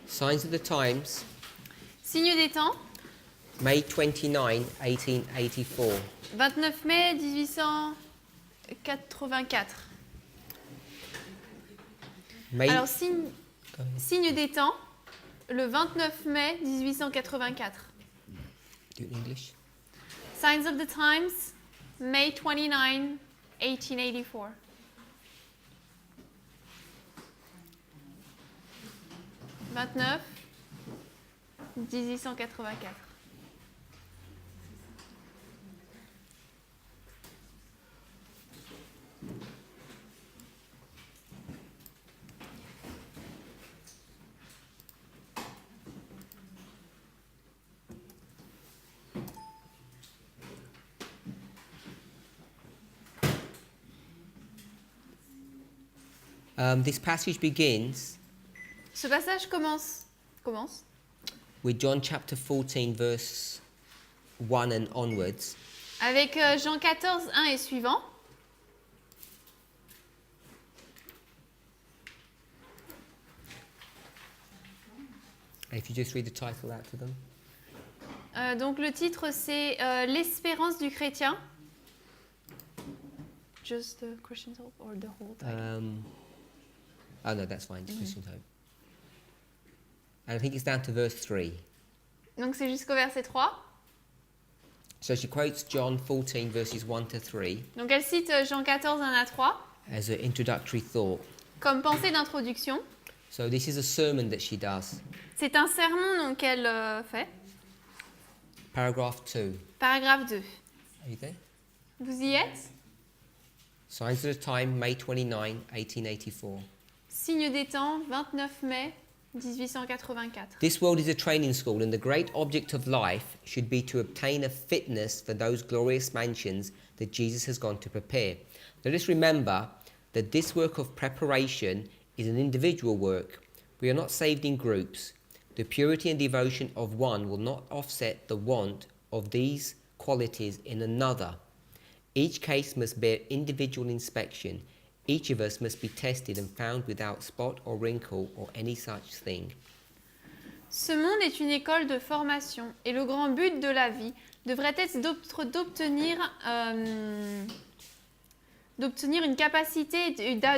Signs of the Times, Signe des temps, May 29, 1884. 29 mai 1884. May, Alors, signe des temps, le 29 mai 1884. do it in English. Signs of the Times, May 29, 1884. « 29 1884. This passage begins Ce passage commence with John chapter 14, verse 1 and onwards. avec Jean 14, 1 et suivant. And if you just read the title out to them. Donc le titre c'est L'espérance du chrétien. Just the Christian's hope or the whole title? Oh no, that's fine, Christian Hope. And I think it's down to verse 3. Donc c'est jusqu'au verset 3. So she quotes John 14, verses 1 to 3 Donc elle cite Jean 14, 1 à 3 as an introductory thought. comme pensée d'introduction. So this is a sermon that she does. C'est un sermon donc qu'elle fait. Paragraph 2. Paragraphe 2. Are you there? Vous y êtes? Signs of the Time, May 29, 1884. Signe des temps, 29 mai 1884. This world is a training school, and the great object of life should be to obtain a fitness for those glorious mansions that Jesus has gone to prepare. Let us remember that this work of preparation is an individual work. We are not saved in groups. The purity and devotion of one will not offset the want of these qualities in another. Each case must bear individual inspection. Each of us must be tested and found without spot or wrinkle or any such thing. Ce monde est une école de formation et le grand but de la vie devrait être d'obtenir une capacité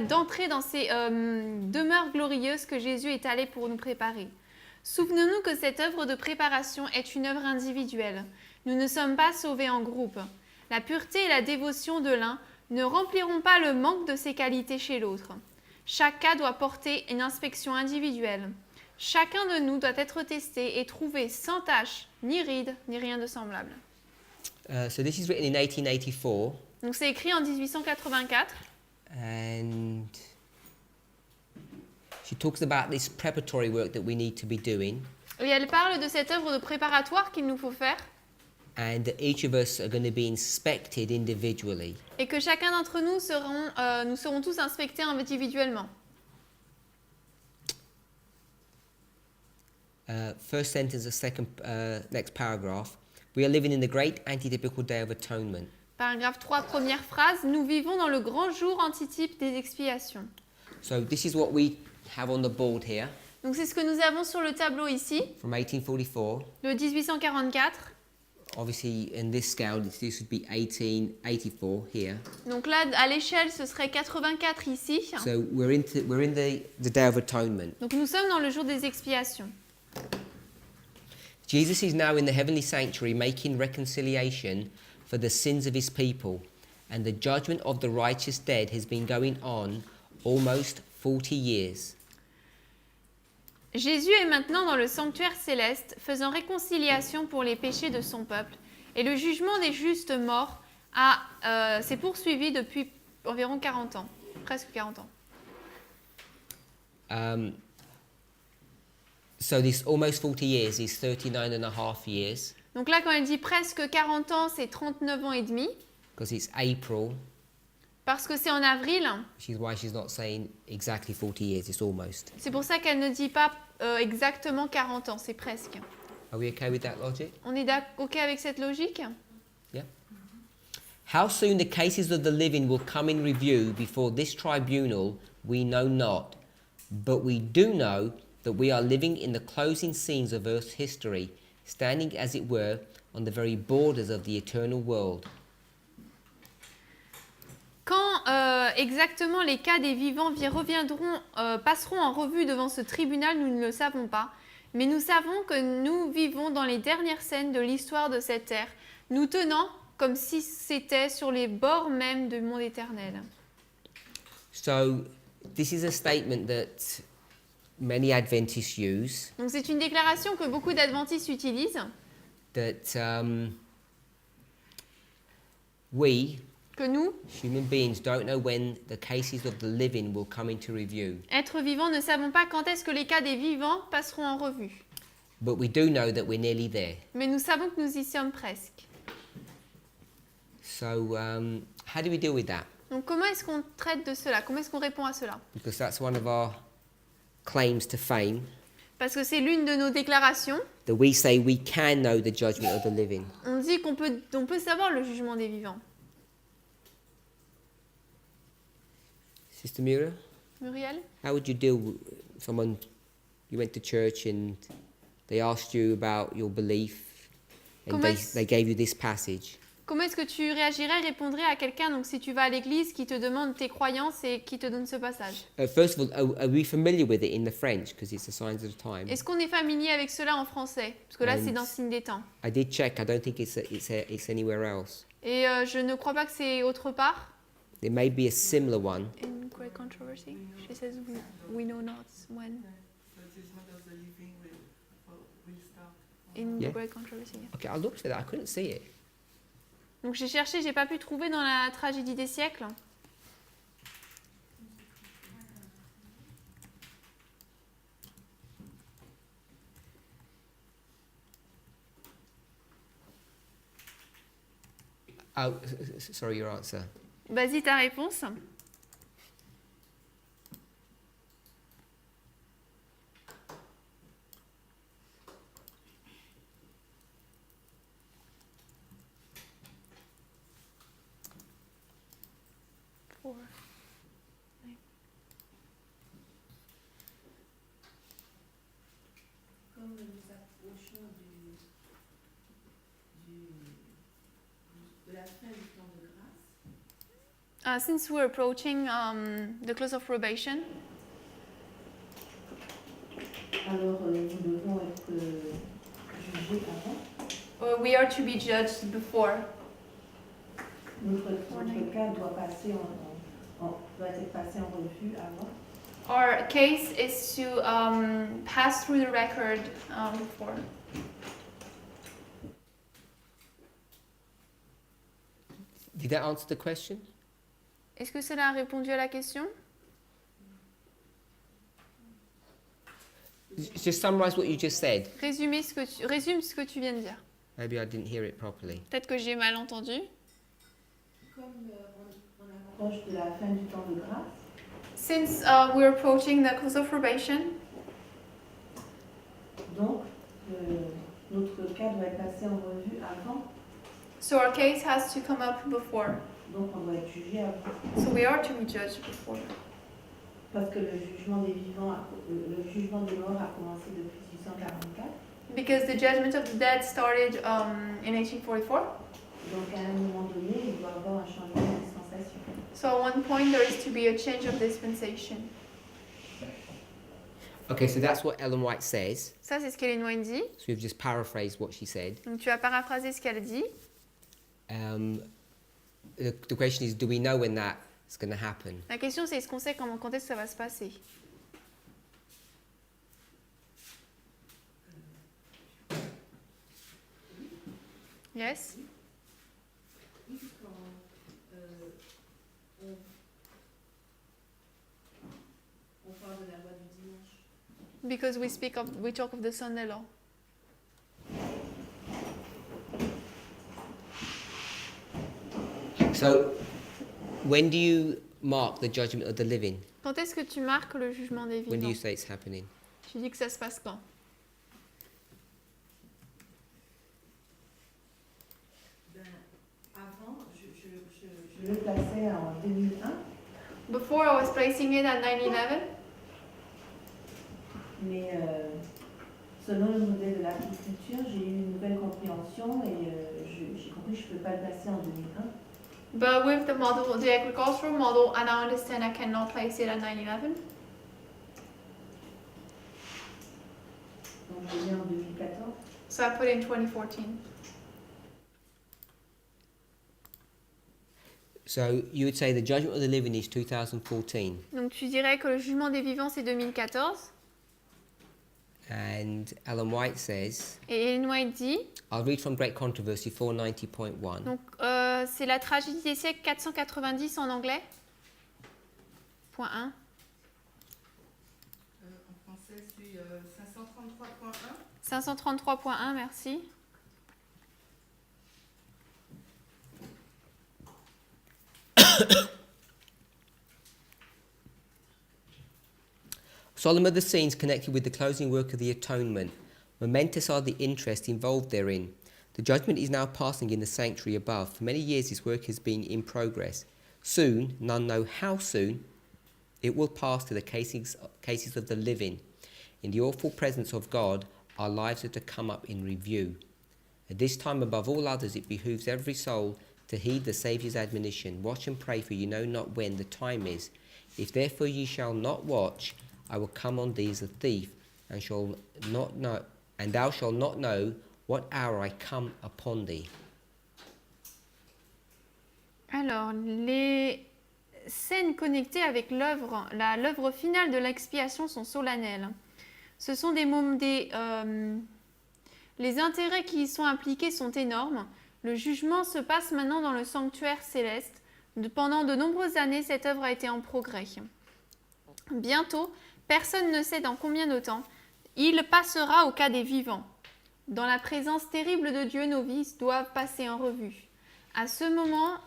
d'entrer dans ces demeures glorieuses que Jésus est allé pour nous préparer. Souvenons-nous que cette œuvre de préparation est une œuvre individuelle. Nous ne sommes pas sauvés en groupe. La pureté et la dévotion de l'un ne rempliront pas le manque de ses qualités chez l'autre. Chaque cas doit porter une inspection individuelle. Chacun de nous doit être testé et trouvé sans tache, ni ride, ni rien de semblable. So this is written in 1884, Donc c'est écrit en 1884 and she talks about this preparatory work that we need to be doing, et elle parle de cette œuvre de préparatoire qu'il nous faut faire and that each of us are going to be inspected individually. et que chacun d'entre nous serons tous inspectés individuellement. First sentence, the second, next paragraph. We are living in the great antitypical day of atonement. Paragraphe 3, première phrase. Nous vivons dans le grand jour antitype des expiations. So this is what we have on the board here Donc c'est ce que nous avons sur le tableau ici, from 1844. le 1844. Obviously, in this scale, this would be 1884 here. Donc là, à l'échelle, ce serait 84 ici. So we're in the Day of Atonement. Donc nous sommes dans le jour des expiations. Jesus is now in the heavenly sanctuary making reconciliation for the sins of his people, and the judgment of the righteous dead has been going on almost 40 years. Jésus est maintenant dans le sanctuaire céleste, faisant réconciliation pour les péchés de son peuple, et le jugement des justes morts s'est poursuivi depuis environ 40 ans, presque 40 ans. So this almost 40 years is 39 and a half years, Donc là, quand elle dit presque 40 ans, c'est 39 ans et demi, because it's April, parce que c'est en avril. which is why she's not saying exactly 40 years, it's almost. C'est pour ça qu'elle ne dit pas exactement 40 ans, c'est presque. Are we okay with that logic? On est OK avec cette logique? Yeah. How soon the cases of the living will come in review before this tribunal, we know not. But we do know that we are living in the closing scenes of Earth's history, standing as it were on the very borders of the eternal world. Quand exactement les cas des vivants passeront en revue devant ce tribunal, nous ne le savons pas. Mais nous savons que nous vivons dans les dernières scènes de l'histoire de cette terre, nous tenant comme si c'était sur les bords même du monde éternel. So, this is a statement that many Adventists use, Donc c'est une déclaration que beaucoup d'adventistes utilisent, that we, que nous, human beings, don't know when the cases of the living will come into review. êtres vivants, ne savons pas quand est-ce que les cas des vivants passeront en revue. But we do know that we're nearly there. Mais nous savons que nous y sommes presque. So, how do we deal with that? Donc comment est-ce qu'on traite de cela? Comment est-ce qu'on répond à cela? Because that's one of our claims to fame, Parce que c'est l'une de nos déclarations. that we say we can know the judgment of the living. On dit qu'on peut savoir le jugement des vivants. Sister Mura, Muriel? how would you deal with someone, you went to church and they asked you about your belief and Comment est-ce- they gave you this passage? Comment est-ce que tu réagirais, répondrais à quelqu'un, donc si tu vas à l'église, qui te demande tes croyances et qui te donne ce passage? First of all, are we familiar with it in the French? Because it's the signs of the time. Est-ce qu'on est familier avec cela en français? Parce que là, And- c'est dans Signe des temps. I did check, I don't think it's anywhere else. Et je ne crois pas que c'est autre part. There may be a similar one. In great controversy, she says, we know not when. In Yeah. great controversy. Yeah. Okay, I looked at that, I couldn't see it. Donc j'ai cherché, j'ai pas pu trouver dans la tragédie des siècles. Oh, sorry, your answer. Vas-y, ta réponse. Four. Comme nous approchons de la fin du temps de grâce, Since we're approaching the close of probation, alors nous devons être jugés avant. we are to be judged before. Notre cas doit être passé en revue avant. Our case is to pass through the record before. Did that answer the question? Est-ce que cela a répondu à la question? Just summarize what you just said. Résume ce que tu viens de dire. Maybe I didn't hear it properly. Peut-être que j'ai mal entendu. Comme on approche de la fin du temps de grâce, Since we're approaching the close of probation, donc notre cas doit être passé en revue avant, so our case has to come up before. donc on doit être jugé avant. So we are to be judged before. Parce que le jugement des vivants, le jugement des morts a commencé depuis 1844. Because the judgment of the dead started in 1844. Donc à un moment donné, il doit y avoir un changement de dispensation. So at one point there is to be a change of dispensation. Okay, so that's what Ellen White says. Ça, c'est ce qu'Ellen White dit. So we've just paraphrased what she said. Donc tu as paraphrasé ce qu'elle dit. The question is, do we know when that's going to happen? La question, c'est est-ce qu'on sait quand est-ce que ça va se passer? Yes? On parle de la loi du dimanche. Because we talk of the Sunday law. So, when do you mark the judgment of the living? Quand est-ce que tu marques le jugement des When do you vivants? say it's happening? Tu dis que ça se passe quand? Ben, avant, je le plaçais en 2001. Before I was placing it at 9/11. Mais selon le modèle de l'agriculture, j'ai eu une nouvelle compréhension et j'ai compris que je ne peux pas le placer en 2020. But with the model, the agricultural model, I now understand I cannot place it at 9/11. Donc je l'ai mis en 2014. So I put it in 2014. So you would say the judgment of the living is 2014, Donc tu dirais que le jugement des vivants c'est 2014. and Ellen White says, Et Ellen White dit, I'll read from Great Controversy 490.1. donc c'est la tragédie des siècles 490 en anglais. Point 1. En français, c'est 533.1. 533.1, merci. Solemn are the scenes connected with the closing work of the atonement. Momentous are the interests involved therein. The judgment is now passing in the sanctuary above. For many years this work has been in progress. Soon, none know how soon, it will pass to the cases of the living. In the awful presence of God, our lives are to come up in review. At this time, above all others, it behooves every soul to heed the Saviour's admonition. Watch and pray, for you know not when the time is. If therefore ye shall not watch, I will come on thee as a thief, and thou shalt not know what hour I come upon thee. Alors, les scènes connectées avec l'œuvre finale de l'expiation sont solennelles. Ce sont les intérêts qui y sont impliqués sont énormes. Le jugement se passe maintenant dans le sanctuaire céleste. Pendant de nombreuses années, cette œuvre a été en progrès. Bientôt, personne ne sait dans combien de temps, il passera au cas des vivants. Dans la présence terrible de Dieu, nos vies doivent passer en revue. À ce moment,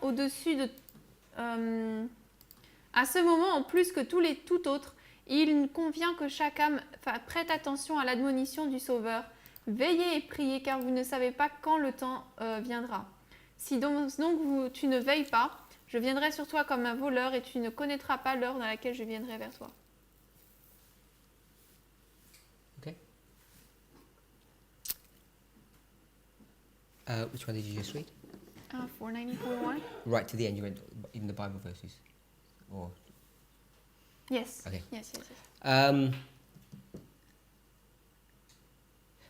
en plus que tout autre, il convient que chaque âme prête attention à l'admonition du Sauveur. Veillez et priez, car vous ne savez pas quand le temps viendra. Si donc tu ne veilles pas, je viendrai sur toi comme un voleur et tu ne connaîtras pas l'heure dans laquelle je viendrai vers toi. Okay. Which one did you just read? 490.1. Right to the end, you went in the Bible verses? Or Yes. Okay. Yes.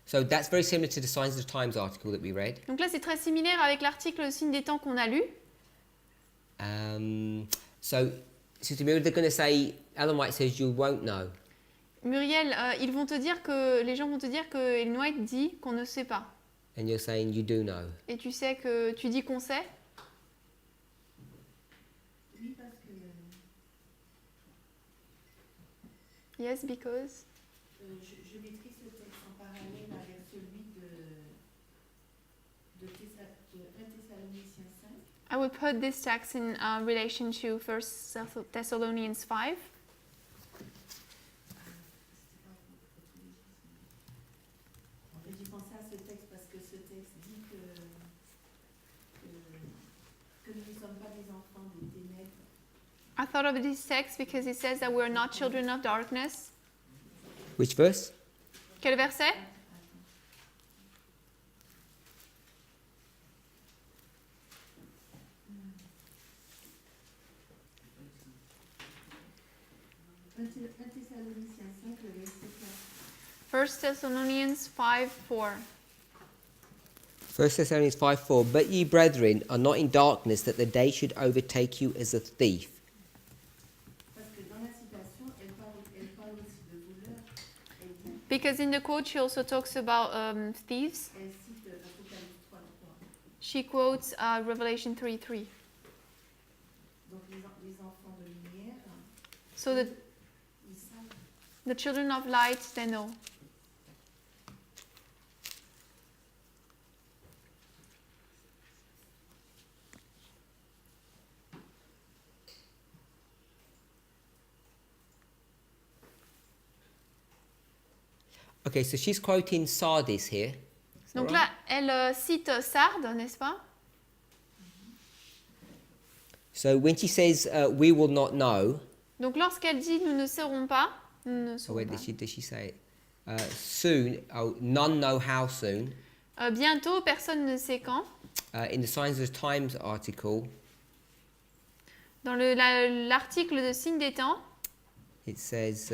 So that's very similar to the Signs of the Times article that we read. Donc là, c'est très similaire avec l'article Le signe des temps qu'on a lu. So, Sister Muriel, they're going to say, Ellen White says you won't know. Muriel, les gens vont te dire que Ellen White dit qu'on ne sait pas. And you're saying you do know. Et tu dis qu'on sait. Oui, parce que Yes, because. je mettrai ce texte en parallèle avec celui de 1 Thessaloniciens 5. I will put this text in relation to 1 Thessalonians 5. En fait, j'ai pensé à ce texte parce que ce texte dit que nous ne sommes pas des enfants des ténèbres. I thought of this text because it says that we are not children of darkness. Which verse? Quel verset? Thessaloniciens 5, le verset 4. 1 Thessalonians 5:4. 1 Thessalonians 5:4. But ye, brethren, are not in darkness, that the day should overtake you as a thief. Parce que dans la citation, elle parle aussi de voleurs. Because in the quote she also talks about thieves. Elle cite Apocalypse 3:3. She quotes Revelation 3:3. Donc les enfants de lumière, So ils savent. the children of light, they know. Okay, so she's quoting Sardis here. Is that Donc right? là, elle cite Sardes, n'est-ce pas? So when she says we will not know, Donc lorsqu'elle dit nous ne saurons pas, nous ne so saurons where pas. does she say it? Soon, oh, none know how soon. Bientôt, personne ne sait quand. In the Signs of the Times article, Dans l'article de Signe des temps, it says,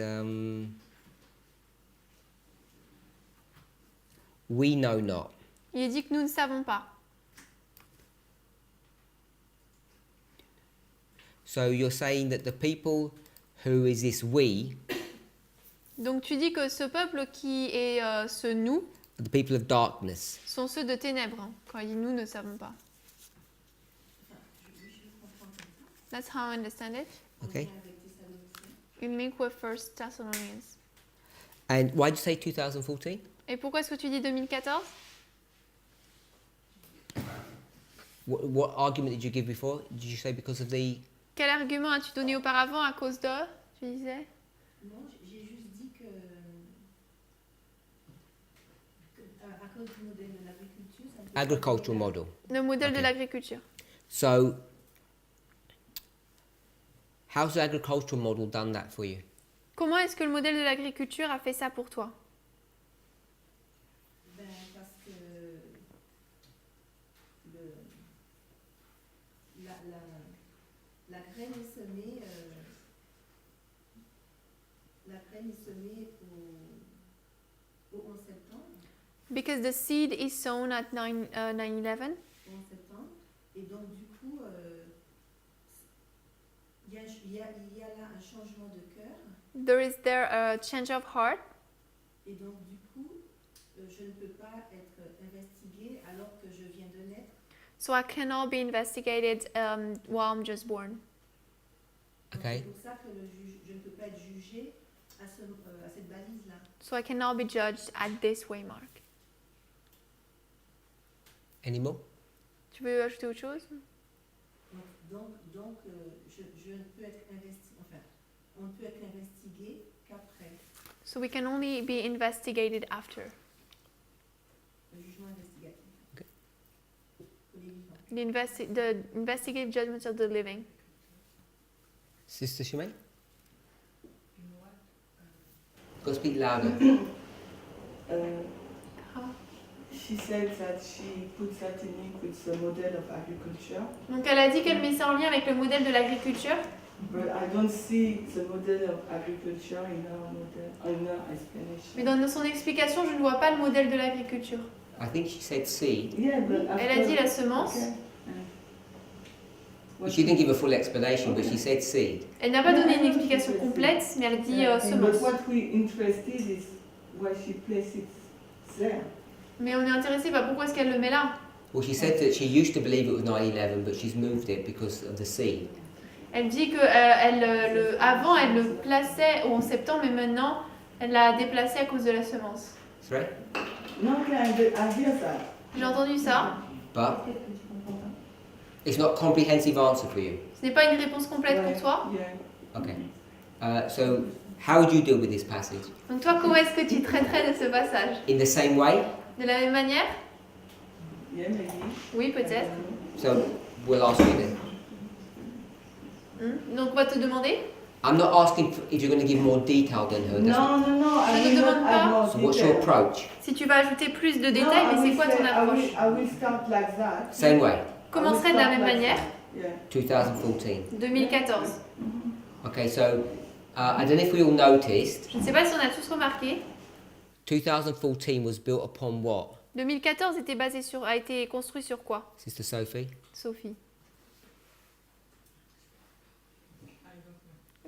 we know not. il est dit que nous ne savons pas. So you're saying that the people who is this we, Donc tu dis que ce peuple qui est ce nous are the people of darkness. sont ceux de ténèbres. Hein. Quand il dit nous ne savons pas. That's how I understand it. Okay. You link with First Thessalonians. And why did you say 2014? Et pourquoi est-ce que tu dis 2014? What argument did you give before? Did you say because of the... Quel argument as-tu donné auparavant à cause de, tu disais? Non, j'ai juste dit que à cause du modèle de l'agriculture, ça ne peut pas agricultural être- model? Le modèle de Ok. l'agriculture. So, how's the agricultural model done that for you? Comment est-ce que le modèle de l'agriculture a fait ça pour toi? Ben, parce que la graine est semée, au 11 septembre, Because the seed is sown at 9/11. au 11 septembre, et donc du coup, il y a là un changement de cœur, There is there a change of heart. et donc du coup, je ne peux pas être investiguée alors que je viens de naître. So I cannot be investigated while I'm just born. Donc, Okay. c'est pour ça que je ne peux pas être jugée à cette balise-là. So I cannot be judged at this waymark. Any more? Tu veux ajouter autre chose? Donc je ne peux être on ne peut être investigué qu'après So we can only be investigated after. le jugement investigatif. Ok. Pour les vivants. The investigative judgments of the living. Sister Shimei? Go speak louder. She said that she puts that in link with the model of agriculture, Donc elle a dit qu'elle met ça en lien avec le modèle de l'agriculture, but I don't see the model of agriculture in her model, in her explanation. mais dans son explication, je ne vois pas le modèle de l'agriculture. I think she said seed. Yeah, but Elle a dit la semence. Okay. What She didn't give a full explanation, but she said seed. Elle n'a pas donné une explication complète, mais elle dit But semence. what we interested is why she placed it there. Mais on est intéressé par pourquoi est-ce qu'elle le met là. Well, she said that she used to believe it was 9/11, but she's moved it because of the seed. Elle dit que avant elle le plaçait au 11 septembre, mais maintenant elle l'a déplacé à cause de la semence. Right? No, okay, I hear that. J'ai entendu ça. But it's not a comprehensive answer for you. Ce n'est pas une réponse complète pour toi. Yeah. Okay. So, how would you deal with this passage? Donc toi, comment est-ce que tu traiterais de ce passage? In the same way? De la même manière? Yeah, maybe. Oui, peut-être. So, we'll ask you then. Donc on va te demander. I'm not asking if you're going to give more detail than her. That's not- No, I Je will ne not demande add pas. more So, what's your detail. approach? Si tu vas ajouter plus de No, détails, I mais c'est will quoi say- ton approche? I will start like that. Same way. Commencerait de la même manière. Yeah. 2014. 2014. Okay, so I don't know if we all noticed. Je ne sais pas si on a tous remarqué. 2014 was built upon what? 2014 a été construit sur quoi, Sister Sophie? Sophie?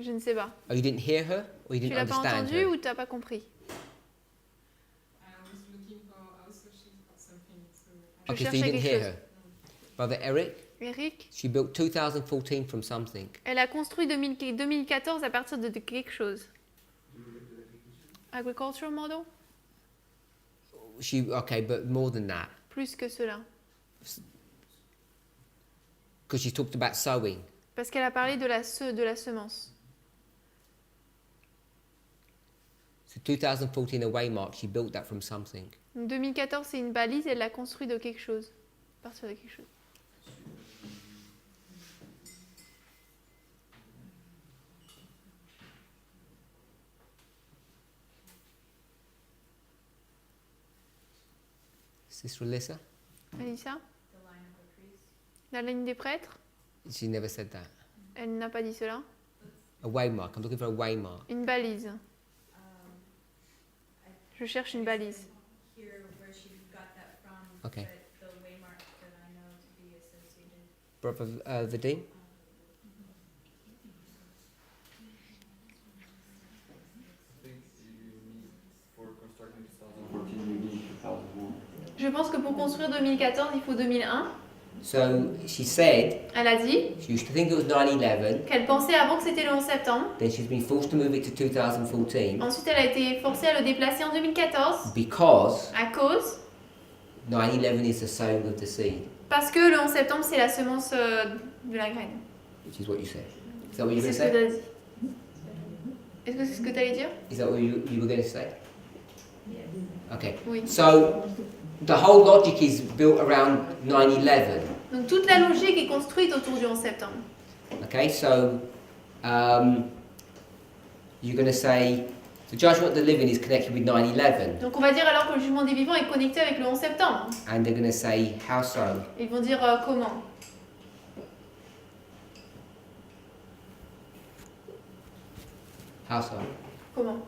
Je ne sais pas. Oh, you didn't hear her, or you Tu didn't l'as pas understand entendu her? ou tu n'as pas compris? Je Okay, so you cherchais didn't quelque hear chose. her. Brother Eric, Eric, she built 2014 from something. elle a construit 2014 à partir de quelque chose. Agricultural model? Okay, but more than that, Plus que cela. because she talked about sowing. Parce qu'elle a parlé de la semence. So 2014, a waymark, she built that from something. Donc 2014, c'est une balise, elle l'a construit de quelque chose. À partir de quelque chose. Sister Alyssa? Elle dit ça? La ligne des prêtres? She never said that. Elle n'a pas dit cela. A waymark. I'm looking for a waymark. Une balise. Je cherche une balise. Okay. Brother Vadim? Je pense que pour construire 2014, il faut 2001. So she said Elle a dit she used to think it was 9/11. qu'elle pensait avant que c'était le 11 septembre. Then she's been forced to move it to 2014 Ensuite, elle a été forcée à le déplacer en 2014 because à cause 9/11 is the sowing of the seed, parce que le 11 septembre, c'est la semence de la graine. which is what you said. Is that what you were C'est going ce to que say? tu as dit. Est-ce que c'est ce que tu allais dire? Is that what you were going to say? Okay. Oui. So the whole logic is built around 9/11. Donc toute la logique est construite autour du 11 septembre. Okay, so you're going to say the judgment of the living is connected with 9/11, Donc on va dire alors que le jugement des vivants est connecté avec le 11 septembre. and they're going to say how so? Ils vont dire comment? How so? Comment?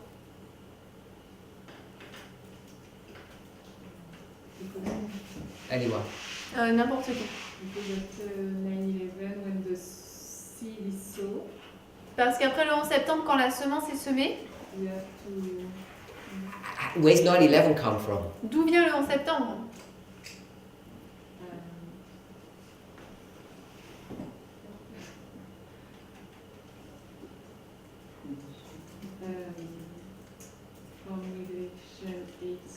Anyone? N'importe qui. Because after 9/11, when the seed is sown, Parce qu'après le 11 septembre, quand la semence est semée, we have to Where's 9/11 come from? d'où vient le 11 septembre? from Revelation 18.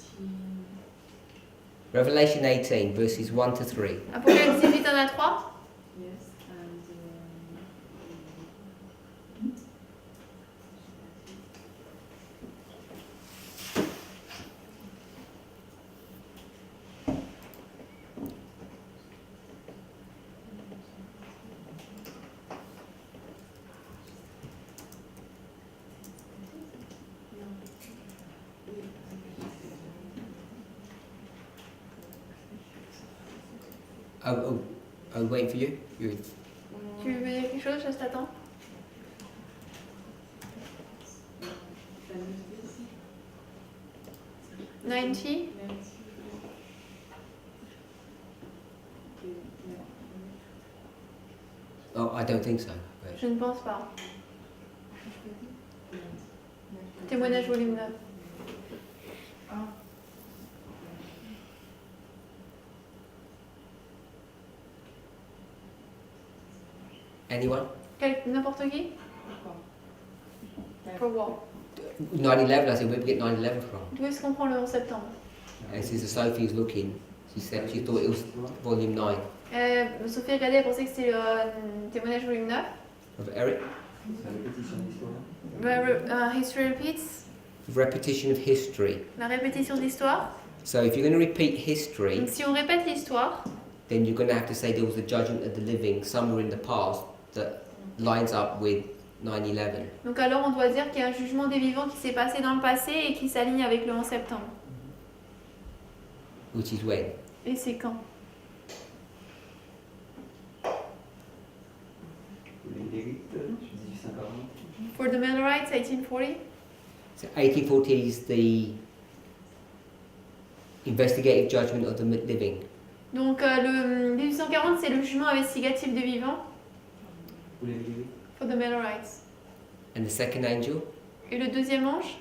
Revelation 18, verses 1 to 3. Apocalypse 18, 1 à 3. Yes, and I'm waiting for you. Tu veux dire quelque chose? Je t'attends. uh, 90. Oh, I don't think so. But Je ne pense pas. Témoignage volume 9. anyone? N'importe qui? For what? 9/11. I said, where do we get 9/11 from? D'où est-ce qu'on prend le 11 septembre? And Sister Sophie's looking. She said she thought it was volume 9 Sophie a regardé, elle pensait que c'était le témoignage volume 9. of Eric. History repeats. Repetition of history. La répétition de l'histoire. So if you're going to repeat history, Donc si on répète l'histoire, then you're going to have to say there was a judgment of the living somewhere in the past that lines up with 9/11. donc alors on doit dire qu'il y a un jugement des vivants qui s'est passé dans le passé et qui s'aligne avec le 11 septembre. Which is when? Et c'est quand? For the Millerites, 1840. So 1840 is the investigative judgment of the living. Donc le 1840, c'est le jugement investigatif des vivants. For the Millerites. And the second angel, Et le deuxième ange,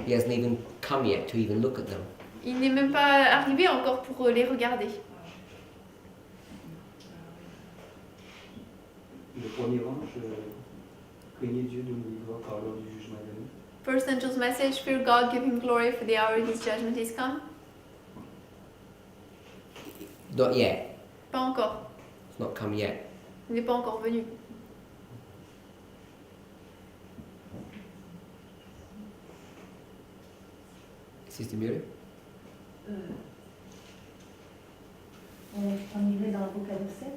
he hasn't even come yet to even look at them. il n'est même pas arrivé encore pour les regarder. Le premier ange craignait Dieu de nous voir par l'heure du jugement dernier. First angel's message, fear God, give him glory, for the hour of his judgment is come. Not yet. Pas encore. It's not come yet. Il n'est pas encore venu. Sister Muriel? On irait dans l'Apocalypse 7.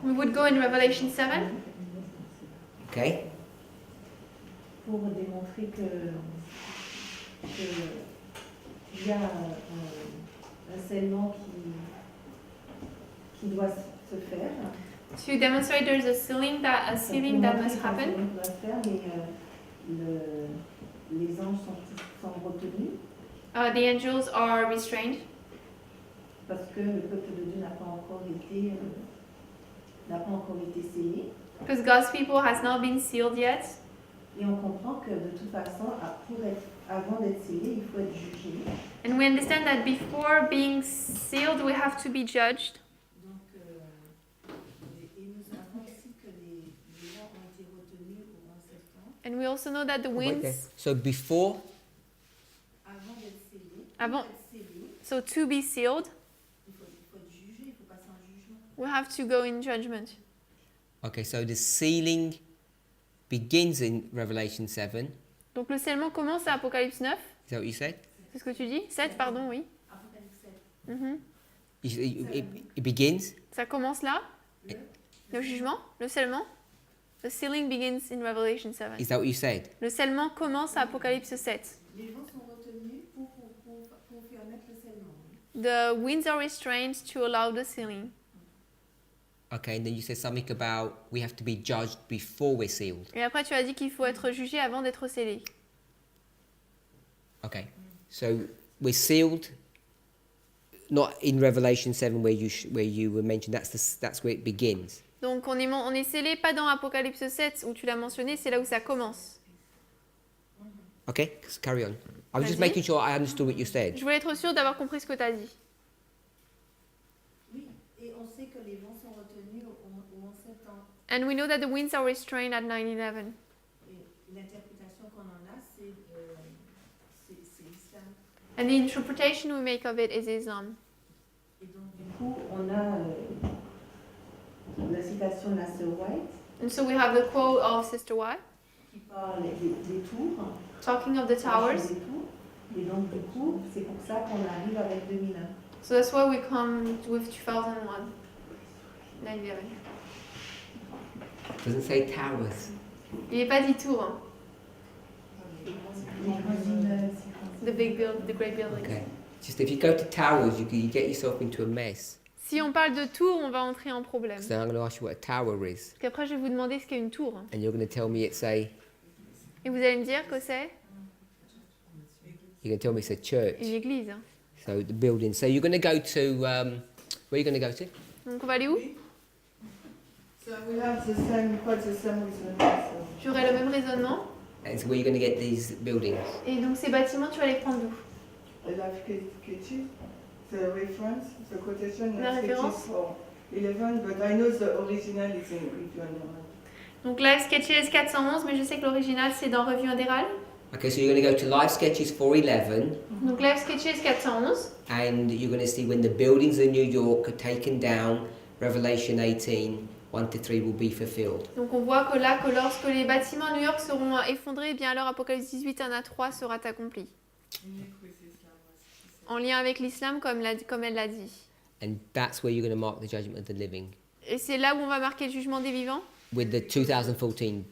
We would go in Revelation 7 Okay. Pour démontrer que il y a un scellement qui doit se faire. To demonstrate there's a sealing that must happen. Doit se faire, mais les anges sont retenus The angels are restrained parce que le peuple de Dieu n'a pas encore été scellé. because God's people has not been sealed yet. Et on comprend que de toute façon, avant d'être scellé, il faut être jugé. And we understand that before being sealed, we have to be judged. Donc, et nous savons aussi que les vents ont été retenus au 11 septembre. And we also know that the Wait there. winds, So before, Avant d'être scellé, Avant- pour être scellé, so to be sealed, il faut être jugé, il faut passer en jugement. we have to go in judgment. okay, so the sealing begins in Revelation 7. Donc le scellement commence à Apocalypse 9. Is that what you said? C'est ce que tu dis 7, pardon, oui. Apocalypse 7. Mhm. It begins. Ça commence là. Le jugement, le scellement. The sealing begins in Revelation 7. Is that what you said? Le scellement commence à Apocalypse 7. Les vents sont retenus pour faire mettre le scellement. The winds are restrained to allow the sealing. Okay, and then you said something about we have to be judged before we're sealed. Et après tu as dit qu'il faut être jugé avant d'être scellé. Okay, so we're sealed. Not in Revelation 7 where you were mentioned. That's where it begins. Donc on est scellé pas dans Apocalypse 7 où tu l'as mentionné, c'est là où ça commence. Okay, carry on. I was just Vas-y. making sure I understood what you said. Je voulais être sûre d'avoir compris ce que tu as dit. Oui, et on sait que les vents sont retenus au 11 septembre. And we know that the winds are restrained at 9/11. Et l'interprétation qu'on en a, c'est l'islam. And the interpretation we make of it is Islam. Et donc, du coup, on a la citation de la sœur White And so we have the quote of Sister White qui parle des tours. talking of the towers. Des tours. Et donc, du coup, c'est pour ça qu'on arrive avec 2001. So that's why we come with 2001. 9/11. Doesn't say towers. Il n'est pas dit tour, hein. Les grands immeubles, c'est The great buildings. Okay. Just if you go to towers, you get yourself into a mess. Si on parle de tour, on va entrer en problème. So I'm going to ask you what a tower is, Parce qu'après, je vais vous demander ce qu'est une tour. and you're going to tell me it's a. Et vous allez me dire que c'est You're going to tell me it's a church. une église. Hein. So the building. So you're going to go to where are you going to go to? Donc on va aller où? So we have quite the same reason. So. J'aurai le même raisonnement. And so where you're going to get these buildings? Et donc ces bâtiments, tu vas les prendre d'où? I love Kitty. The reference, the quotation La is référence? for 11, but I know the original is in Review and Herald. Donc Live Sketches 411, mais je sais que l'original c'est dans Revue Indérale. Okay, so you're going to go to Live Sketches 411, Donc Live Sketches 411. and you're going to see when the buildings in New York are taken down, Revelation 18, 1-3 will be fulfilled. Donc on voit que là, que lorsque les bâtiments à New York seront effondrés, eh bien alors Apocalypse 18, 1 à 3 sera accompli. En lien avec l'islam, comme elle l'a dit. And that's where you're going to mark the judgment of the living, Et c'est là où on va marquer le jugement des vivants, with the 2014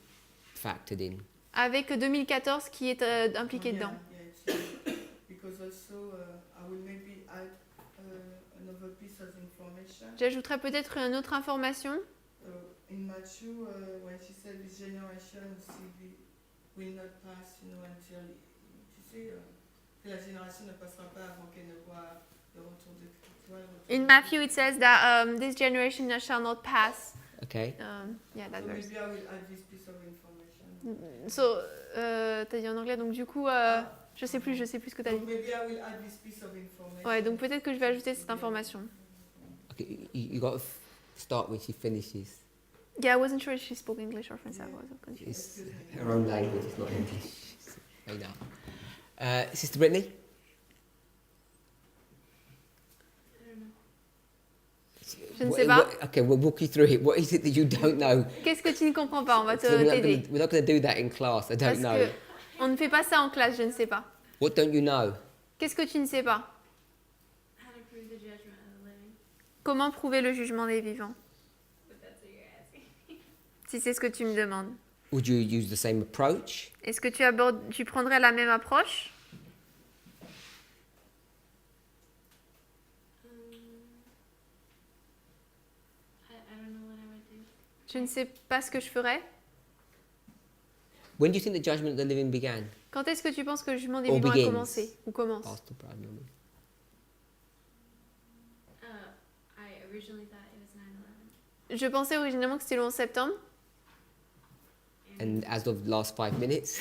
factored in. avec 2014 qui est impliqué dedans. Yeah, because also I will maybe add another piece of information. J'ajouterai peut-être une autre information. In Matthew, when she said this generation will not pass, until, tu sais, que la génération ne passera pas avant qu'elle ne voit le retour de Christ. In Matthew, it says that this generation shall not pass. Okay. Yeah, that So verse. maybe I will add this piece of information. So, t'as dit en anglais, donc du coup, je sais plus ce que t'as So dit. maybe I will add this piece of information. Ouais, donc peut-être que je vais ajouter cette information. Okay, you got to start when she finishes. Yeah, I wasn't sure if she spoke English or French. I was confused. It's her own language, it's not English. I know. Sister Brittany? Je ne sais pas. Okay, we'll walk you through it. What is it that you don't know? Qu'est-ce que tu ne comprends pas? On va So t'aider. we're not going to do that in class. I Parce don't know. que on ne fait pas ça en classe, je ne sais pas. What don't you know? Qu'est-ce que tu ne sais pas? How to prove the judgment of the living. Comment prouver le jugement des vivants? But that's what you're asking. Si c'est ce que tu me demandes. Would you use the same approach? Est-ce que tu prendrais la même approche? Je ne sais pas ce que je ferai. When do you think the judgment of the living began? Quand est-ce que tu penses que le jugement des Or vivants a begins. commencé ou commence? Pastor Parminder. I originally thought it was 9/11. Je pensais originellement que c'était le 11 septembre. And as of the last 5 minutes,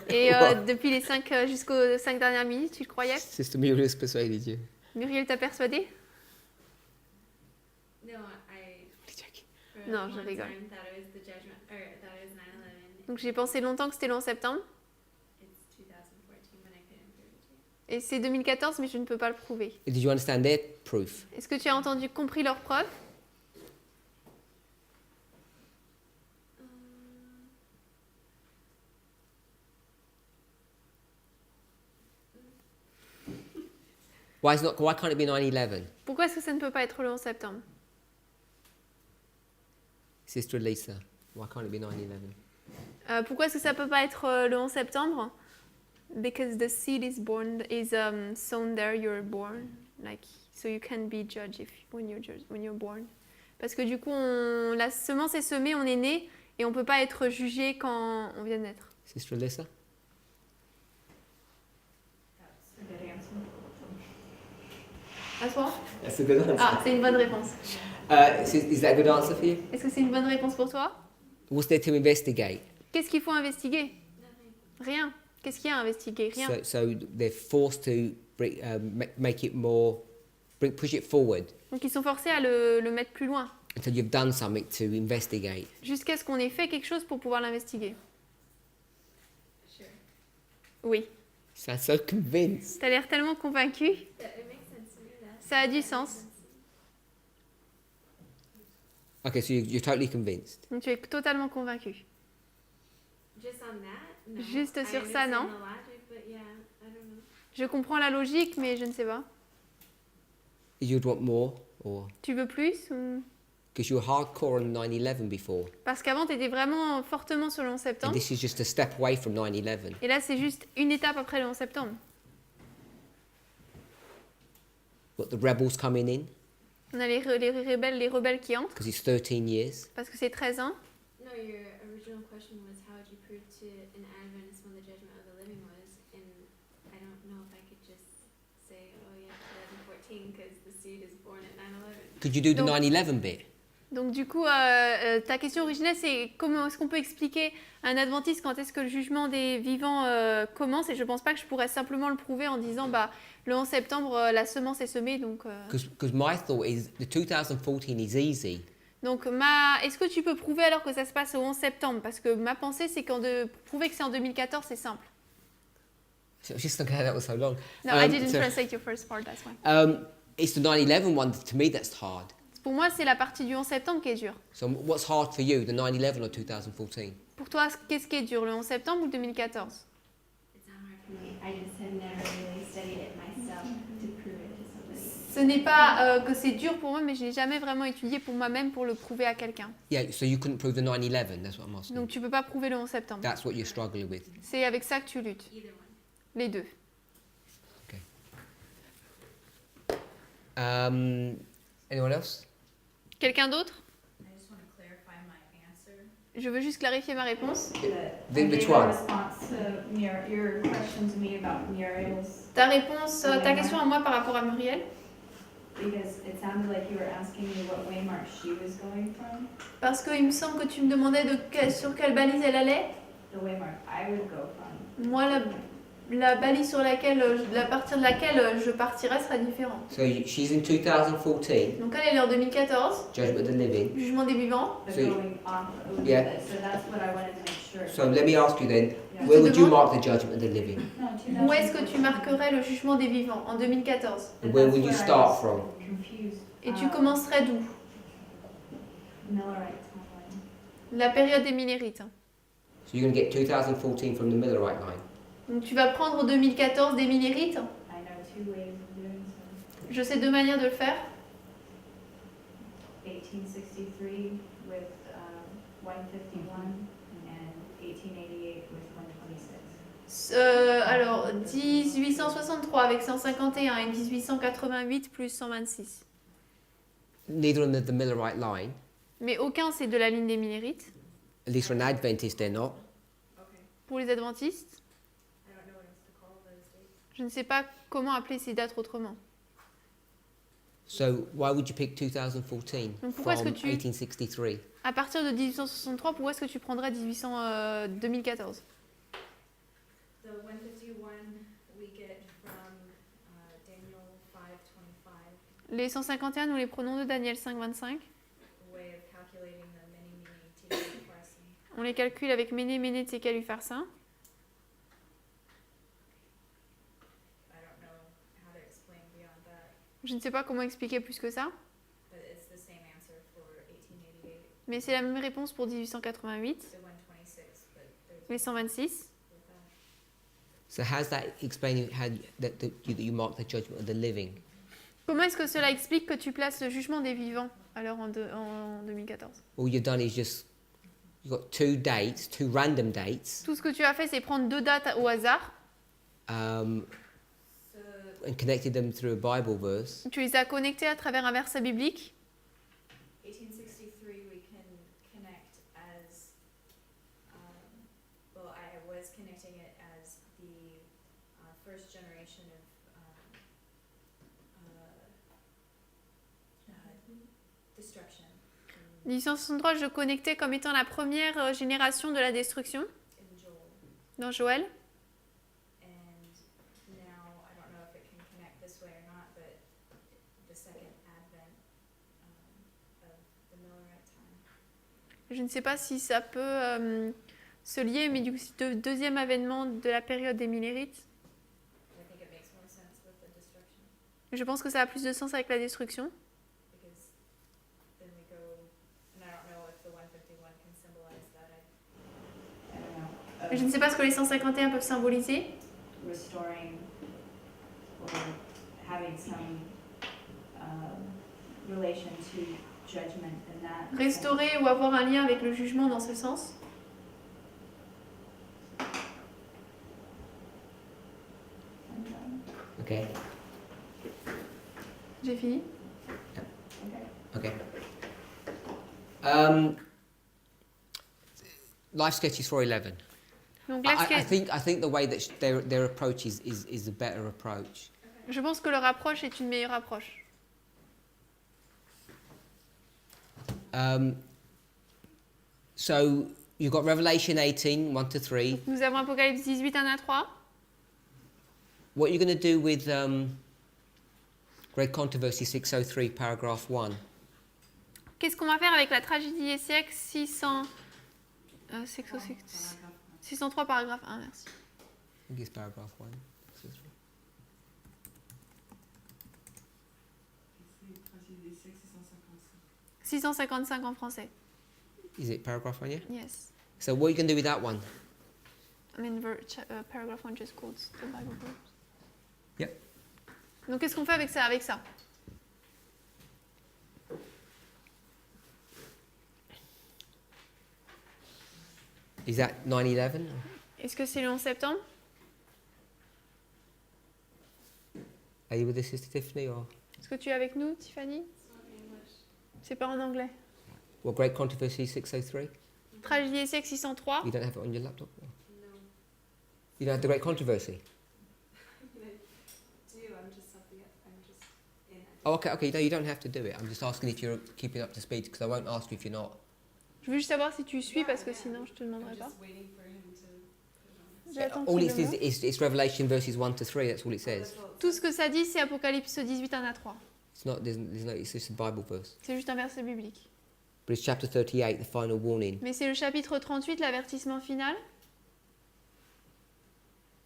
Et Wow. depuis les 5 jusqu'aux 5 dernières minutes, tu le croyais? Sister Muriel has persuaded you. Muriel t'a persuadé? No, I for No, a je long rigole. time thought it was the judgment, or thought it was 9/11. Donc j'ai pensé longtemps que c'était le 11 septembre. It's 2014, but I couldn't prove it to you. Et c'est 2014, mais je ne peux pas le prouver. Did you understand their proof? Est-ce que tu as compris leurs preuves? Why can't it be 9/11? Pourquoi est-ce que ça ne peut pas être le 11 septembre? Sister Lisa, why can't it be 9/11? Pourquoi est-ce que ça ne peut pas être le 11 septembre? Because the seed is sown there, you're born. Like, so you can be judged when you're born. Parce que du coup, la semence est semée, on est né, et on ne peut pas être jugé quand on vient de naître. Sister Lisa? That's a good answer. À toi? That's a good answer. Ah, c'est une bonne réponse. Is that a good answer for you? Est-ce que c'est une bonne réponse pour toi? What's there to investigate? Qu'est-ce qu'il faut investiguer? Rien. Qu'est-ce qu'il y a à investiguer? Rien. So they're forced to make it more, push it forward Donc ils sont forcés à le mettre plus loin, until you've done something to investigate. jusqu'à ce qu'on ait fait quelque chose pour pouvoir l'investiguer. Sure. Oui. Sounds so convinced. T'as l'air tellement convaincu. It makes sense to me. Ça a du sens. Okay, so you're totally convinced. Donc tu es totalement convaincu. Just on that? No. Juste I sur ça, non? understand the logic, but yeah, I don't know. Je comprends la logique, mais je ne sais pas. You'd want more, or Tu veux plus ou... because you were hardcore on 9/11 before, Parce qu'avant, tu étais vraiment fortement sur le 11 and septembre. this is just a step away from 9/11. Et là, c'est juste une étape après le 11 septembre. But the rebels coming in On a les rebelles qui entrent, because it's 13 years. parce que c'est 13 ans. No, your original question was how would you prove to an Adventist when the judgment of the living was, and I don't know if I could just say, oh yeah, 2014, because the seed is born at 9/11. Could you do the Donc- 9/11 bit? Donc du coup, ta question originelle, c'est comment est-ce qu'on peut expliquer à un adventiste quand est-ce que le jugement des vivants commence? Et je pense pas que je pourrais simplement le prouver en disant, bah, le 11 septembre, la semence est semée, donc... Because my thought is the 2014 is easy. Donc, est-ce que tu peux prouver alors que ça se passe au 11 septembre? Parce que ma pensée, c'est prouver que c'est en 2014, c'est simple. So I was just thinking that was so long. No, I Um, didn't so- translate your first part, that's why. It's the 9/11 one to me that's hard. Pour moi, c'est la partie du 11 septembre qui est dure. So what's hard for you, the 9/11 or 2014? Pour toi, qu'est-ce qui est dur, le 11 septembre ou le 2014? It's not hard for me. I just had never really studied it myself to prove it to somebody. Ce n'est pas que c'est dur pour moi, mais je n'ai jamais vraiment étudié pour moi-même pour le prouver à quelqu'un. Yeah, so you couldn't prove the 9/11. That's what I'm asking. Donc, tu peux pas prouver le 11 septembre. That's what you're struggling with. C'est avec ça que tu luttes, Either one. les deux. Anyone else? Quelqu'un d'autre? I just want to clarify my answer. Je veux juste clarifier ma réponse. Which I one? gave a response to your question to me about Muriel's, Ta réponse, ta question à moi par rapport à Muriel? because it sounded like you were asking me what waymark she was going from. Parce qu'il me semble que tu me demandais sur quelle balise elle allait. The waymark I would go from. Moi, la balise sur laquelle, à partir de laquelle je partirais sera différente. So she's in 2014, Donc elle est en 2014, Judgment of the Living. jugement des vivants. But So- going off of Yeah. it. So that's what I wanted to make sure. So let me ask you then, Yeah. where would you demande- mark the Judgment of the Living? No, Où est-ce que tu marquerais le jugement des vivants en 2014? And where will you That's start where I from? was confused. Et tu commencerais d'où? Millerite timeline. La période des Millérites. So you're going to get 2014 from the Millerite line. Donc tu vas prendre 2014 des Millérites. I know two ways of doing so. Je sais deux manières de le faire. 1863 with 151 and 1888 with 126. Alors 1863 avec 151 et 1888 plus 126. Neither on the Millerite line. Mais aucun, c'est de la ligne des Millérites. At least for an Adventist, they're not. Okay. Pour les adventistes, I don't know what else to call those dates. je ne sais pas comment appeler ces dates autrement. So why would you pick 2014 Donc pourquoi est-ce from que tu- 1863? À partir de 1863, pourquoi est-ce que tu prendrais 2014? The 151 we get from Daniel 5:25, Les 151, nous les prenons de Daniel 5,25. a way of calculating the many meaning On les calcule avec Méné, Méné, Tsékel, Upharsin. I don't know how to explain beyond that, Je ne sais pas comment expliquer plus que ça, but it's the same answer for 1888, mais c'est la même réponse pour 1888, the 126, but there's les 126. So how's that explaining how that you mark the judgment of the living? Comment est-ce que cela explique que tu places le jugement des vivants alors en 2014? All you've done is just you've got two dates, two random dates, Tout ce que tu as fait, c'est prendre deux dates au hasard. um, So and connected them through a Bible verse. Tu les as connectés à travers un verset biblique. 1863 we can connect as, well, I was connecting it as the first generation of destruction 1863, je connectais comme étant la première génération de la destruction in Joel. dans Joël. And now, I don't know if it can connect this way or not, but the second advent of the Millerite time. Je ne sais pas si ça peut se lier, mais du coup, c'est le deuxième avènement de la période des Millérites. I think it makes more sense with the destruction, Je pense que ça a plus de sens avec la destruction. because then we go, and I don't know if the 151 can symbolize that. I don't know. Je ne sais pas ce que les 151 peuvent symboliser. Restoring or having some relation to judgment in that. Restaurer ou avoir un lien avec le jugement dans ce sens. Okay. J'ai fini. Okay. Life sketches for 11. Donc, I think the way that their approach is a better approach. je pense que leur approche est une meilleure approche. So you've got Revelation 18, 1 to 3. Nous avons Apocalypse 18, 1 à 3. What are you going to do with Great Controversy 603, paragraph 1? Qu'est-ce qu'on va faire avec la tragédie des siècles 603, paragraphe 1, merci. I think it's paragraph 1. C'est tragédie des siècles 655. 655 en français. Is it paragraph 1, yeah? Yes. So what are you going to do with that one? I mean, paragraph 1 just quotes the Bible verse. Yep. Donc, qu'est-ce qu'on fait avec ça, Is that 9/11? Est-ce que c'est le 11 septembre? Are you with us, Sister Tiffany, or Est-ce que tu es avec nous, Tiffany? C'est pas en anglais. well, Great Controversy 603? Tragédie des siècles 603. You don't have it on your laptop? Or? No, You don't have the Great Controversy? I'm just something, I'm just in it. Oh, okay. No, you don't have to do it. I'm just asking if you're keeping up to speed because I won't ask you if you're not. Je veux juste savoir si tu suis parce que sinon je te demanderai pas. waiting for him to. J'attends All qu'il it le says montre. is Revelation verses 1 to 3. That's all it says. Tout ce que ça dit, c'est Apocalypse 18, 1 à 3. It's not. There's no. It's just a Bible verse. C'est juste un verset biblique. But it's chapter 38, the final warning, Mais c'est le chapitre 38, l'avertissement final.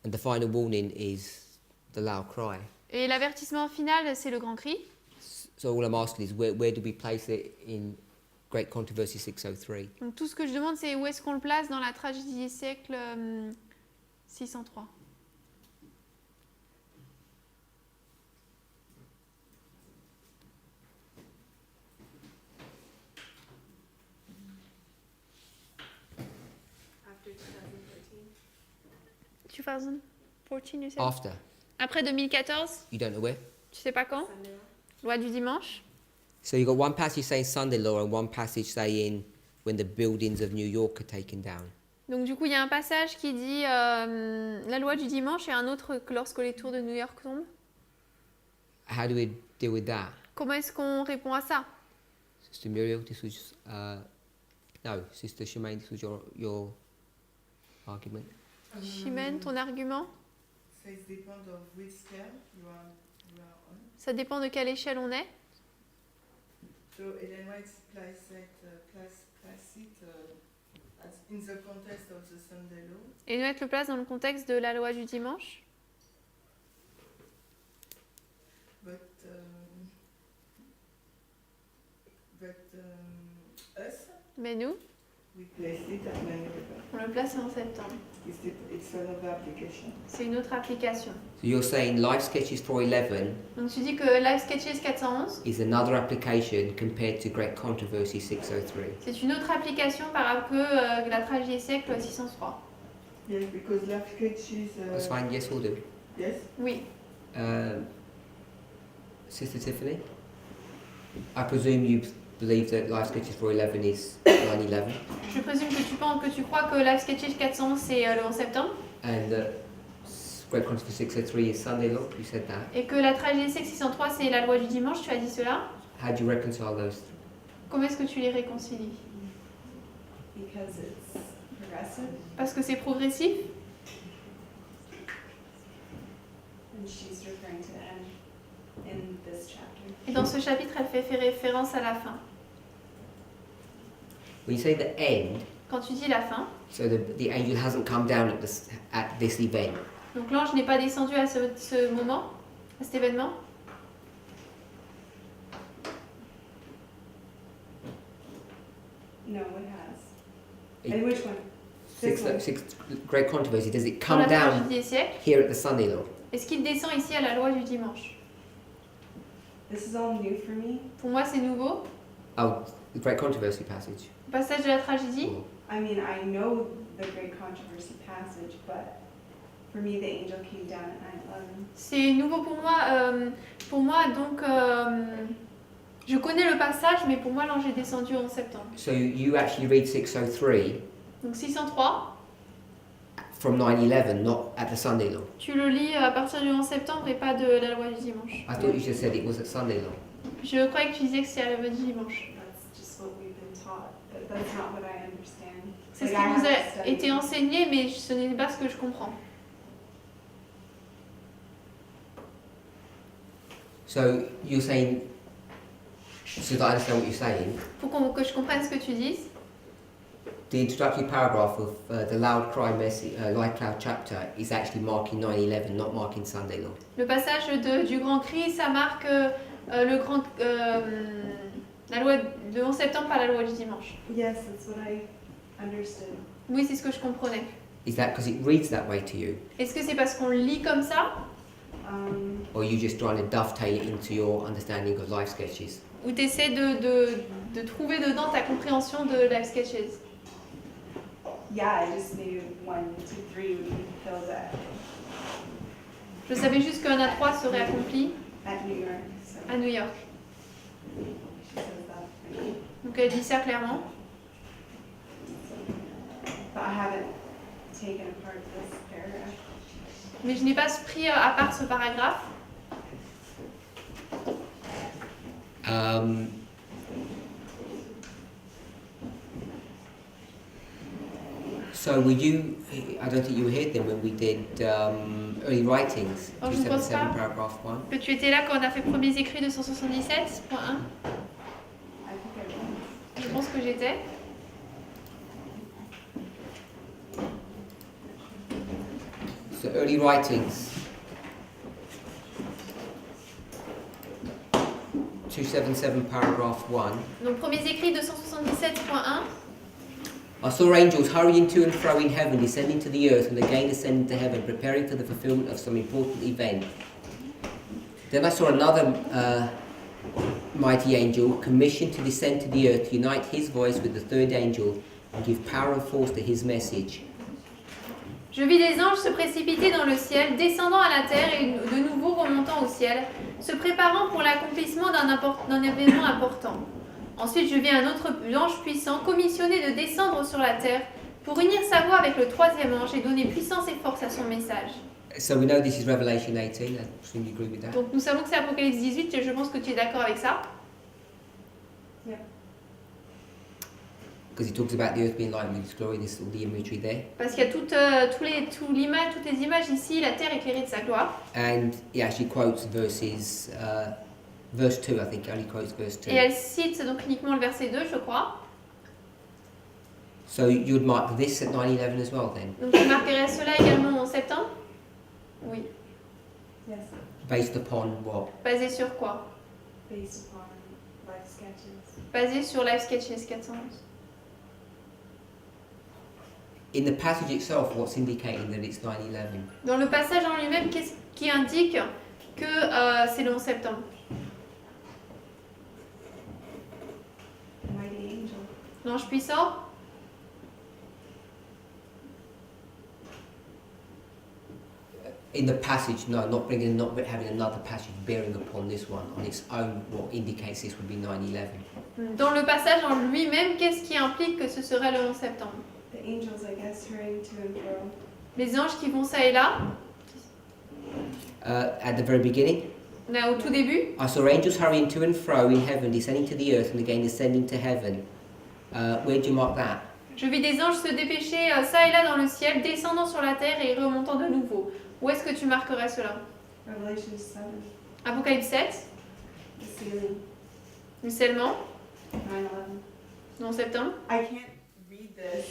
and the final warning is the loud cry. Et l'avertissement final, c'est le grand cri. So all I'm asking is where do we place it in Great Controversy 603? Donc tout ce que je demande, c'est où est-ce qu'on le place dans la tragédie des siècles 603. After 2013. 2014, you said? After, Après 2014, you don't know where. tu sais pas quand? Sunday. Loi du dimanche. So you've got one passage saying Sunday law and one passage saying when the buildings of New York are taken down. Donc du coup, il y a un passage qui dit la loi du dimanche et un autre que lorsque les tours de New York tombent. How do we deal with that? Comment est-ce qu'on répond à ça? Sister Muriel, this was no, Sister Shemaine, this was your argument. Chimène, ton argument? So it depends of which scale you are on. Ça dépend de quelle échelle on est. So Ellen White places it as in the context of the Sunday law. Et nous mettre le place dans le contexte de la loi du dimanche. But us, Mais nous, we place it at 9/11. on le place en septembre. It's another application. C'est une autre application. So you're saying Life Sketches 411 Donc tu dis que Live Sketches 411, is another application compared to Great Controversy 603. c'est une autre application par rapport à la tragédie des siècles 603. Yes, because life sketches. That's fine, yes, we'll do. Yes. Oui. Sister Tiffany? I presume you believe that Life Sketches 411 is 9/11 Je présume que tu crois que Live Sketches 411 c'est le 11 septembre and that Great Controversy 603 is Sunday law. You said that. et que la tragédie des siècles 603 c'est la loi du dimanche, tu as dit cela. How do you reconcile those? Comment est-ce que tu les réconcilies? Because it's progressive, Parce que c'est progressif and she's referring to the end in this chapter. et dans ce chapitre elle fait référence à la fin. When you say the end, Quand tu dis la fin, so the angel hasn't come down at this event. donc l'ange n'est pas descendu à ce moment, à cet événement. No, it has. It- And which one? This one. Six Great Controversy, does it Dans come la down tragédie des siècles, here at the Sunday law? est-ce qu'il descend ici à la loi du dimanche? This is all new for me. Pour moi c'est nouveau. Oh, the Great Controversy passage. Le passage de la tragédie, Or- I mean, I know the great controversy passage, but for me, the angel came down at 9/11. c'est nouveau pour moi. Donc, je connais le passage, mais pour moi, l'ange est descendu en septembre. So you actually read 603 Donc 603, from 9/11, not at the Sunday law. tu le lis à partir du 11 septembre et pas de la loi du dimanche. I thought you just said it was at Sunday law. Je croyais que tu disais que c'est à la loi du dimanche. That's just what we've been taught, but that's not what I understand. C'est ce Like, qui I nous have to a study. été enseigné, mais ce n'est pas ce que je comprends. So you're saying, so that I understand what you're saying, Pour que je comprenne ce que tu dises, the introductory paragraph of the Loud Cry message, Light Cloud chapter is actually marking 9/11, not marking Sunday law. le passage du grand cri, ça marque la loi de 11 septembre, pas la loi du dimanche. Yes, that's what I understood. Oui, c'est ce que je comprenais. Is that because it reads that way to you? Est-ce que c'est parce qu'on le lit comme ça, Or are you just trying to dovetail it into your understanding of Life Sketches? ou tu essaies de trouver dedans ta compréhension de Live Sketches? Yeah, I just knew 1, 2, 3 would fulfill that Je savais juste qu'un à 3 serait accompli at New York. So à New York. she says that. Donc elle dit ça clairement. But I haven't taken apart this paragraph. Mais je n'ai pas pris à part ce paragraphe. So were you, I don't think you were here then when we did early writings, Oh, je ne pense 277 pas. paragraph 1. Que tu étais là quand on a fait premiers écrits de 177.1. I think I will. Je pense que j'étais. So early writings, 277 paragraph 1. Donc premiers écrits de 177.1. I saw angels hurrying to and fro in heaven, descending to the earth and again ascending to heaven, preparing for the fulfillment of some important event. Then I saw another mighty angel commissioned to descend to the earth, to unite his voice with the third angel and give power and force to his message. Je vis des anges se précipiter dans le ciel, descendant à la terre et de nouveau remontant au ciel, se préparant pour l'accomplissement d'un événement important. Ensuite, je vis un autre ange puissant, commissionné de descendre sur la terre pour unir sa voix avec le troisième ange et donner puissance et force à son message. So we know this is Revelation 18. I assume you agree with that. Donc nous savons que c'est Apocalypse 18 et je pense que tu es d'accord avec ça. Because it talks about the earth being lightened with its glory. There's all the imagery there. Parce qu'il y a toutes les images ici, la terre éclairée de sa gloire. And he actually quotes verse 2, I think. Only quotes verse 2. Et elle cite donc uniquement le verset 2, je crois. So you'd mark this at 9/11 as well then, Donc tu marquerais cela également en septembre? Oui. Yes, based upon what? Basé sur quoi? based upon life sketches. Basé sur Life Sketches 411. In the passage itself, what's indicating that it's 9/11? Dans le passage en lui-même, qu'est-ce qui indique que c'est le 11 septembre? Mighty angel. L'ange puissant? In the passage, no, not having another passage bearing upon this one on its own. What indicates this would be 9/11. Dans le passage en lui-même, qu'est-ce qui implique que ce serait le 11 septembre? The angels, I guess, hurrying to and fro. Les anges qui vont ça et là, At the very beginning, là, au tout début. I saw angels hurrying to and fro in heaven, descending to the earth and again descending to heaven. Where do you mark that? Je vis des anges se dépêcher ça et là dans le ciel, descendant sur la terre et remontant de nouveau. Où est-ce que tu marquerais cela? Revelation 7, Apocalypse 7, the sealing, le scellement, 9/11. le 11 septembre. I can't read this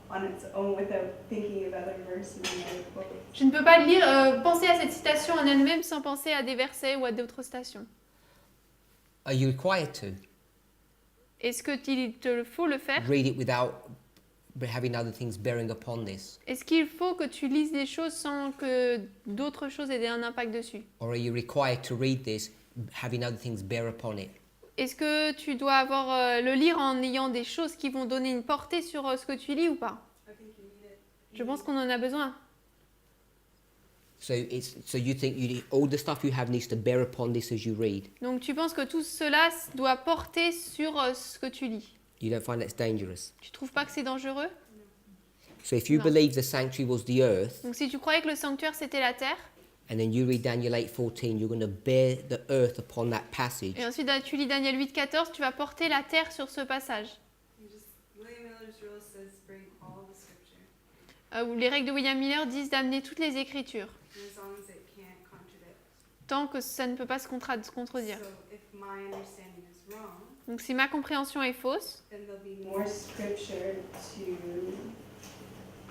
on its own without thinking of other verses and other quotes. Je ne peux pas penser à cette citation en elle-même sans penser à des versets ou à d'autres citations. Are you required to Est-ce qu'il te faut le faire? read it without having other things bearing upon this? Est-ce qu'il faut que tu lises des choses sans que d'autres choses aient un impact dessus? Or are you required to read this having other things bear upon it? Est-ce que tu dois avoir le lire en ayant des choses qui vont donner une portée sur ce que tu lis ou pas? Je pense qu'on en a besoin. So you think all the stuff you have needs to bear upon this as you read. Donc tu penses que tout cela doit porter sur ce que tu lis. You don't find that's dangerous. Tu trouves pas que c'est dangereux? So if you No. believe the sanctuary was the earth, Donc si tu croyais que le sanctuaire c'était la terre, and then you read Daniel 8:14, you're going to bear the earth upon that passage. et ensuite tu lis Daniel 8,14, tu vas porter la terre sur ce passage. William Miller's rule says bring all the scripture, Où les règles de William Miller disent d'amener toutes les écritures, as long as it can't contradict. tant que ça ne peut pas se contredire. So if my understanding is wrong, Donc si ma compréhension est fausse, then there'll be more scripture to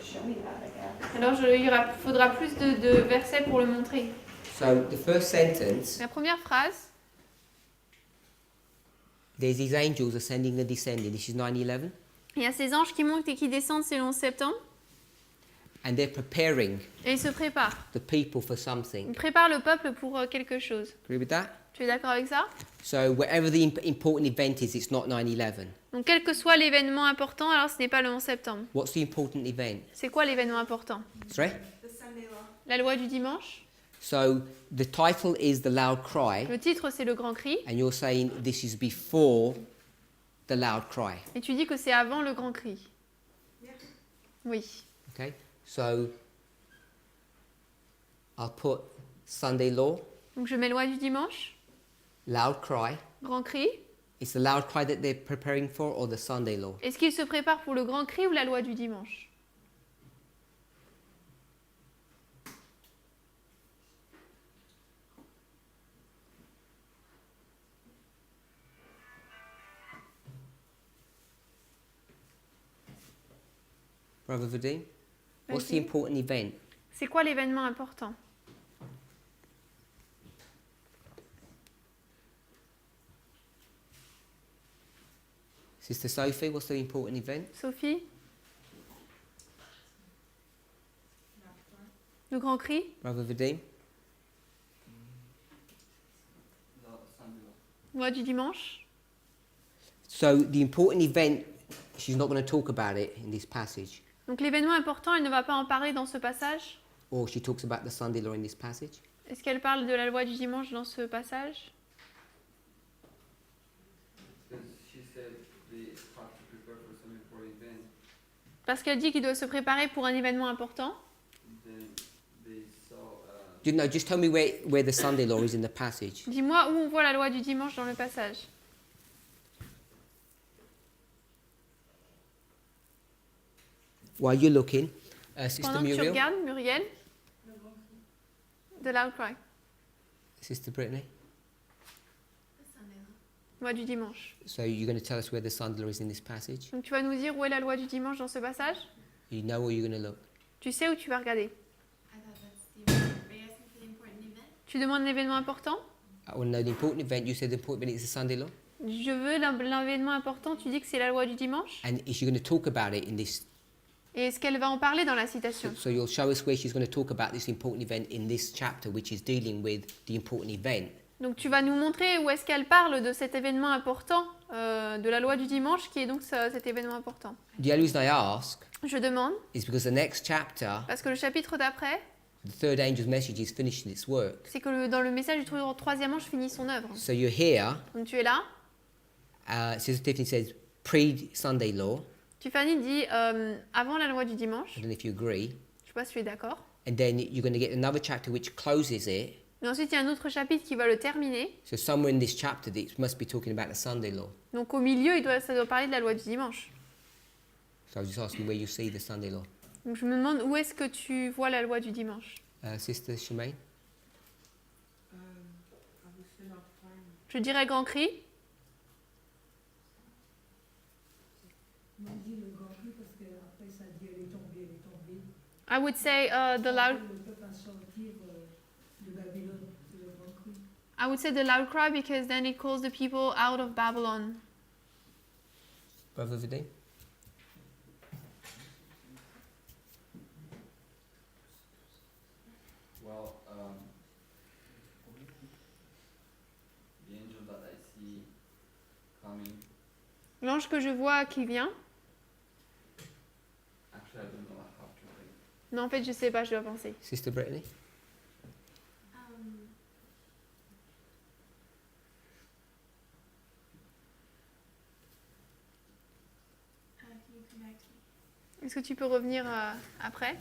show me that, I guess. alors il faudra plus de versets pour le montrer. So the first sentence, La première phrase, there's these angels ascending and descending. This is 9/11, il y a ces anges qui montent et qui descendent, c'est le 11 septembre, and they're preparing et ils se préparent. the people for Ils something. préparent le peuple pour quelque chose. Agree with that? Tu es d'accord avec ça? So whatever the important event is, it's not 9/11. Donc quel que soit l'événement important, alors ce n'est pas le 11 septembre. What's the important event? C'est quoi l'événement important? Sorry? The Sunday law. La loi du dimanche. So the title is the loud cry, Le titre, c'est le grand cri. and you're saying this is before the loud cry. Et tu dis que c'est avant le grand cri. Oui. Okay? So I'll put Sunday law, Donc je mets loi du dimanche, loud cry. grand cri. It's the loud cry that they're preparing for, or the Sunday law? Est-ce qu'il se prépare pour le grand cri ou la loi du dimanche? Brother Vadim? What's the Vas-y. important event? C'est quoi l'événement important? Sister Sophie, what's the important event? Sophie? Le grand cri? Brother Vadim? Loi du dimanche? So the important event, she's not going to talk about it in this passage. Donc l'événement important, elle ne va pas en parler dans ce passage. Or she talks about the Sunday law in this passage. Est-ce qu'elle parle de la loi du dimanche dans ce passage? Because she said they have to prepare for some important event. Parce qu'elle dit qu'il doit se préparer pour un événement important. Then they saw. No, just tell me where the Sunday law is in the passage. Dis-moi où on voit la loi du dimanche dans le passage. While you're looking, Sister Pendant que tu Muriel, regardes, Muriel, de loud cry, Sister Brittany. loi du dimanche. So you're going to tell us where the Sunday law is in this passage? Donc tu vas nous dire où est la loi du dimanche dans ce passage? You know where you're going to look. Tu sais où tu vas regarder? I thought that's the. Are you asking for the important event? Tu demandes l'événement important? I want to know the important event. You said the important event is the Sunday law. Je veux l'événement important, tu dis que c'est la loi du dimanche? And is she going to talk about it in this? Et est-ce qu'elle va en parler dans la citation? So you'll show us where she's going to talk about this important event in this chapter, which is dealing with the important event. Donc tu vas nous montrer où est-ce qu'elle parle de cet événement important, de la loi du dimanche, qui est donc cet événement important. The only reason I ask Je demande, is because the next chapter, parce que le chapitre d'après, the third angel's message is finishing its work. c'est que dans le message du troisième ange finit son œuvre. So you're here. Donc tu es là. Sister Tiffany says pre-Sunday law. Tiffany dit avant la loi du dimanche. I don't know if you agree. Je sais pas si tu es d'accord. And then you're going to get another chapter which closes it. Mais ensuite, il y a un autre chapitre qui va le terminer. So somewhere in this chapter, it must be talking about the Sunday law. Donc au milieu, ça doit parler de la loi du dimanche. So I was just asking where you see the Sunday law. Donc je me demande où est-ce que tu vois la loi du dimanche. Sister Shemaine? I would say not fine. Je dirais grand cri. On dit le grand cri parce qu'après ça dit elle est tombée, elle est tombée. I would say the loud. Le peuple va sortir de Babylone, c'est le grand cri. I would say the loud cry because then it calls the people out of Babylon. Brother Vadim? Well, the angel that I see coming. L'ange que je vois qui vient. Actually, I don't know. I have to think. Non, en fait, je sais pas, je dois penser. Sister Brittany? Can you come back to me? Est-ce que tu peux revenir après?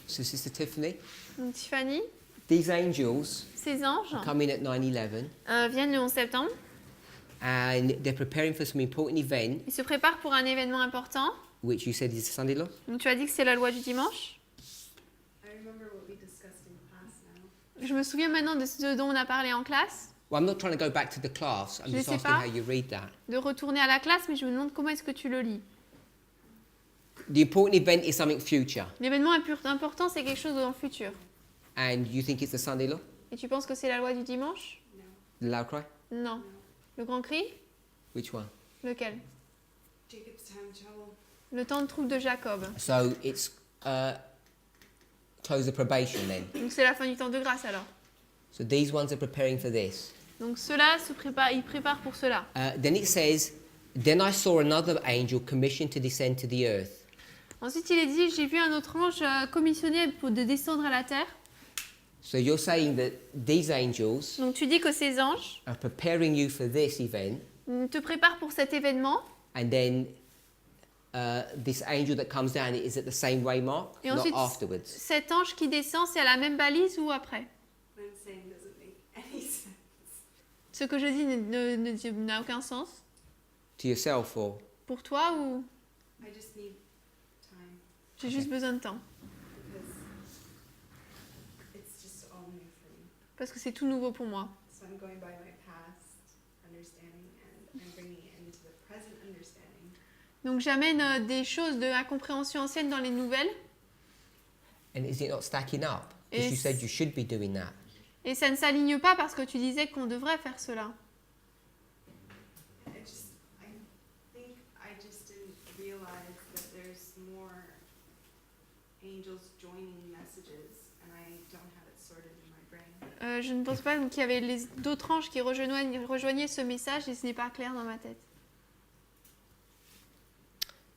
So Sister Tiffany, Donc Tiffany, these angels ces anges come in at 9/11 viennent le 11 septembre. and they're preparing for some important event, Ils se préparent pour un événement important. which you said is the Sunday law. Donc tu as dit que c'est la loi du dimanche. I remember what we discussed in class now. Je me souviens maintenant de ce dont on a parlé en classe, Well, I'm not trying to go back to the class. I'm Je just sais asking pas. how you read that. de retourner à la classe, mais je me demande comment est-ce que tu le lis. The important event is something future, L'événement important, c'est quelque chose dans le futur. and you think it's the Sunday law, Et tu penses que c'est la loi du dimanche? the loud cry. Non. Le grand cri? Which one? Lequel? Jacob's time trouble. Le temps de trouble de Jacob. So it's close the probation then. Donc c'est la fin du temps de grâce alors. So these ones are preparing for this. Donc ceux-là ils préparent pour cela. Then it says, then I saw another angel commissioned to descend to the earth. Ensuite il est dit, j'ai vu un autre ange commissionné de descendre à la terre. So you're saying that these angels Donc tu dis que ces anges are preparing you for this event, te préparent pour cet événement. and then this angel that comes down is at the same way mark, Et not ensuite, afterwards. cet ange qui descend, c'est à la même balise ou après? What I'm saying doesn't make any sense. Ce que je dis n'a aucun sens. To yourself, or Pour toi ou I just need time j'ai juste besoin de temps? because it's just all new for me. Parce que c'est tout nouveau pour moi. So I'm going by my past understanding and I'm bringing it into the present understanding. Donc j'amène des choses de incompréhension ancienne dans les nouvelles. and is it not stacking up? Et Because you said you should be doing that. Et ça ne s'aligne pas parce que tu disais qu'on devrait faire cela. I think I just didn't realize that there's more angels joining messages and I don't have it sorted in my brain. Je ne pense pas qu'il y avait d'autres anges qui rejoignaient ce message et ce n'est pas clair dans ma tête.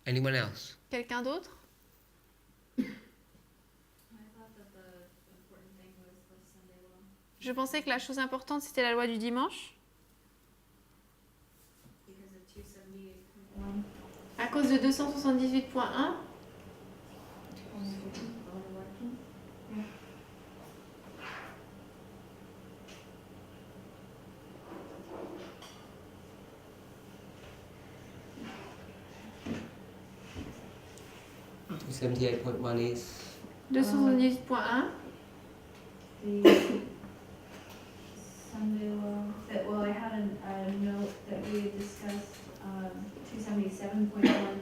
Anyone else? Quelqu'un d'autre? thought the important thing was the Sunday law. Je pensais que la chose importante, c'était la loi du dimanche. Because of 278.1. À cause de 278.1. Yeah. 78.1 is 278.1. The Sunday law, well, I had a note that we had discussed, 277.1,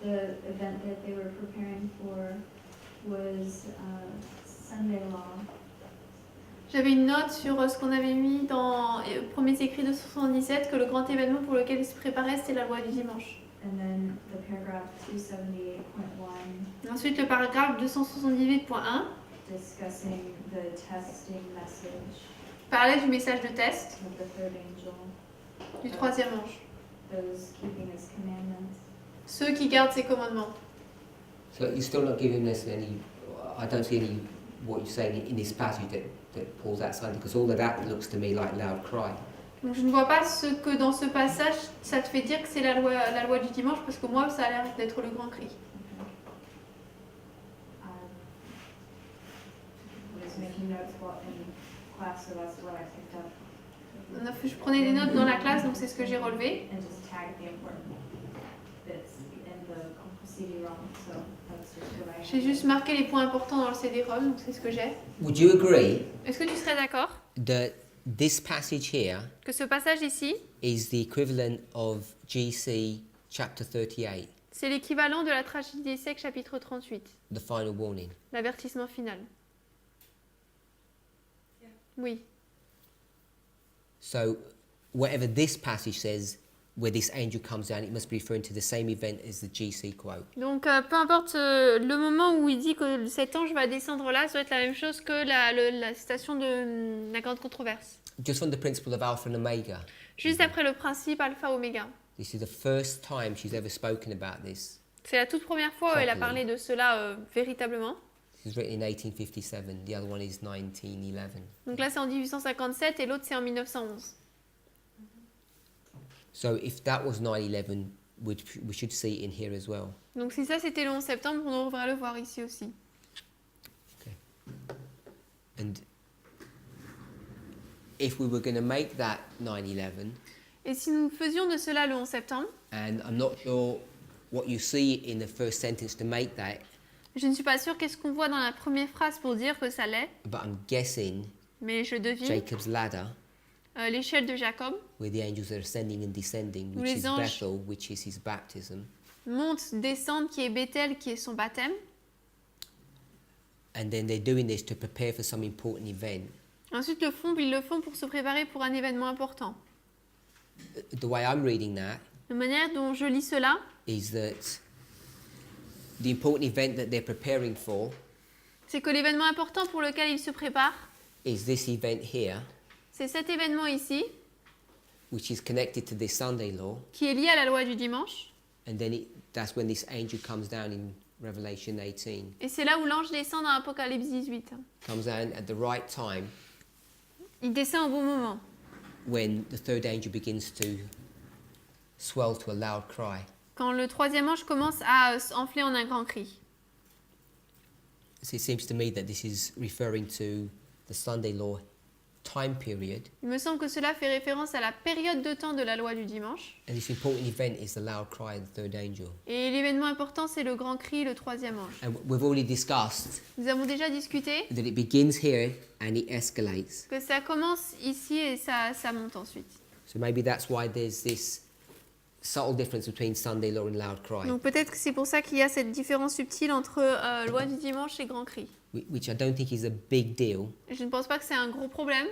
the event that they were preparing for was Sunday law. J'avais une note sur ce qu'on avait mis dans les premiers écrits de 77, que le grand événement pour lequel il se préparait, c'était la loi du dimanche. And then the paragraph 278.1 Ensuite, le paragraphe 278.1 discussing the testing message parlait du message de test of the third angel, du troisième ange. those keeping his commandments. Ceux qui gardent ses commandements. so you're still not giving us any. I don't see any what you're saying in this passage that pulls that side, because all of that looks to me like loud cry. Donc je ne vois pas ce que dans ce passage, ça te fait dire que c'est la loi du dimanche, parce que moi, ça a l'air d'être le grand cri. I was making notes in class, so that's what I picked up. Je prenais des notes dans la classe, donc c'est ce que j'ai relevé. And just tag the important bits in the CD-ROM, so that's just what I J'ai juste marqué les points importants dans le CD-ROM, donc c'est ce que j'ai. Would you agree Est-ce que tu serais d'accord that this passage here que ce passage ici, is the equivalent of GC chapter 38, c'est l'équivalent de la tragédie des siècles, chapitre 38, the final warning? l'avertissement final? Oui. So, whatever this passage says, where this angel comes down, it must be referring to the same event as the GC quote. Donc peu importe le moment où il dit que cet ange va descendre là, ça doit être la même chose que la citation de la grande controverse. Just on the principle of Alpha and Omega, Juste après le principe alpha-oméga. this is the first time she's ever spoken about this. C'est la toute première fois où elle a parlé de cela véritablement. This was written in 1857. The other one is 1911. Donc là c'est en 1857 et l'autre c'est en 1911. So if that was 9/11, we should see it in here as well. Donc si ça c'était le 11 septembre, on devrait le voir ici aussi. And if we were going to make that 9/11, Et si nous faisions de cela le 11 septembre, and I'm not sure what you see in the first sentence to make that, je ne suis pas sûre qu'est-ce qu'on voit dans la première phrase pour dire que ça l'est, but I'm guessing mais je devine Jacob's ladder, l'échelle de Jacob where the angels are ascending and descending, Où which les is anges- Bethel, which is his baptism, monte, descende, qui est Bethel, qui est son baptême. and then they're doing this to prepare for some important event. Ensuite, ils le font pour se préparer pour un événement important. The way I'm reading that La manière dont je lis cela, is that the important event that they're preparing for c'est que l'événement important pour lequel ils se préparent, is this event here, c'est cet événement ici, which is connected to this Sunday law, qui est lié à la loi du dimanche. and then that's when this angel comes down in Revelation 18, Et c'est là où l'ange descend dans Apocalypse 18. comes down at the right time Il descend au bon moment, when the third angel begins to swell to a loud cry. quand le troisième ange commence à enfler en un grand cri. So it seems to me that this is referring to the Sunday law time period, Il me semble que cela fait référence à la période de temps de la loi du dimanche. and this important event is the loud cry of the third angel. Et l'événement important, c'est le grand cri, le troisième ange. And we've already discussed Nous avons déjà discuté that it begins here and it escalates. que ça commence ici et ça monte ensuite. So maybe that's why there's this subtle difference between Sunday law and loud cry, Donc peut-être que c'est pour ça qu'il y a cette différence subtile entre loi du dimanche et grand cri. which I don't think is a big deal. Je ne pense pas que c'est un gros problème,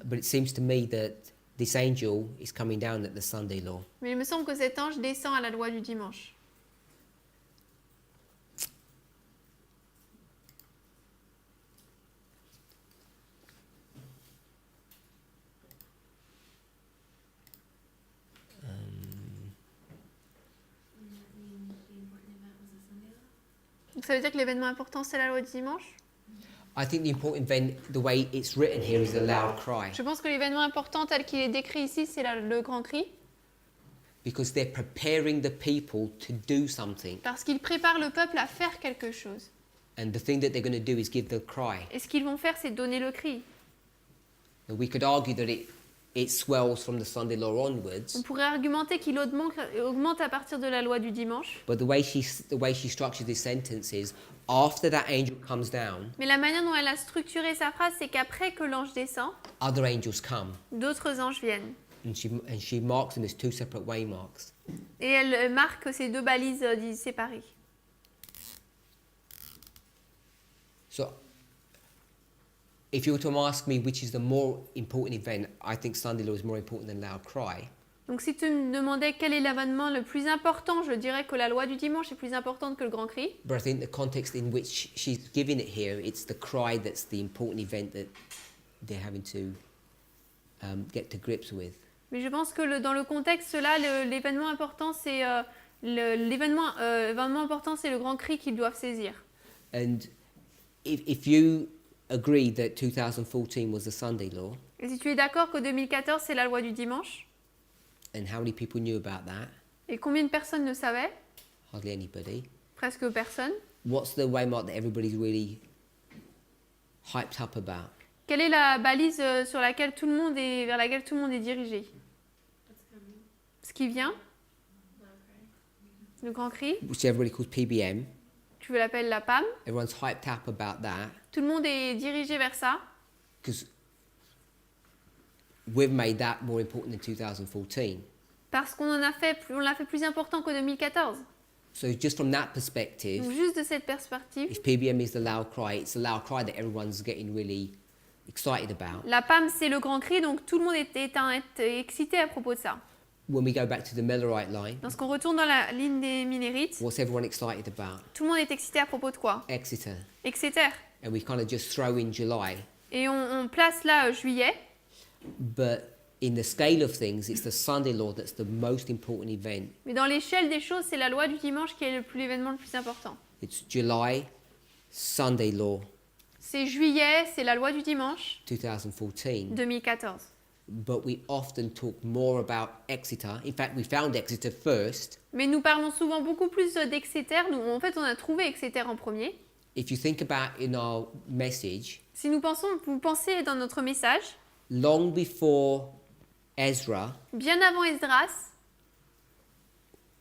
But it seems to me that this angel is coming down at the Sunday law. mais il me semble que cet ange descend à la loi du dimanche. Donc ça veut dire que l'événement important, c'est la loi du dimanche? I think the important event, the way it's written here, is a loud cry. Je pense que l'événement important tel qu'il est décrit ici, c'est le grand cri, Because they're preparing the people to do something. parce qu'il prépare le peuple à faire quelque chose. And the thing that they're going to do is give the cry. Et ce qu'ils vont faire, c'est donner le cri. Now, we could argue that it swells from the Sunday law onwards, On pourrait argumenter qu'il augmente à partir de la loi du dimanche. but the way she structured this sentence is, after that angel comes down, Mais la manière dont elle a structuré sa phrase, c'est qu'après que l'ange descend, other angels come. d'autres anges viennent. And she marks them as two separate waymarks. Et elle marque ces deux balises séparées. So, if you were to ask me which is the more important event, I think Sunday law is more important than loud cry. Donc si tu me demandais quel est l'événement le plus important, je dirais que la loi du dimanche est plus importante que le grand cri. But I think the context in which she's giving it here, it's the cry that's the important event that they're having to get to grips with. Mais je pense que dans le contexte là, l'événement important, c'est l'événement important, c'est le grand cri qu'ils doivent saisir. And if you agree that 2014 was the Sunday law, Et si tu es d'accord que 2014 c'est la loi du dimanche, and how many people knew about that? et combien de personnes ne savaient? Hardly anybody. Presque personne. What's the waymark that everybody's really hyped up about? Quelle est la balise vers laquelle tout le monde est dirigé? What's coming? Ce qui vient, Loud cry. le grand cri, Which everybody calls PBM. tu l'appelles la PAM. Everyone's hyped up about that Tout le monde est dirigé vers ça, because we've made that more important than 2014. parce on l'a fait plus important que 2014. So just from that perspective, Donc juste de cette perspective, if PBM is the loud cry, it's the loud cry that everyone's getting really excited about. la PAM c'est le grand cri, donc tout le monde est excité à propos de ça. When we go back to the Millerite line, Lorsqu'on retourne dans la ligne des Minérites, what's everyone excited about? tout le monde est excité à propos de quoi? Exeter. Exeter. And we kind of just throw in July. Et on place là juillet, But in the scale of things, it's the Sunday law that's the most important event. mais dans l'échelle des choses, c'est la loi du dimanche qui est l'événement le plus important. It's July, Sunday law, C'est juillet, c'est la loi du dimanche 2014. 2014. But we often talk more about Exeter. In fact, we found Exeter first. Mais nous parlons souvent beaucoup plus d'Exeter. En fait, on a trouvé Exeter en premier. If you think about in our message, Si vous pensez dans notre message, long before Ezra, bien avant Esdras,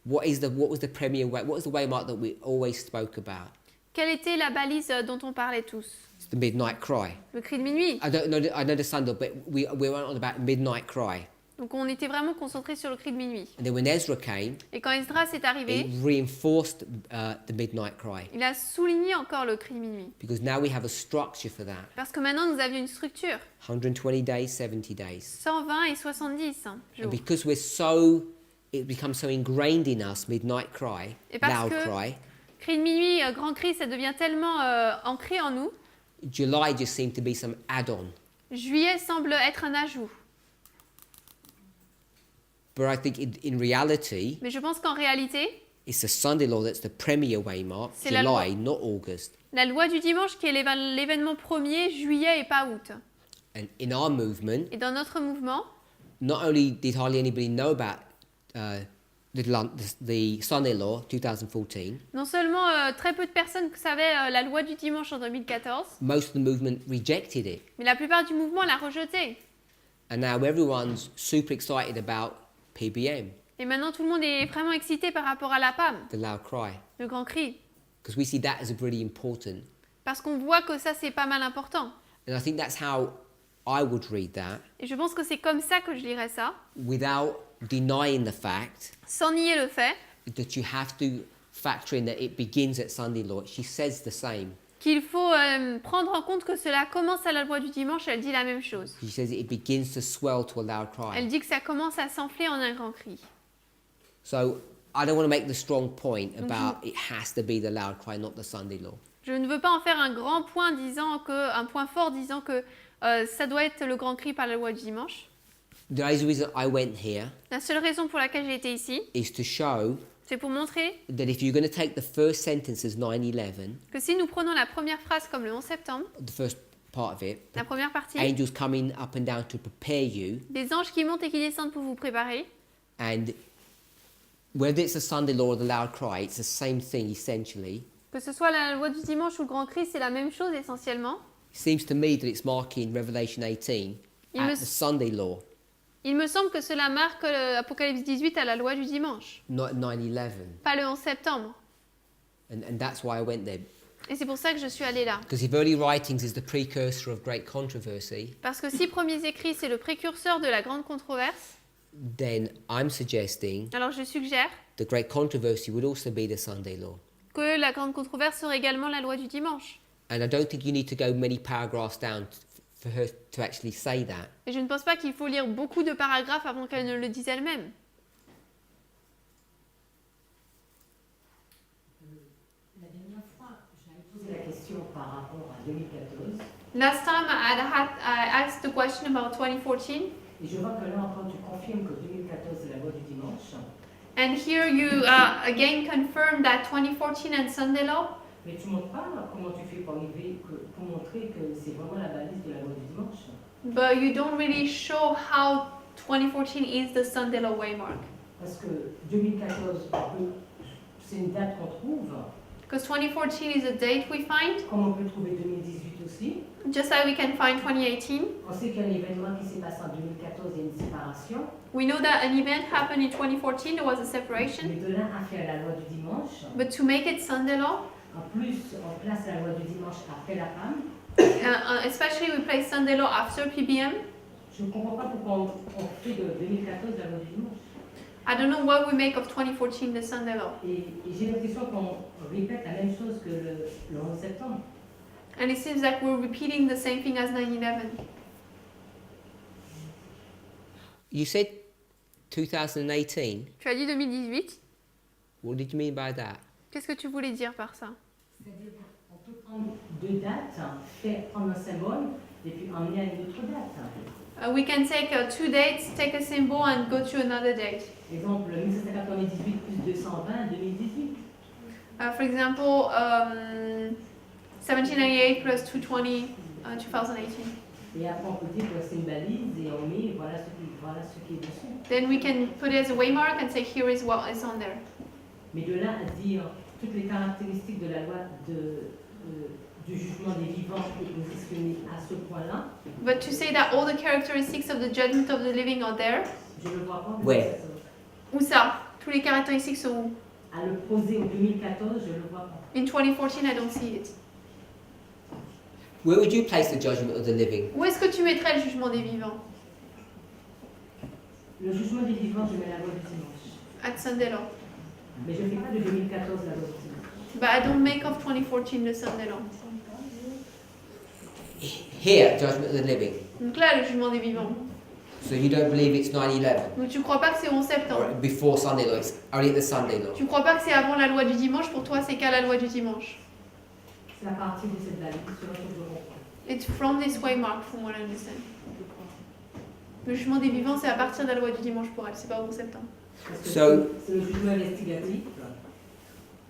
what was the premier way? What was the waymark that we always spoke about? quelle était la balise dont on parlait tous? It's the midnight cry. Le cri de minuit. I know the Sunday, but we went on about midnight cry. Donc on était vraiment concentré sur le cri de minuit. And then when Ezra came, Et quand Esdras est it arrivé, reinforced the midnight cry il a souligné encore le cri de minuit. because now we have a structure for that. Parce que maintenant, nous avions une structure. 120 days, 70 days. 120 et 70 And jours. because it becomes so ingrained in us, midnight cry, Et parce loud que- cry, Cri de minuit, grand cri, ça devient tellement ancré en nous. July just seemed to be some add-on. Juillet semble être un ajout. But I think in reality, Mais je pense qu'en réalité, it's the Sunday law that's the premier waymark, C'est la July, not August. la loi du dimanche qui est l'événement premier, juillet et pas août. And in our movement, Et dans notre mouvement, not only did hardly anybody know about the Sunday law 2014, non seulement très peu de personnes savaient la loi du dimanche en 2014, most of the movement rejected it. mais la plupart du mouvement l'a rejeté. And now everyone's super excited about PBM, Et maintenant, tout le monde est vraiment excité par rapport à la PAM, the loud cry, le grand cri. because we see that as really important. Parce qu'on voit que ça, c'est pas mal important. And I think that's how I would read that, Et je pense que c'est comme ça que je lirais ça, without denying the fact sans nier le fait that you have to factor in that it begins at Sunday law. She says the same. qu'il faut prendre en compte que cela commence à la loi du dimanche, elle dit la même chose. She says it begins to swell to a loud Elle cry. dit que ça commence à s'enfler en un grand cri. So I don't want to make the strong point about it has to be the loud cry, not the Sunday law. Je ne veux pas en faire un grand point un point fort disant que ça doit être le grand cri par la loi du dimanche. The only reason I went here La seule raison pour laquelle j'ai été ici, is to show C'est pour montrer that if you're going to take the first sentence as 9/11, que si nous prenons la première phrase comme le 11 septembre, the first part of it, la première partie, angels coming up and down to prepare you, des anges qui montent et qui descendent pour vous préparer, and whether it's a Sunday law or the loud cry, it's the same thing essentially. que ce soit la loi du dimanche ou le grand cri, c'est la même chose essentiellement. It seems to me that it's marking Revelation 18 Il at me- the Sunday law, Il me semble que cela marque Apocalypse 18 à la loi du dimanche, not 9/11, pas le 11 septembre. and that's why I went there. Et c'est pour ça que je suis allée là. Because if early writings is the precursor of great controversy, Parce que si premiers écrits, c'est le précurseur de la grande controverse, then I'm suggesting alors je suggère the great controversy would also be the Sunday law. que la grande controverse serait également la loi du dimanche. And I don't think you need to go many paragraphs down for her to actually say that. Et je ne pense pas qu'il faut lire beaucoup de paragraphes avant qu'elle ne le dise elle-même. La dernière fois, j'avais posé la question par rapport à 2014 Last time I asked the question about 2014, et je vois que là encore tu confirmes que 2014 c'est la loi du dimanche, and here you again confirm that 2014 and Sunday law, mais tu ne montres pas comment tu fais pour montrer que c'est vraiment la balise de la loi du dimanche. but you don't really show how 2014 is the Sunday law waymark. Parce que 2014, c'est une date qu'on trouve, Because 2014 is a date we find, comme on peut trouver 2018 aussi. just like we can find 2018. On sait qu'il y a un événement qui s'est passé en 2014, il y a une séparation, We know that an event happened in 2014, there was a separation, mais de là à faire la loi du dimanche, but to make it Sunday law, en plus on place la loi du dimanche après la PAM. especially we place Sunday law after PBM. Je ne comprends pas pourquoi on fait de 2014 la loi du dimanche. I don't know what we make of 2014 the Sunday law. Et j'ai l'impression qu'on répète la même chose que le 11 septembre. And it seems like we're repeating the same thing as 9/11. You said 2018. Tu as dit 2018. What did you mean by that? Qu'est-ce que tu voulais dire par ça? C'est-à-dire qu'on peut prendre deux dates, faire prendre un symbole et puis emmener à une autre date. We can take two dates, take a symbol and go to another date. Exemple, 1798 plus 220, 2018. For example, 1798 plus 220, 2018. Et après, on peut dire que c'est une balise et on met voilà ce qui est dessus. Then we can put it as a waymark and say here is what is on there. Mais de là à dire toutes les caractéristiques de la loi du jugement des vivants est positionnée à ce point-là, But to say that all the characteristics of the judgment of the living are there, je ne le vois pas. Ouais. où ça? Tous les caractéristiques sont où? À le poser au 2014, je ne le vois pas. In 2014, I don't see it. Where would you place the judgment of the living? Où est-ce que tu mettrais le jugement des vivants? Le jugement des vivants, je mets la loi du dimanche. At Sunday law. Mais je ne fais pas de 2014 la loi du dimanche. But I don't make of 2014 the Sunday law. Here, judgment of the living. Donc là, le jugement des vivants. So you don't believe it's 9/11 Donc tu crois pas que c'est 11 or septembre. before Sunday law? It's only at the Sunday law. Tu crois pas que c'est avant la loi du dimanche, pour toi c'est qu'à la loi du dimanche. C'est à partir de cette balise sur laquelle je comprends. It's from this waymark, from what I understand. Le jugement des vivants, c'est à partir de la loi du dimanche pour elle, c'est pas au 11 septembre. Parce que So- c'est le jugement investigatif,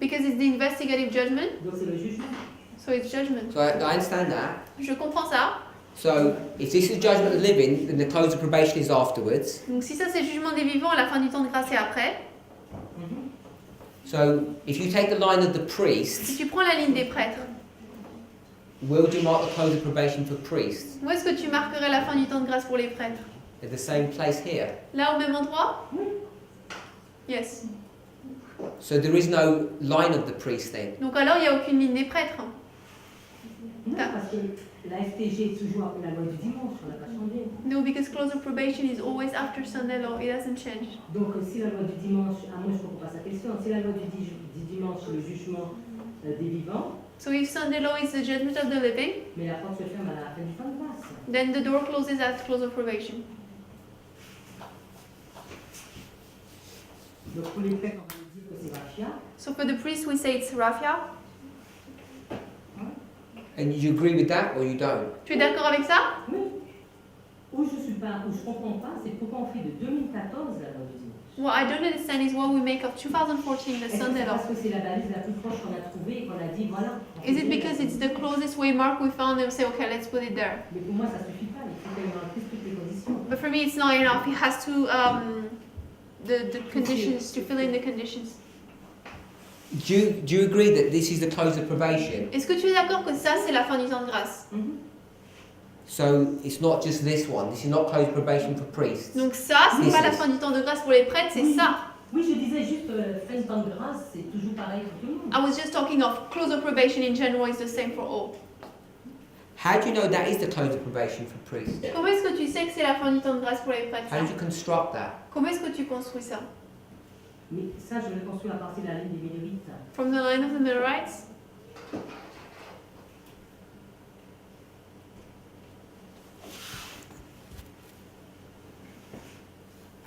Because it's the investigative judgment, donc c'est le jugement. so it's judgment. So I understand that. Je comprends ça. So if this is judgment of the living, then the close of probation is afterwards. Donc si ça c'est le jugement des vivants, la fin du temps de grâce est après. Mhm. So if you take the line of the Si priests, tu prends la ligne des prêtres, where would you mark the close of probation for priests? où est-ce que tu marquerais la fin du temps de grâce pour les prêtres? At the same place here. Là au même endroit? Yes. So there is no line of the priest then. Donc alors il n'y a aucune ligne des prêtres. Non, parce que la FTG est toujours après la loi du dimanche, on n'a pas changé. No, because close of probation is always after Sunday law. It doesn't change. Donc si la loi du dimanche, moi je ne comprends pas sa question, si la loi du dimanche c'est le jugement des vivants, So if Sunday law is the judgment of the living, mais la porte se ferme à la fin du temps de grâce. then the door closes at close of probation. Donc pour les prêtres, on va dire que c'est Rafia. So for the priest, we say it's Raphia. And you agree with that or you don't? Tu es d'accord avec ça? Oui. Où je suis pas, où je comprends pas, c'est pourquoi on fait de 2014 la loi du dimanche. What I don't understand is what we make of 2014, the Est-ce que Sunday c'est law. parce que c'est la balise la plus proche qu'on a trouvée et qu'on a dit voilà. on Is fait it bien because la it's the balise. closest waymark we found and we say, okay, let's put it there? Mais pour moi, ça suffit pas. Il faut qu'elle remplisse toutes les conditions. But for me, it's not enough. It has to, the conditions, to fill in the conditions. Do you agree that this is the close of probation? Est-ce que tu es d'accord que ça, c'est la fin du temps de grâce? Mhm. So it's not just this one. This is not close of probation for priests. Donc ça, c'est This pas la is- fin du temps de grâce pour les prêtres, c'est Oui. ça. Oui, je disais juste fin de temps de grâce, c'est toujours pareil pour tout le monde. I was just talking of close of probation in general is the same for all. How do you know that is the close of probation for priests? Comment est-ce que tu sais que c'est la fin du temps de grâce pour les prêtres? How did you construct that? Comment est-ce que tu construis ça? Mais ça, je le construis à partir de la ligne des Millérites. From the line of the Millerites?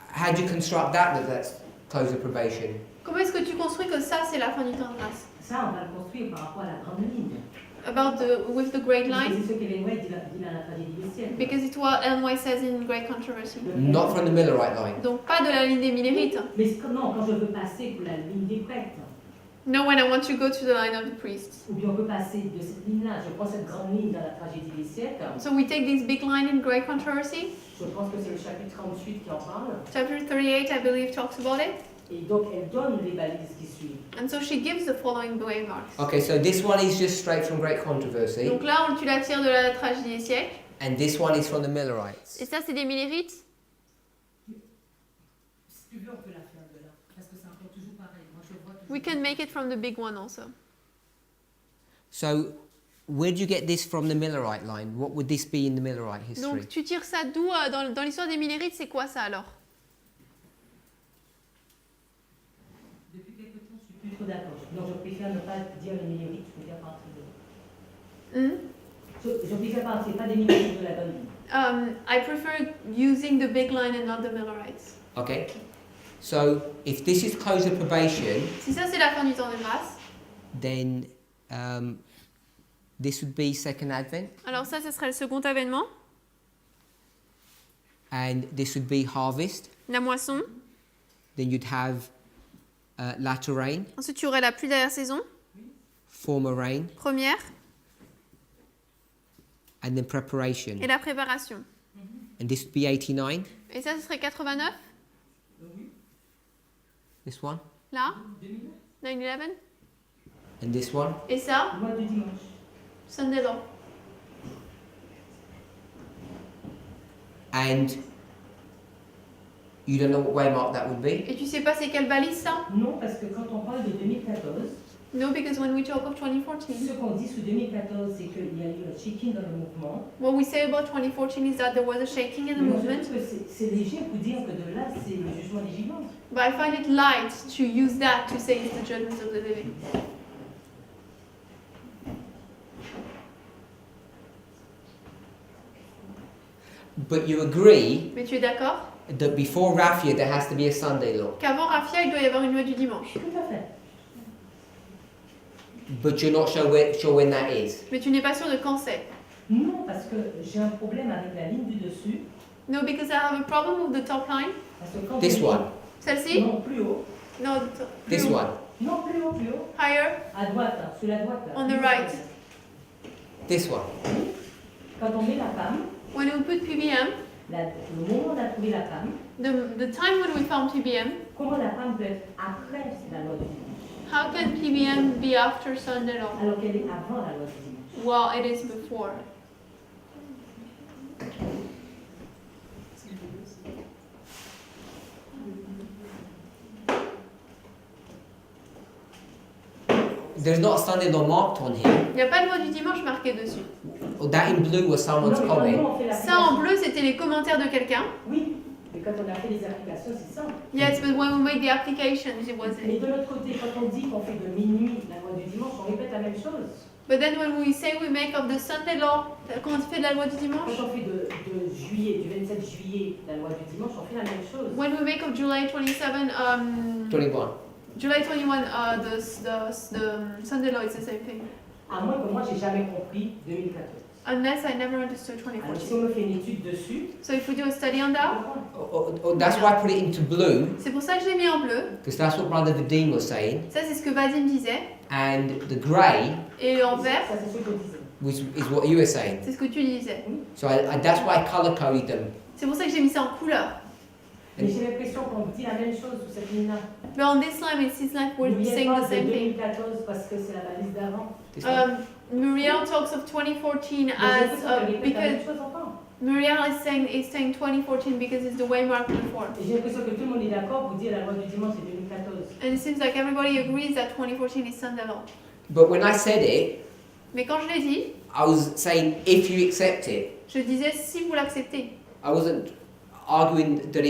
How do you construct that's close of probation? Comment est-ce que tu construis que ça, c'est la fin du temps de grâce? Ça, on va le construire par rapport à la grande ligne. With the great Parce que line? c'est ce qu'Ellen White dit dans la tragédie des siècles. Because it's what Ellen White says in Great Controversy. Not from the Millerite line. Donc pas de la ligne des Millérites. Mais non, quand je veux passer pour la ligne des prêtres, No, when I want to go to the line of the priests. ou bien on peut passer de cette ligne-là, je prends cette grande ligne dans la tragédie des siècles, So we take this big line in Great Controversy. je pense que c'est le chapitre 38 qui en parle, Chapter 38, I believe, talks about it. et donc elle donne les balises qui suivent. And so she gives the following waymarks. Okay, so this one is just straight from Great Controversy, Donc là, tu la tires de la tragédie des siècles. and this one is from the Millerites. Et ça, c'est des Millérites. Si tu veux, on peut la faire de là. Parce que c'est encore toujours pareil. Moi, je vois toujours. We can make it from the big one also. So, where do you get this from the Millerite line? What would this be in the Millerite history? Donc tu tires ça d'où dans l'histoire des Millérites, c'est quoi ça alors? Depuis quelque temps, je suis plus trop d'accord. Donc je préfère ne pas dire les Millérites, je préfère partir de... Je préfère partir, pas des Millérites de la bonne ligne. I prefer using the big line and not the Millerites. Okay. So, if this is close of probation, Si ça c'est la fin du temps de grâce, then this would be Second Advent, alors ça serait le second avènement, and this would be harvest. la moisson. Then you'd have latter rain, Ensuite tu aurais la pluie dernière saison, former rain, première, and then preparation. et la préparation. And this would be 89, Et ça, ce serait 89, this one, là, 9/11. and this one. Et ça, Le mois du dimanche. Sunday law. And you don't know what waymark that would be? Et tu sais pas c'est quelle balise ça? Non, parce que quand on parle de 2014, No, because when we talk of 2014, ce qu'on dit sous 2014, c'est qu'il y a eu un shaking dans le mouvement. what we say about 2014 is that there was a shaking in the Mais moi, je movement. trouve que c'est léger pour dire que de là, c'est le jugement des vivants. But I find it light to use that to say it's the judgment of the living. But you agree Mais tu es d'accord that before Raffia there has to be a Sunday law. qu'avant Raffia, il doit y avoir une loi du dimanche. Tout à fait. But you're not sure when that is. Mais tu n'es pas sûr de quand c'est. Non, parce que j'ai un problème avec la ligne du dessus. No, because I have a problem with the top line. Parce que quand This on- one, Celle-ci? Non, plus haut. No, this plus haut. one, Non, plus haut, plus haut. Higher. À droite, là, sur la droite. Là. On the right. this one. Quand on met la PAM, When we put PBM, le moment où on a trouvé la PAM, the time when we found PBM, comment la PAM peut être après la loi du dimanche? how can PBM be after Sunday law? Alors qu'elle est avant la loi du dimanche. Well, it is before. There's not a Sunday law marked on here. Il n'y a pas de loi du dimanche marquée dessus. That in blue was someone's Non, mais quand nous, comment. on fait Ça en l'application- bleu, c'était les commentaires de quelqu'un. Oui, mais quand on a fait les applications, c'est ça. Yes, but when we made the applications, it wasn't. Mais de l'autre côté, quand on dit qu'on fait de minuit la loi du dimanche, on répète la même chose. But then when we say we make of the Sunday law, quand on fait de la loi du dimanche, Quand on fait de juillet, du 27 juillet, la loi du dimanche, on fait la même chose. when we make of July 27, 21. July 21, the Sunday law is the same thing. À moins que moi, j'ai jamais compris 2014. Unless I never understood Alors, si 2014. on me fait une étude dessus, So if we do a study on je that, comprends. That's why I put it into blue, c'est pour ça que je l'ai mis en bleu. because that's what Brother Vadim was saying. Ça, c'est ce que Vadim disait. And the grey Et en vert, Ça, c'est ce que je disais. is what you were saying. c'est ce que tu disais. So that's why I color coded them. C'est pour ça que j'ai mis ça en couleur. Mais j'ai l'impression qu'on dit la même chose sur cette ligne-là. But on this line, it seems like we're N'oubliez saying pas the de same thing. 2014 parce que c'est la balise d'avant. This one? Muriel talks of 2014 Mais j'ai as l'impression qu'elle répète la même because chose encore. Muriel is saying 2014 because it's the waymark before. Et j'ai l'impression que tout le monde est d'accord pour dire la loi du dimanche c'est 2014. And it seems like everybody agrees that 2014 is Sunday law. But when I said it, Mais quand je l'ai dit, I was saying if you accept it. je disais si vous l'acceptez. I wasn't arguing that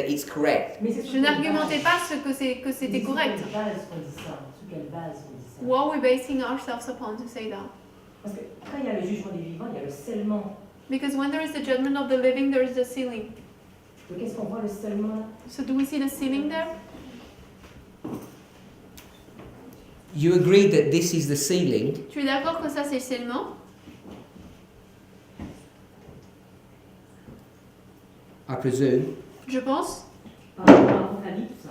it's correct. Mais c'est sur Je quelle n'argumentais base? pas que c'était Mais correct. Sur quelle base on dit ça? Sur quelle base on dit ça? What are we basing ourselves upon to say that? Parce que quand il y a le jugement des vivants, il y a le scellement. Because when there is the judgment of the living, there is the sealing. Donc qu'est-ce qu'on voit le scellement là? So do we see the sealing there? You agree that this is the ceiling, Tu es d'accord que ça c'est le scellement? I presume. Je pense. Par rapport à l'Apocalypse.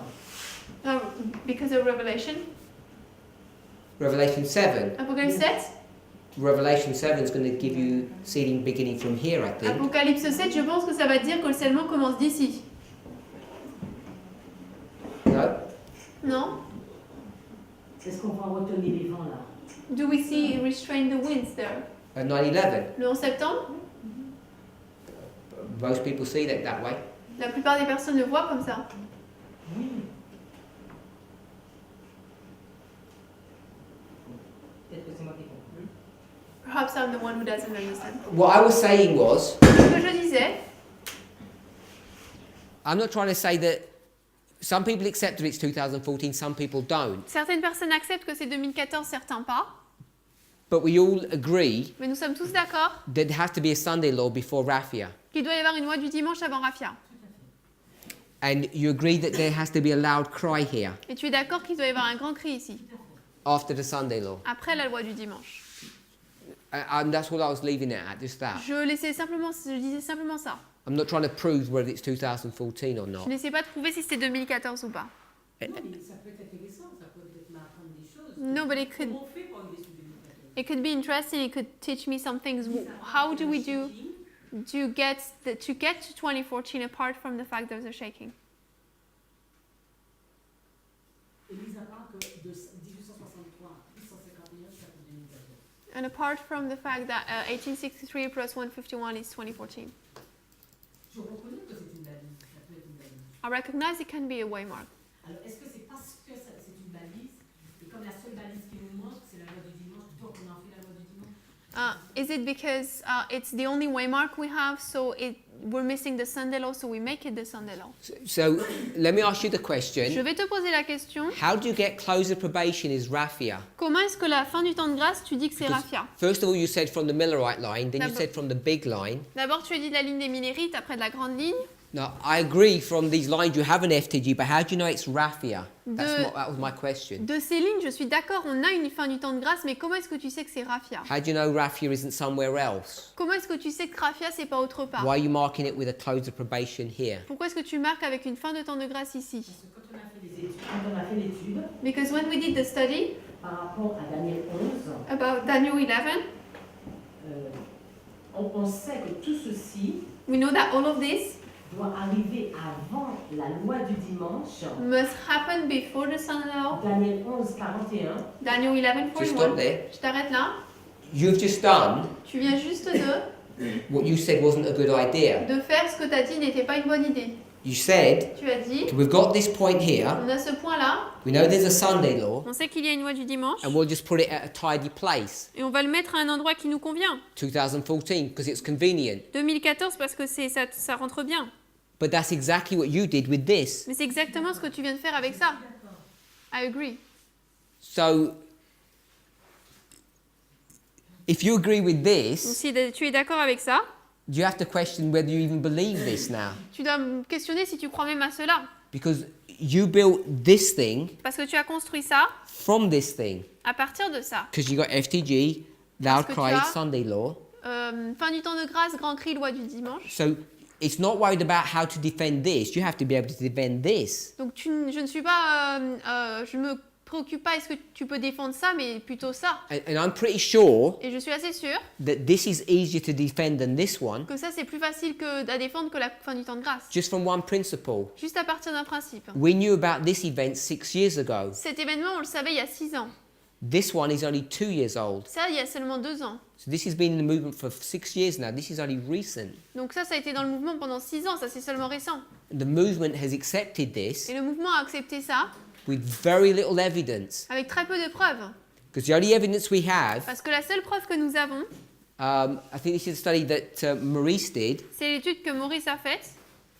Because of Revelation. Revelation 7. Apocalypse 7. Revelation 7 is going to give you sealing beginning from here, I think. Apocalypse 7, je pense que ça va dire que le scellement commence d'ici. No? Non? Est-ce qu'on va retenir les vents là? Do we see restrain the winds there? At 9/11. Le 11 septembre? Most people see that way. La plupart des personnes le voient comme ça. Oui. Peut-être que c'est moi qui comprends. Perhaps I'm the one who doesn't understand. What I was saying was, Ce que je disais, I'm not trying to say that some people accept that it's 2014, some people don't. certaines personnes acceptent que c'est 2014, certains pas. But we all agree Mais nous sommes tous d'accord that there has to be a Sunday law before Raffia. qu'il doit y avoir une loi du dimanche avant Raffia. And you agree that there has to be a loud cry here Et tu es d'accord qu'il doit y avoir un grand cri ici, after the Sunday law. après la loi du dimanche. And that's all I was leaving it at, just that. Je disais simplement ça. I'm not trying to prove whether it's 2014 or Je not. n'essayais pas de prouver si c'était 2014 ou pas. Non, mais ça peut être intéressant, ça peut peut-être m'apprendre des choses. No, but it could, Comment on fait pour arriver sur 2014? it could be interesting. It could teach me some things. How do we do to get to 2014 apart from the fact there's a shaking? Et mis à part que de 1863 à 1851, ça fait 2014. And apart from the fact that 1863 plus 151 is 2014. Je reconnais que c'est une balise, ça peut être une balise. I recognize it can be a waymark. Alors, est-ce que c'est parce que c'est une balise, et comme la seule balise qui nous manque, c'est la loi du dimanche, donc on en fait la loi du dimanche? Is it because it's the only waymark we have, so we're missing the Sunday law, so we make it the Sunday law? So let me ask you the Je question. vais te poser la question. How do you get close of probation is Raffia? Comment est-ce que la fin du temps de grâce, tu dis que c'est Because Raffia? first of all, you said from the Millerite line, then you D'abord- said from the big line. D'abord, tu as dit de la ligne des Millérites, après de la grande ligne. Now, I agree from these lines you have an FTG, but how do you know it's Raffia? De- That was my question. De ces lignes, je suis d'accord, on a une fin du temps de grâce, mais comment est-ce que tu sais que c'est Raffia? How do you know Raffia isn't somewhere else? Comment est-ce que tu sais que Raffia, c'est pas autre part? Why are you marking it with a close of probation here? Pourquoi est-ce que tu marques avec une fin de temps de grâce ici? Parce que quand on a fait les études, quand on a fait l'étude Because when we did the study par rapport à Daniel 11, about Daniel 11, on sait que tout ceci we know that all of this doit arriver avant la loi du dimanche. must happen before the Sunday law. Daniel 11, 41. Daniel 11, Just 41. stop there. Je t'arrête là. You've just done Tu viens juste what you said wasn't a good idea. de faire ce que tu as dit n'était pas une bonne idée. You said, Tu as dit, we've got this point here, on a ce point-là, we know there's a Sunday law, on sait qu'il y a une loi du dimanche, and we'll just put it at a tidy place. et on va le mettre à un endroit qui nous convient. 2014, because it's convenient. 2014 parce que ça rentre bien. But that's exactly what you did with this. Mais c'est exactement ce que tu viens de faire avec ça. I agree. So, if you agree with Donc, this, si tu es d'accord avec ça, you have to question whether you even believe this now. tu dois me questionner si tu crois même à cela. Because you built this thing Parce que tu as construit ça from this thing. à partir de ça. Because you got FTG, loud Parce que tu cry, as- Sunday law. Fin du temps de grâce, grand cri, loi du dimanche. So it's not worried about how to defend this. You have to be able to defend this. Donc je ne suis pas, je me préoccupe pas est-ce que tu peux défendre ça, mais plutôt ça. And I'm pretty sure Et je suis assez sûre that this is easier to defend than this one, que ça c'est plus facile à défendre que la fin du temps de grâce. just from one principle. Juste à partir d'un principe. We knew about this event 6 years ago. Cet événement, on le savait il y a 6 ans. This one is only 2 years old. Ça, il y a seulement 2 ans. So this has been in the movement for 6 years now. This is only recent. Donc ça a été dans le mouvement pendant 6 ans, ça c'est seulement récent. The movement has accepted this Et le mouvement a accepté ça with very little evidence. avec très peu de preuves. Because the only evidence we have, Parce que la seule preuve que nous avons, I think this is a study that Maurice did. c'est l'étude que Maurice a faite.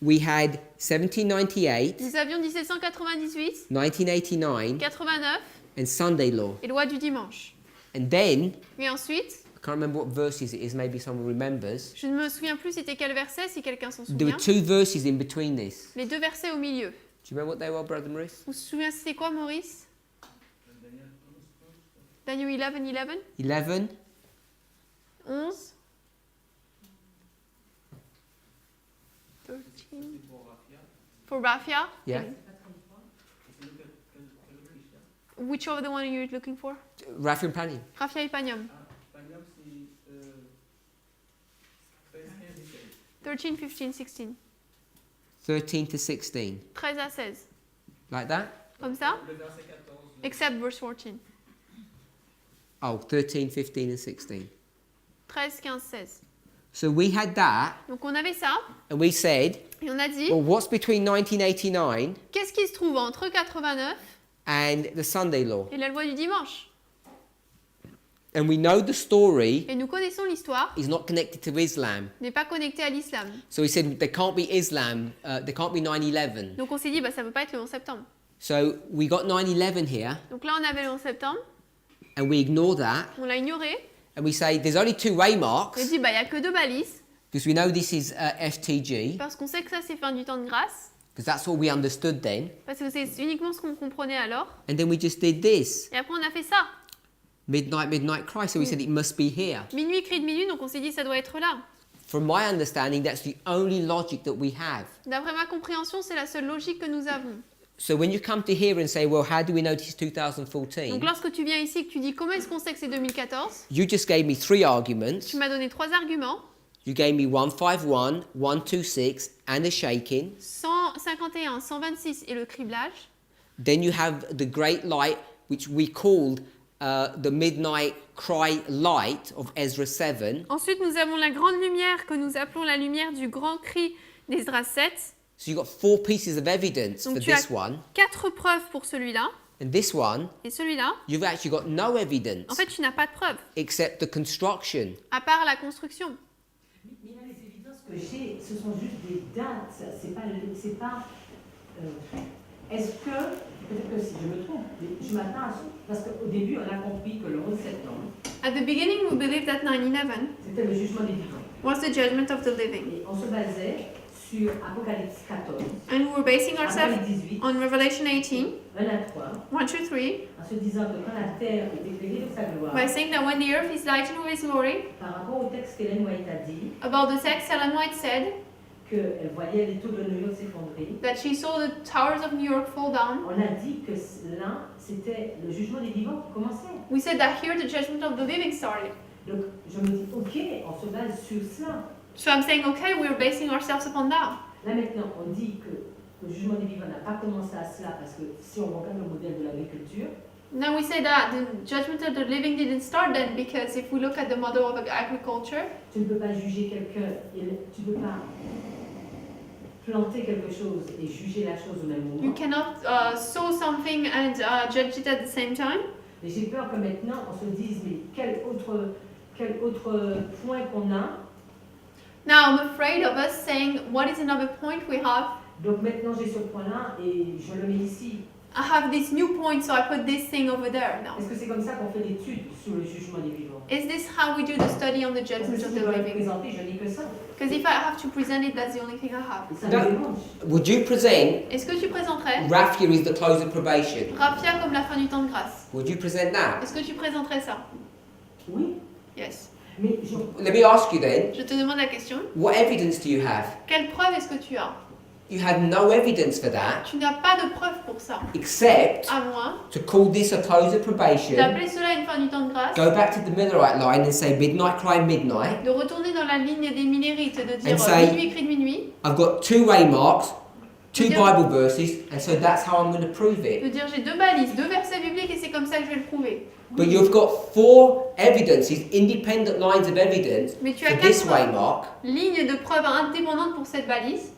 We had 1798, Nous avions 1798, 1989, 89 and Sunday law. et loi du dimanche. And then, Et ensuite, I can't remember what verses it is, maybe someone remembers. je ne me souviens plus c'était quel verset, si quelqu'un s'en There were souvient. 2 verses in between this. Les 2 versets au milieu. Do you remember what they were, Brother Maurice? Vous vous souvenez c'était quoi, Maurice? Daniel 11, 11, 11, 13. For Raphia? yeah. Which of the one are you looking for? Rafi and Pani. Raphia et Panium. 13, 15, 16. 13 to 16. 13 à 16. Like that? Comme ça? Except verse 14. Oh, 13, 15, and 16. 13, 15, 16. So we had that, Donc on avait ça, and we said, et on a dit, well, what's between 1989 qu'est-ce qui se trouve entre 89 and the Sunday law? et la loi du dimanche? And we know the story Et nous connaissons l'histoire, is not connected to Islam. n'est pas connectée à l'islam. So we said there can't be Islam, there can't be 9/11. Donc on s'est dit, bah, ça ne peut pas être le 11 septembre. So we got 9/11 here, Donc là on avait le 11 septembre, and we ignore that, on l'a ignoré, and we say there's only 2 way on a marks, dit, bah, il n'y a que 2 balises, because we know this is FTG, parce qu'on sait que ça c'est fin du temps de grâce, because that's all we understood then. parce que c'est uniquement ce qu'on comprenait alors. And then we just did this, Et après on a fait ça. midnight cry, so we said it must be here. Minuit, cri de minuit, donc on s'est dit, ça doit être là. From my understanding, that's the only logic that we have. D'après ma compréhension, c'est la seule logique que nous avons. So when you come to here and say, well, how do we know this is 2014? Donc lorsque tu viens ici et que tu dis, comment est-ce qu'on sait que c'est 2014? You just gave me 3 arguments. Tu m'as donné 3 arguments. You gave me 151, 126, and a shaking. 151, 126 et le criblage. Then you have the great light, which we called the midnight cry light of Ezra 7. Ensuite, nous avons la grande lumière que nous appelons la lumière du grand cri d'Esdras 7. So you've got 4 pieces of evidence Donc for tu as this one. 4 preuves pour celui-là. And this one, Et celui-là, you've actually got no en evidence fait, tu n'as pas de preuves, except the construction. à part la construction. Mais là, les évidences que j'ai, ce sont juste des dates. C'est pas. Est-ce que, peut-être que si je me trompe, mais je m'attends à ça, parce qu'au début, on a compris que le 11 septembre, At the beginning, we believed that 9/11 c'était le jugement des vivants. was the judgment of the living. Et on se basait sur Apocalypse 14, And we were basing ourselves Apocalypse 18, on Revelation 18, 1 à 3, 1 to 3, en se disant que quand la terre est éclairée de sa gloire, by saying that when the earth is lightened with his glory, par rapport au texte qu'Hélène White a dit, about the text, Ellen White said qu'elle voyait les tours de New York s'effondrer, that she saw the towers of New York fall down. on a dit que là, c'était le jugement des vivants qui commençait. We said that here the judgment of the living started. Donc je me dis, ok, on se base sur ça. So I'm saying, okay, we're basing ourselves upon that. Là maintenant, on dit que le jugement des vivants n'a pas commencé à cela parce que si on regarde le modèle de l'agriculture, Now we say that the judgment of the living didn't start then, because if we look at the model of agriculture, tu ne peux pas juger quelqu'un, tu ne peux pas planter quelque chose et juger la chose au même you moment. cannot sow something and judge it at the same time. Mais j'ai peur que maintenant on se dise, mais quel autre point qu'on a. Now I'm afraid of us saying, what is another point we have? Donc maintenant j'ai ce point-là et je le mets ici. I have this new point, so I put this thing over there now. Est-ce que c'est comme ça qu'on fait l'étude sur le jugement des vivants? Is this how we do the study on the Parce que judgment si of je the dois le living? présenter, je n'ai que ça. Because if I have to present it, that's the only thing I have. Et ça Non. me dérange. Would you present Est-ce que tu présenterais Raphia is the close of probation? Raphia comme la fin du temps de grâce? Would you present that? Est-ce que tu présenterais ça? Oui, Yes. mais je... Let me ask you then, Je te demande la question. what evidence do you have? Quelle preuve est-ce que tu as? You had no evidence for that, Tu n'as pas de preuve pour ça. except À moins to call this a close of probation, d'appeler cela une fin du temps de grâce, go back to the Millerite line and say midnight cry midnight. de retourner dans la ligne des minérites, de dire And say- minuit écrit de minuit, I've got 2 waymarks, 2 Yeah. Bible verses, and so that's how I'm going to prove it. de dire j'ai 2 balises, 2 versets bibliques et c'est comme ça que je vais le prouver. But you've got 4 evidences, independent lines of evidence Mais tu for as this 4 waymark, lignes de preuves indépendantes pour cette balise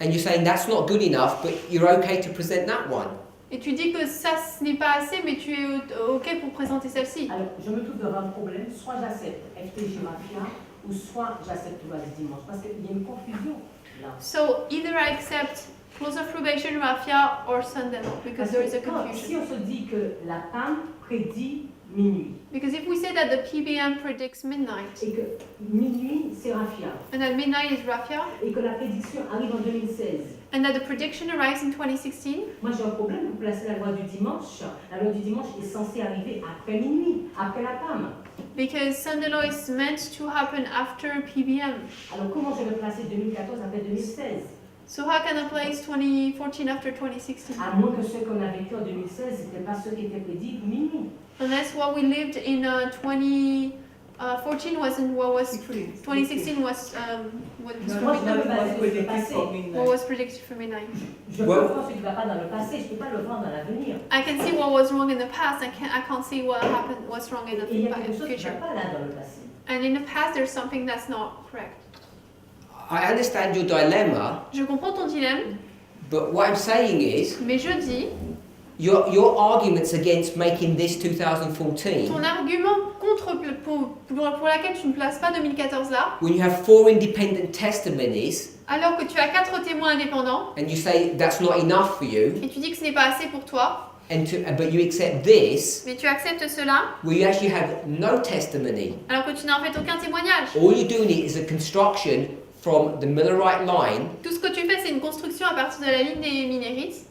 and you're saying that's not good enough, but you're okay to present that one. et tu dis que ça ce n'est pas assez mais tu es ok pour présenter celle-ci. Alors, je me trouve devant un problème, soit j'accepte FTG Raphia, ou soit j'accepte loi du dimanche, parce qu'il y a une confusion là. So either I accept close of probation, Raphia or Sunday because Parce there is a que quand- si confusion. on se dit que la PAM prédit minuit, Because if we say that the PBM predicts midnight et que minuit c'est Raphia, and that midnight is Raphia et que la prédiction arrive en 2016, and that the prediction arrives in 2016, moi j'ai un problème pour placer la loi du dimanche. La loi du dimanche est censée arriver après minuit, après la PAM. because Sunday law is meant to happen after PBM. Alors comment je vais placer 2014 après 2016? So how can I place 2014 after 2016? À moins que ce qu'on a vécu en 2016, c'était pas ce qui était prédit minuit. Unless what we lived in 2014 wasn't what was 2016 was what was Moi, je dois me baser sur le predicted passé. for what midnight. was predicted for midnight. Je peux voir ce qui ne va pas dans le passé, je ne peux pas le voir dans l'avenir. I can see what was wrong in the past. I can't see what happened. What's wrong in Et the il y a quelque chose qui ne future. va pas là dans le passé. And in the past, there's something that's not correct. I understand your dilemma, Je comprends ton dilemme, but what I'm saying is mais je dis, your arguments against making this 2014, ton argument pour laquelle tu ne places pas 2014 là, when you have 4 independent testimonies alors que tu as 4 témoins indépendants and you say that's not enough for you, et tu dis que ce n'est pas assez pour toi, but you accept this, mais tu acceptes cela where you actually have no testimony. alors que tu n'as en fait aucun témoignage. All you're doing is a construction from the Millerite line, Tout ce que tu fais, c'est une construction à partir de la ligne des minérites.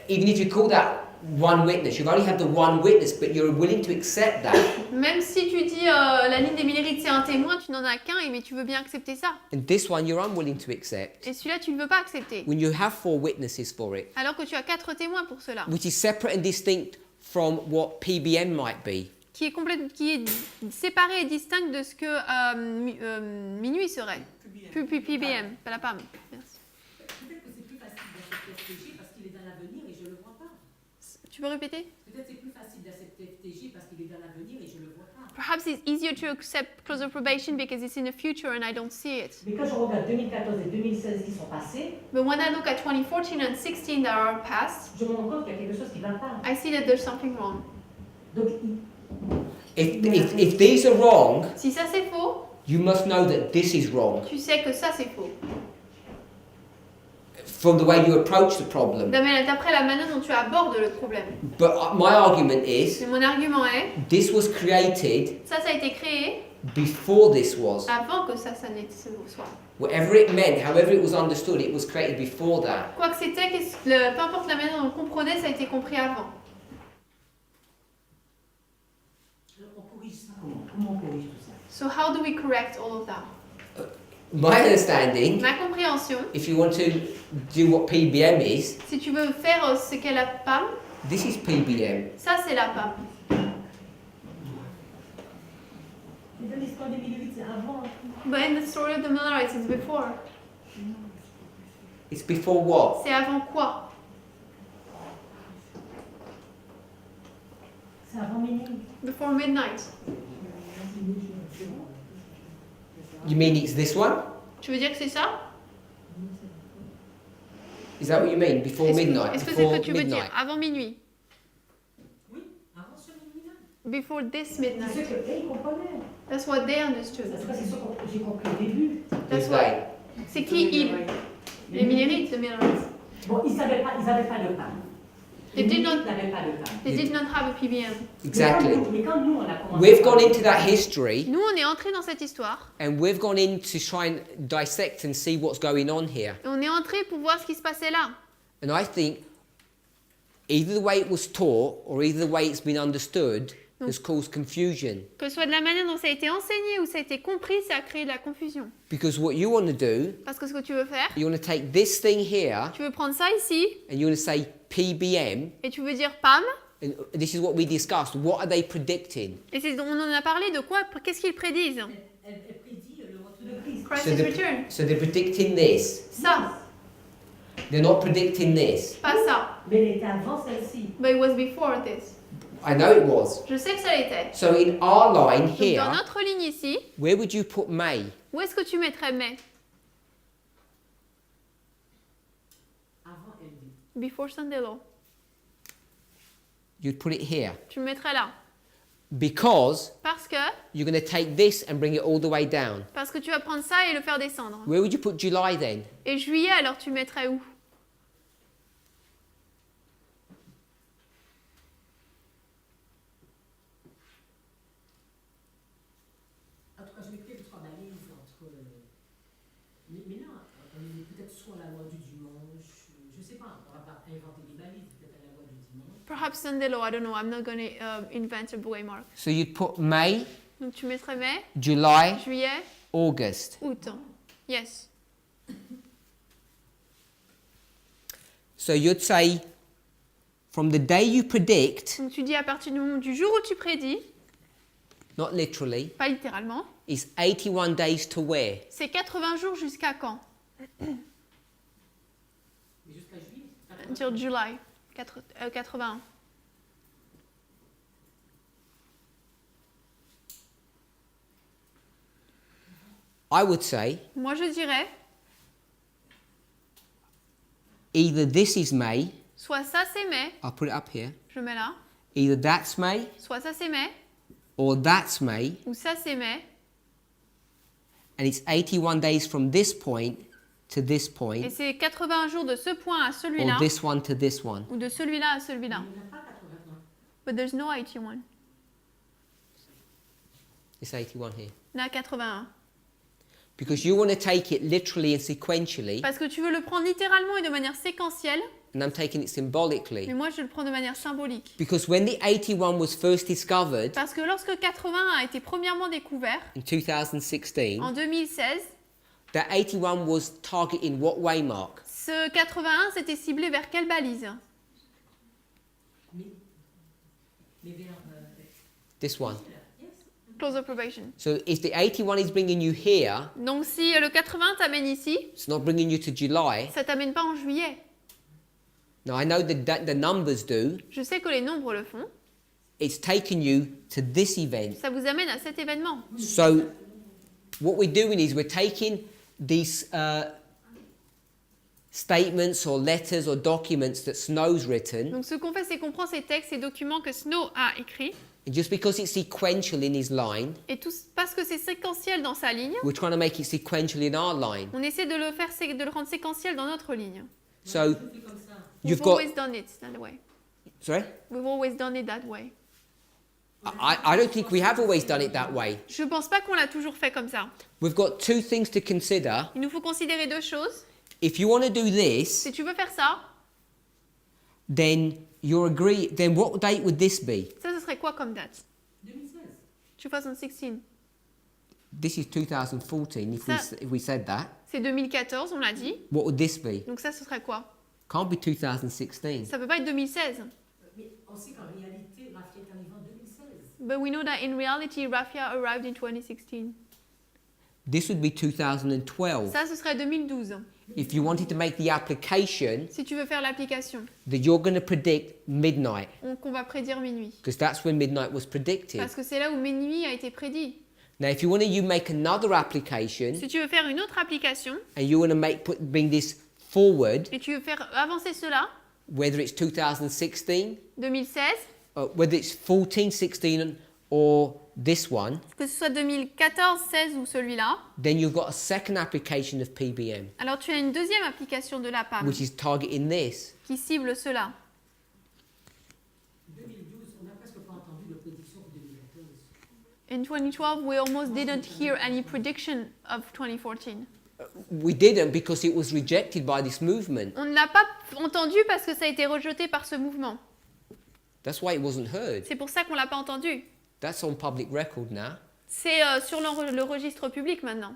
even if you call that one witness, you've only had the one witness, but you're willing to accept that. Même si tu dis la ligne des minérites c'est un témoin, tu n'en as qu'un, mais tu veux bien accepter ça. And this one you're unwilling to accept, Et celui-là, tu ne veux pas accepter. when you have 4 witnesses for it, Alors que tu as 4 témoins pour cela. which is separate and distinct from what PBM might be. Qui est séparé et distinct de ce que minuit serait. PBM, pas la PAM. Merci. Peut-être que c'est plus facile d'accepter FTG parce qu'il est dans l'avenir et je le vois pas. Tu peux répéter? Peut-être c'est plus facile d'accepter FTG parce qu'il est dans l'avenir et je le vois pas. Perhaps it's easier to accept close of probation because it's in the future and I don't see it. Mais quand je regarde 2014 et 2016 qui sont passés, But when I look at 2014 and 16 that are past, je me rends compte qu'il y a quelque chose qui ne va pas. I see that there's something wrong. Donc, If these are wrong, Si ça c'est faux, you must know that this is wrong tu sais que ça c'est faux. from the way you approach the problem. D'après la manière dont tu abordes le problème. But my argument is Mais mon argument est, this was created ça a été créé before this was. avant que ça soit. Whatever it meant, however it was understood, it was created before that. Quoi que c'était, peu importe la manière dont on le comprenait, ça a été compris avant. on corrige ça comment? Comment on corrige tout ça? So how do we correct all of that? My understanding, Ma compréhension, if you want to do what PBM is, si tu veux faire ce qu'est la PAM, this is PBM. ça c'est la PAM. Mais dans l'histoire des minérites, c'est avant. But in the story of the Millerites, it's before. It's before what? C'est avant quoi? C'est avant minuit. Before midnight. You mean it's this one? Tu veux dire que c'est ça? Is that what you mean? Before midnight? Est-ce que c'est ce Before que tu veux dire? midnight? Avant minuit. Oui, avant ce minuit-là. Before this C'est ce midnight. qu'ils comprenaient. That's what they understood. C'est ce que j'ai compris au début. That's Who's what. they? C'est qui ils? Les Millerites, the Millerites. Bon, ils n'avaient pas de pain. They Les did not- Lévites n'avaient pas de pain. They did not have a PBM. Exactly. Mais quand nous, on a commencé We've à gone parler into de that pain, history Nous, on est entré dans cette histoire. and we've gone in to try and dissect and see what's going on here. Et on est entré pour voir ce qui se passait là. And I think either the way it was taught or either the way it's been understood has caused confusion. Que ce soit de la manière dont ça a été enseigné ou ça a été compris, ça a créé de la confusion. Because what you want to do, Parce que ce que tu veux faire, you want to take this thing here tu veux prendre ça ici and you want to say PBM, et tu veux dire PAM. and this is what we discussed. What are they predicting? Et on en a parlé de quoi. Qu'est-ce qu'ils prédisent? Elle prédit le retour de Christ. Christ So is they're, return. so they're predicting this. Ça, They're not predicting this. pas ça. Mais elle était avant celle-ci. But it was before this. I know it was. Je sais que ça l'était. So in our line Donc here, dans notre ligne ici, where would you put May? où est-ce que tu mettrais mai? avant elle dit. Before Sunday law. You'd put it here. Tu le mettrais là. Because Parce que you're going to take this and bring it all the way down. tu vas prendre ça et le faire descendre. Where would you put July then? Et juillet, alors tu mettrais où? En tout cas, je mettrais trois balises entre. Mais là, on est peut-être soit la loi du dimanche, je ne sais pas, on va pas inventer des balises, peut-être à la loi du dimanche. Perhaps Sunday law, I don't know. I'm not going to invent a waymark. So you'd put May, Donc tu mettrais mai, July, juillet, August. août. Yes. So you'd say from the day you predict, Donc tu dis à partir du jour où tu prédis, not literally, pas littéralement, is 81 days to where? c'est 80 jours jusqu'à quand? Mais jusqu'à juillet. Until July. 81. I would say Moi je dirais, either this is May, soit ça c'est mai, I'll put it up here, je mets là, either that's May soit ça c'est mai, or that's May, ou ça c'est mai, and it's 81 days from this point to this et point, c'est 80 jours de ce point à or celui-là, this one to this one. ou de celui-là à celui-là. Il n'y en a pas 81. But there's no 81. It's 81 here. Il y en a 81. Because you want to take it literally and sequentially, Parce que tu veux le prendre littéralement et de manière séquentielle, and I'm taking it symbolically. mais moi je le prends de manière symbolique. Because when the 81 was first discovered Parce que lorsque 80 a été premièrement découvert, in 2016, en 2016, that 81 was targeting what waymark? ce 81 s'était ciblé vers quelle balise? Mais vers. This one. Yes. Closer probation. So if the 81 is bringing you here, Donc si le 80 t'amène ici, it's not bringing you to July. ça t'amène pas en juillet. Now I know that the numbers do. Je sais que les nombres le font. It's taken you to this event. Ça vous amène à cet événement. So what we're doing is we're taking these statements or letters or documents that Snow's written, Donc ce qu'on fait, c'est qu'on prend ces textes, ces documents que Snow a écrits, and just because it's sequential in his line, et parce que c'est séquentiel dans sa ligne, we're trying to make it sequential in our line. on essaie de le rendre séquentiel dans notre ligne. So Je fais comme ça. you've We've got. always done it that way. Sorry? We've always done it that way. I don't think we have always done it that way. Je pense pas qu'on l'a toujours fait comme ça. We've got two things to consider. Il nous faut considérer deux choses. If you want to do this, Si tu veux faire ça, then then what date would this be? ça, ce serait quoi comme date? 2016. 2016. This is 2014 if we said that. C'est 2014, on l'a dit. What would this be? Donc ça, ce serait quoi? Can't be 2016. Ça peut pas être 2016. Mais on sait qu'en réalité, Raphaël est arrivé en 2016. But we know that in reality, Raffia arrived in 2016. This would be 2012. Ça, ce serait 2012. If you wanted to make the application, Si tu veux faire l'application, that you're going to predict midnight, qu'on va prédire minuit. because that's when midnight was predicted. Parce que c'est là où minuit a été prédit. Now, if you want to make another application, Si tu veux faire une autre application, and you want to bring this forward, et tu veux faire avancer cela, whether it's 2016, 2016, whether it's 14, 16, or this one, que ce soit 2014, 16 ou celui-là, then you've got a second application of PBM, alors tu as une deuxième application de la PAM which is targeting this. qui cible cela. 2012, on n'a presque pas entendu de prédiction pour 2014. In 2012, we almost didn't hear any prediction of 2014. We didn't because it was rejected by this movement. On ne l'a pas entendu parce que ça a été rejeté par ce mouvement. That's why it wasn't heard. C'est pour ça qu'on ne l'a pas entendu. That's on public record now. C'est sur le registre public maintenant.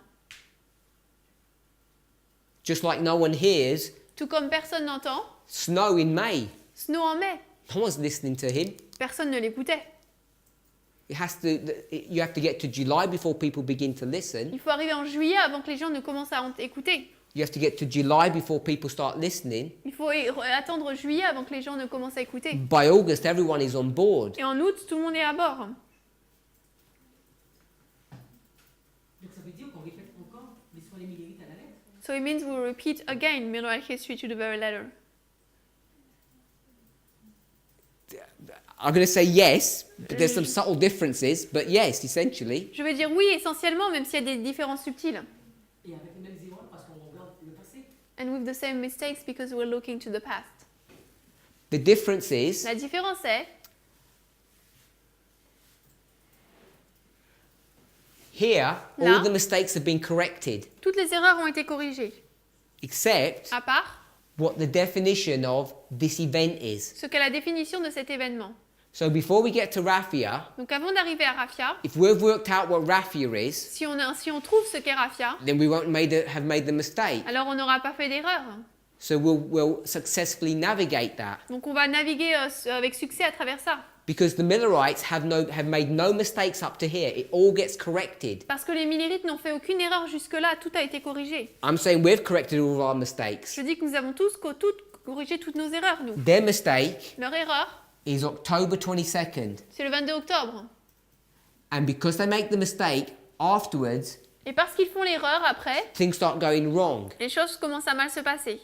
Just like no one hears Tout comme personne n'entend, snow in May. Snow en mai. No one's listening to him. Personne ne l'écoutait. You have to get to July before people begin to listen. Il faut arriver en juillet avant que les gens ne commencent à écouter. You have to get to July before people start listening. Il faut attendre juillet avant que les gens ne commencent à écouter. By August, everyone is on board. Et en août, tout le monde est à bord. Donc ça veut dire qu'on répète encore l'histoire des millérites à la lettre. So it means we repeat again Millwright history to the very letter. I'm going to say yes, but there's some subtle differences, but yes, essentially. Je vais dire oui essentiellement, même s'il y a des différences subtiles. Et avec les mêmes erreurs parce qu'on regarde le passé. And with the same mistakes because we're looking to the past. The difference is La différence est, here, Là. all the mistakes have been corrected, toutes les erreurs ont été corrigées, except à part what the definition of this event is. ce qu'est la définition de cet événement. So before we get to Raphia, Donc avant d'arriver à Raphia, if we've worked out what Raphia is, si on trouve ce qu'est Raphia, then we won't have made the mistake. alors on n'aura pas fait d'erreur. So we'll successfully navigate that. Donc on va naviguer avec succès à travers ça. Because the Millerites have made no mistakes up to here. It all gets corrected. Parce que les Millérites n'ont fait aucune erreur jusque-là, tout a été corrigé. I'm saying we've corrected all of our mistakes. Je dis que nous avons tous corrigé toutes nos erreurs, nous. Their mistake Leur erreur, is October 22nd. c'est le 22 octobre. And because they make the mistake afterwards, Et parce qu'ils font l'erreur après, things start going wrong. les choses commencent à mal se passer.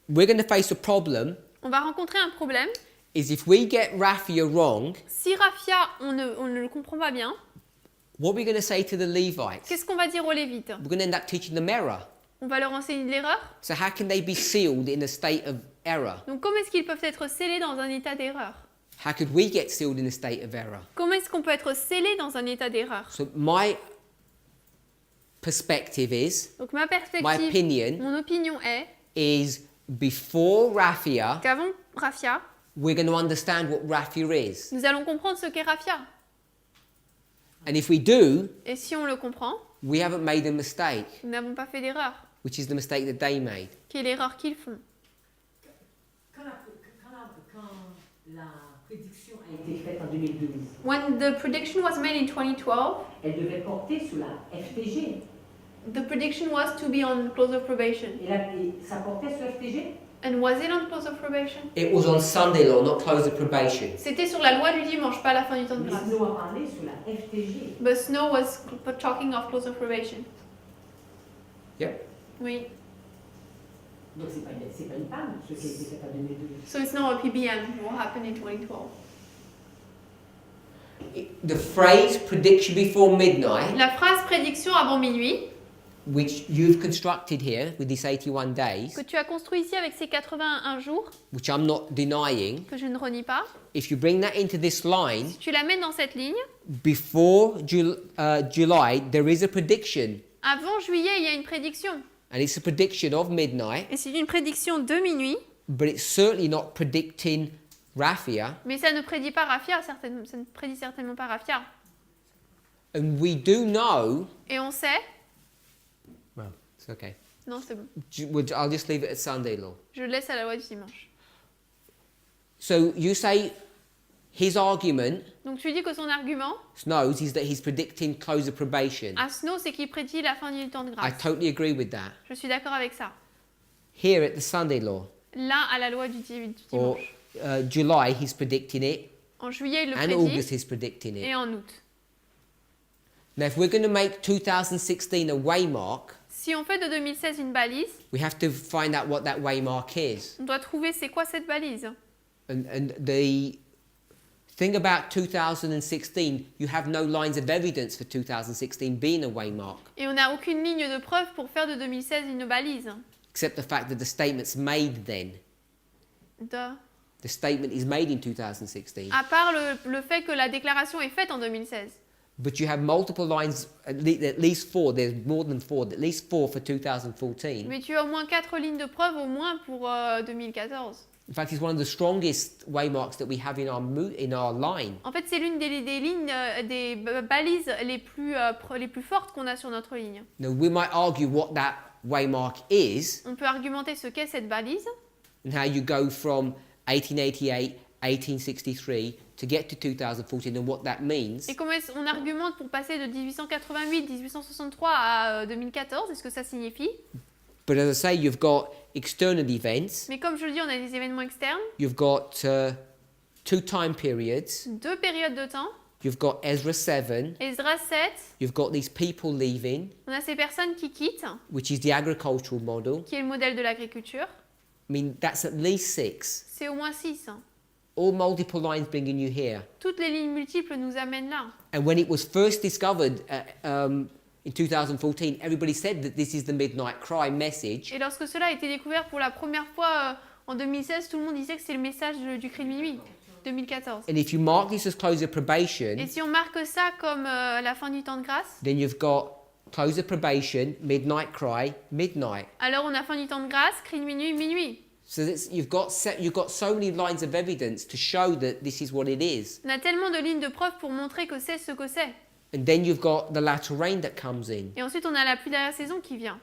We're going to face a problem On va rencontrer un problème. is if we get Raphia wrong, Si Raphia, on ne le comprend pas bien, what are we going to say to the Levites? qu'est-ce qu'on va dire aux Lévites? We're going to end up teaching them error. On va leur enseigner de l'erreur. So how can they be sealed in a state of error? Donc comment est-ce qu'ils peuvent être scellés dans un état d'erreur? How could we get sealed in a state of error? Comment est-ce qu'on peut être scellé dans un état d'erreur? So my perspective is, Donc ma my perspective, opinion mon opinion est is before Raphia, qu'avant Raphia, we're going to understand what Raphia is. nous allons comprendre ce qu'est Raphia. And if we do, Et si on le comprend, we haven't made a mistake, nous n'avons pas fait d'erreur, which is the mistake that they made. qui est l'erreur qu'ils font. Quand la prédiction a été faite en 2012, When the prediction was made in 2012, Elle devait porter sous la FTG. the prediction was to be on close of probation. Et ça portait sur FTG? And was it on close of probation? It was on Sunday law, not close of probation. C'était sur la loi du dimanche, pas la fin du temps de Mais grâce. Snow a parlé sous la FTG. But Snow was talking of close of probation. Yep. Oui. Donc c'est pas une panne, ce qui a été fait en 2012. So it's not a PBM, what happened in 2012. The phrase prediction before midnight, La phrase prédiction avant minuit, which you've constructed here with these 81 days, que tu as construit ici avec ces 81 jours, which I'm not denying, que je ne renie pas, if you bring that into this line, si tu la mets dans cette ligne, before July, there is a prediction. avant juillet, il y a une prédiction. And it's a prediction of midnight, Et c'est une prédiction de minuit, but it's certainly not predicting Raphia. mais ça ne prédit pas Raphia, ça ne prédit certainement pas Raphia. And we do know, Et on sait, well, it's okay. non c'est bon, I'll just leave it at Sunday law. je le laisse à la loi du dimanche. So you say his argument, Donc tu dis que son argument Snow's, is that he's predicting close of probation. à Snow, c'est qu'il prédit la fin du temps de I grâce. totally agree with that. Je suis d'accord avec ça. Here at the Sunday law, Là, à la loi du or dimanche. July, he's predicting it, En juillet, il le and prédit, August, he's predicting it. et en août. Now, if we're going to make 2016 a waymark, Si on fait de 2016 une balise, we have to find out what that waymark is. on doit trouver c'est quoi cette balise. And the thing about 2016, you have no lines of evidence for 2016 being a waymark, Et on n'a aucune ligne de preuve pour faire de 2016 une balise. except the fact that the statement's made then. The statement is made in 2016. À part le fait que la déclaration est faite en 2016. But you have multiple lines, at least 4, there's more than 4, at least 4 for 2014. Mais tu as au moins 4 lignes de preuve au moins pour 2014. In fact, it's one of the strongest waymarks that we have in our line. En fait, c'est l'une des lignes, des balises les plus fortes qu'on a sur notre ligne. Now, we might argue what that waymark is On peut argumenter ce qu'est cette balise and how you go from 1888, 1863 to get to 2014 and what that means. et comment on argumente pour passer de 1888, 1863 à 2014 et ce que ça signifie. But as I say, you've got external events, Mais comme je le dis, on a des événements externes, you've got 2 time periods, 2 périodes de temps. you've got Ezra 7, Esdras 7, you've got these people leaving, on a ces personnes qui quittent, which is the agricultural model. qui est le modèle de l'agriculture. I mean, that's at least 6. C'est au moins 6. All multiple lines bringing you here. Toutes les lignes multiples nous amènent là. And when it was first discovered in 2014, everybody said that this is the midnight cry message. Et lorsque cela a été découvert pour la première fois en 2016, tout le monde disait que c'est le message du cri de minuit, 2014. And if you mark this as close of probation, Et si on marque ça comme la fin du temps de grâce, then you've got close of probation, midnight cry, midnight. alors on a fin du temps de grâce, cri de minuit, minuit. So you've got so many lines of evidence to show that this is what it is. On a tellement de lignes de preuve pour montrer que c'est ce que c'est. And then you've got the latter rain that comes in. Et ensuite, on a la pluie d'arrière-saison qui vient.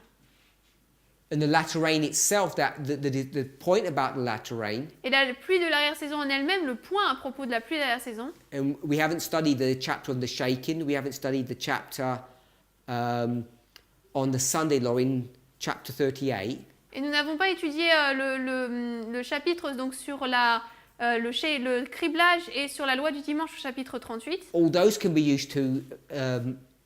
And the latter rain itself, the point about the latter rain, Et la pluie de l'arrière-saison en elle-même, le point à propos de la pluie d'arrière-saison, and we haven't studied the chapter on the shaking, we haven't studied the chapter on the Sunday law in chapter 38. et nous n'avons pas étudié le chapitre donc sur le criblage et sur la loi du dimanche au chapitre 38. All those can be used to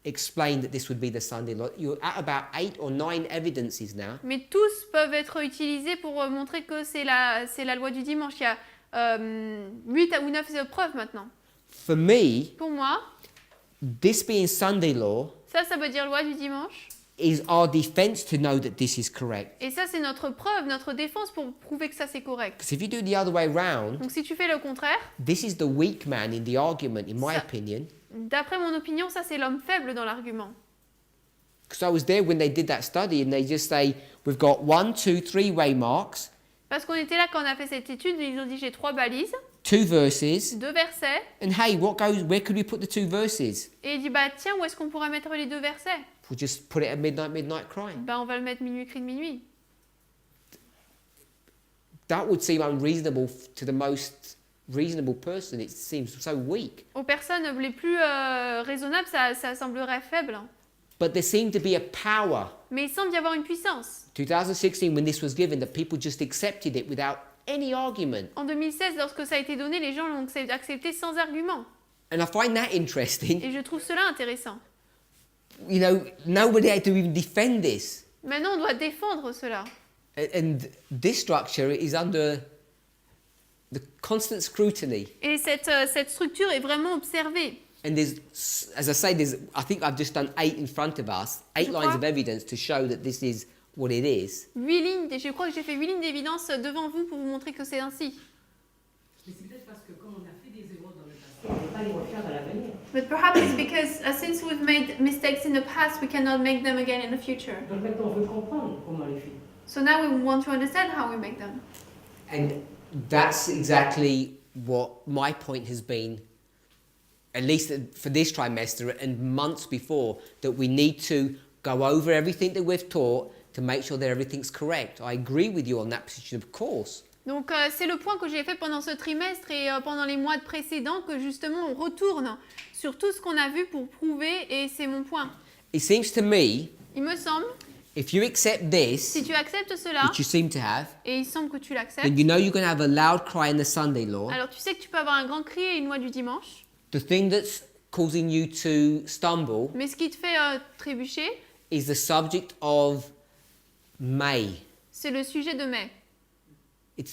explain that this would be the Sunday law. You're at about 8 or 9 evidences now. Mais tous peuvent être utilisés pour montrer que c'est la loi du dimanche. Il y a 8 ou 9 preuves maintenant. For me, Pour moi, this being Sunday law ça veut dire loi du dimanche. is our defense to know that this is correct. Et ça, c'est notre preuve, notre défense pour prouver que ça, c'est correct. Because if you do it the other way round, Donc si tu fais le contraire, this is the weak man in the argument, in my Ça- opinion. d'après mon opinion, ça, c'est l'homme faible dans l'argument. Because I was there when they did that study and they just say, we've got 1, 2, 3 waymarks, Parce qu'on était là quand on a fait cette étude, ils ont dit j'ai 3 balises, 2 verses, 2 versets, and hey, where could we put the 2 verses? et il dit bah tiens, où est-ce qu'on pourrait mettre les 2 versets? We'll just put it at midnight crying. Bah on va le mettre minuit, cri de minuit. That would seem unreasonable to the most reasonable person. It seems so weak. Aux personnes les plus raisonnables, ça semblerait faible. But there seemed to be a power. Mais il semble y avoir une puissance. 2016, when this was given, that people just accepted it without any argument. En 2016, lorsque ça a été donné, les gens l'ont accepté sans argument. And I find that interesting. Et je trouve cela intéressant. You know, nobody had to even defend this. Maintenant, on doit défendre cela. And this structure is under the constant scrutiny. Et cette structure est vraiment observée. And there's, as I say, I think I've just done 8 in front of us, 8 lines of evidence to show that this is what it is. 8 lignes, je crois que j'ai fait 8 lignes d'évidence devant vous pour vous montrer que c'est ainsi. Mais c'est peut-être parce que comme on a fait des erreurs dans le passé, on ne peut pas les refaire dans l'avenir. But perhaps it's because since we've made mistakes in the past, we cannot make them again in the future. Donc maintenant, on veut comprendre comment on les fait. So now we want to understand how we make them. And that's exactly what my point has been, at least for this trimester and months before, that we need to go over everything that we've taught to make sure that everything's correct. I agree with you on that position, of course. Donc c'est le point que j'ai fait pendant ce trimestre et pendant les mois précédents, que justement on retourne sur tout ce qu'on a vu pour prouver, et c'est mon point. It seems to me, Il me semble, if you accept this, si tu acceptes cela, which you seem to have, et il semble que tu l'acceptes, then you know you're going to have a loud cry in the Sunday law. alors tu sais que tu peux avoir un grand cri et une loi du dimanche, The thing that's causing you to stumble mais ce qui te fait trébucher, is the subject of May. c'est le sujet de mai.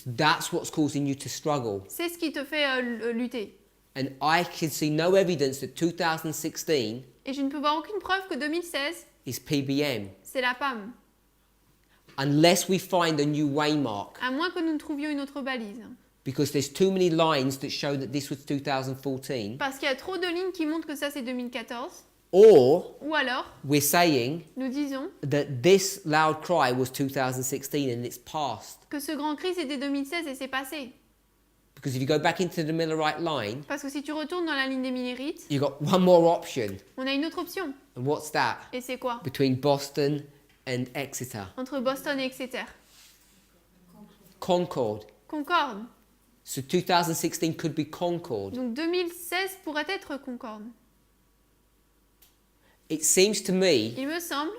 That's what's causing you to struggle. C'est ce qui te fait lutter. And I can see no evidence that 2016 Et je ne peux voir aucune preuve que 2016, is PBM c'est la PAM. unless we find a new waymark, À moins que nous ne trouvions une autre balise. because there's too many lines that show that this was 2014. Parce qu'il y a trop de lignes qui montrent que ça c'est 2014. Or Ou alors, we're saying nous disons that this loud cry was 2016 and it's past. que ce grand cri c'était 2016 et c'est passé. Because if you go back into the Millerite line, Parce que si tu retournes dans la ligne des Millérites, you've got one more option. on a une autre option. And what's that? Et c'est quoi? Between Boston and Exeter. Entre Boston et Exeter. Concord. Concorde. So 2016 could be Concord. Donc 2016 pourrait être Concorde. It seems to me, Il me semble,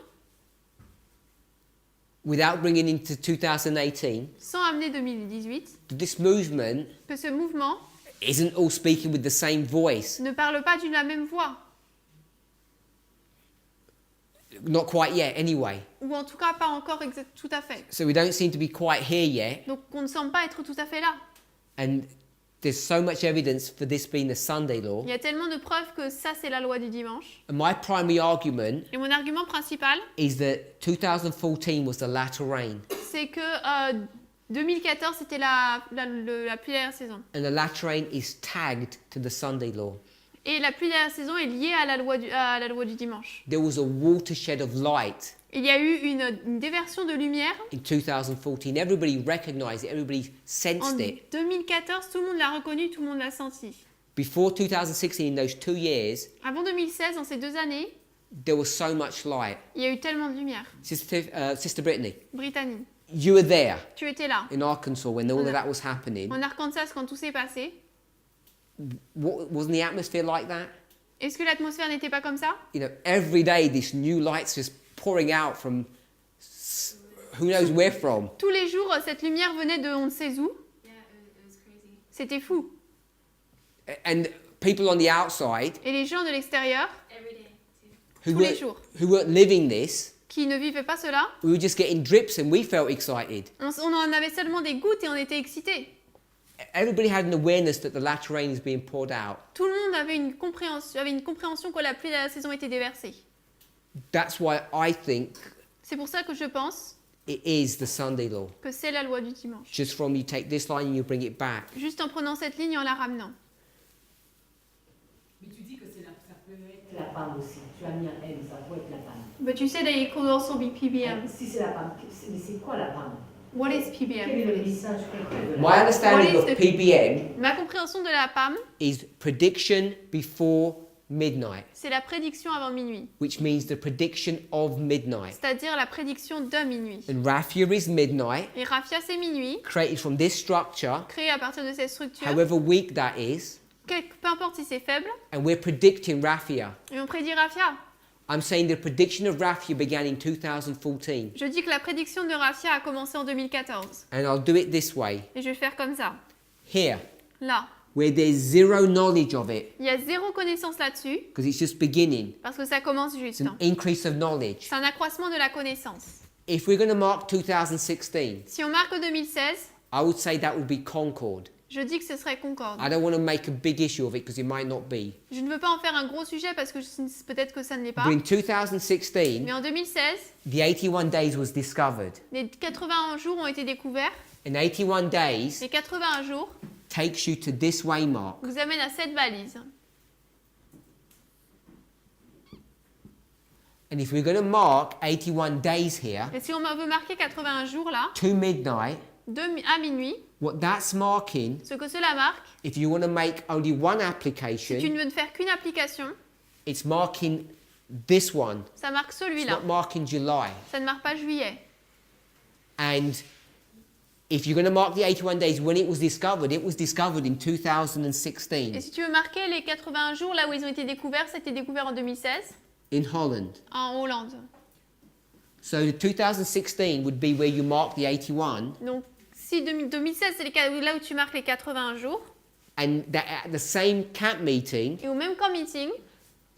without bringing into 2018, sans amener 2018, that this movement que ce mouvement isn't all speaking with the same voice. ne parle pas d'une la même voix. Not quite yet, anyway. Ou en tout cas pas encore tout à fait. So we don't seem to be quite here yet. Donc on ne semble pas être tout à fait là. And there's so much evidence for this being the Sunday law. Il y a tellement de preuves que ça c'est la loi du dimanche. And my primary argument Et mon argument principal, is that 2014 was the latter rain. c'est que 2014 c'était la pluie de la saison. And the latter rain is tagged to the Sunday law. Et la pluie de la saison est liée à la loi du dimanche. There was a watershed of light Il y a eu une déversion de lumière. in 2014. Everybody recognized it, everybody sensed En it. 2014, tout le monde l'a reconnu, tout le monde l'a senti. Before 2016, in those 2 years, Avant 2016, dans ces 2 années, there was so much light. il y a eu tellement de lumière. Sister Brittany, Brittany, you were there tu étais là. in Arkansas when all of that was happening. En Arkansas, quand tout s'est passé, Wasn't the atmosphere like that? est-ce que l'atmosphère n'était pas comme ça? You know, every day this new light's just pouring out from who knows where from. Tous les jours, cette lumière venait de on ne sait où. Yeah, it was crazy. C'était fou. And people on the outside Et les gens de l'extérieur, Every day, too. who tous les weren't, jours, who weren't living this, qui ne vivaient pas cela, we were just getting drips and we felt excited. on en avait seulement des gouttes et on était excités. Everybody had an awareness that the latter rain is being poured out. Tout le monde avait une compréhension que la pluie de la saison était déversée. That's why I think C'est pour ça que je pense it is the Sunday law. que c'est la loi du dimanche. Just from you take this line and you bring it back. Juste en prenant cette ligne et en la ramenant. Mais tu dis que c'est ça peut être La PAM aussi. Tu as mis un M, ça peut être la PAM. But you said that it could also be PBM. Si c'est la PAM, mais c'est quoi la PAM? What is Quel est le PBM? message concret de la My PAM? understanding What is of the- PBM Ma compréhension de la PAM, is prediction before midnight, c'est la prédiction avant minuit. which means the prediction of midnight. C'est-à-dire la prédiction de minuit. And Raphia is midnight, Et Raphia, c'est minuit, created from this structure, créé à partir de cette structure. however weak that is, Peu importe si c'est faible. and we're predicting Raphia. Et on prédit Raphia. I'm saying the prediction of Raphia began in 2014, Je dis que la prédiction de Raphia a commencé en 2014. and I'll do it this way. Et je vais faire comme ça. Here, Là. where there's zero knowledge of it, Il y a zéro connaissance là-dessus, because it's just beginning. parce que ça commence It's juste. an increase of knowledge. C'est un accroissement de la connaissance. If we're going to mark 2016, Si on marque 2016, I would say that would be Concord. je dis que ce serait Concorde. I don't want to make a big issue of it because it might not be. Je ne veux pas en faire un gros sujet parce que peut-être que ça ne l'est pas. But in 2016, Mais en 2016, the 81 days was discovered. les 81 jours ont été découverts. And 81 days Les 81 jours takes you to this waymark. vous amènent à cette balise. And if we're going to mark 81 days here Et si on veut marquer 81 jours là, to midnight, à minuit, what that's marking, ce que cela marque, if you want to make only one si tu application, ne veux faire qu'une application, it's marking this one. ça marque It's celui-là. not marking July. Ça ne marque pas juillet. And if you're going to mark the 81 days when it was discovered in 2016 Et si tu veux marquer les 81 jours là où ils ont été découverts, ça a été découvert en 2016 in Holland. en Hollande. So the 2016 would be where you mark the 81, Donc si 2016 c'est là où tu marques les 81 jours, and that at the same camp meeting, et au même camp meeting,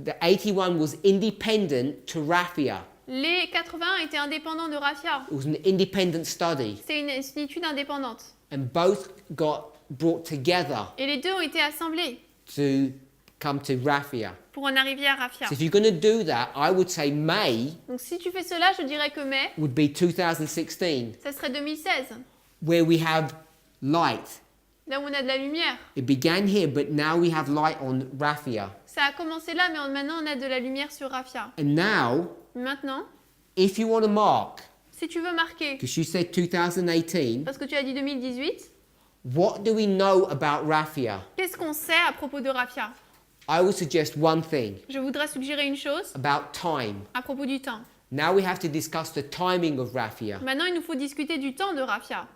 the 81 was independent to Raphia. les 81 étaient indépendants de Raphia. It was an independent study, C'est une étude indépendante. and both got brought together Et les deux ont été assemblés to come to Raphia. pour en arriver à Raphia. So if you're going to do that, I would say May Donc si tu fais cela, je dirais que mai, would be 2016, ça serait 2016, where we have light. là où on a de la lumière. It began here, but now we have light on Raphia. Ça a commencé là, mais maintenant on a de la lumière sur Raphia. And now, Maintenant, if you want to mark, si tu veux marquer, because you said 2018, parce que tu as dit 2018, what do we know about Raphia? qu'est-ce qu'on sait à propos de Raphia? I would suggest one thing Je voudrais suggérer une chose about time. à propos du temps. Now we have to discuss the timing of Raphia. Maintenant, il nous faut discuter du temps de Raphia.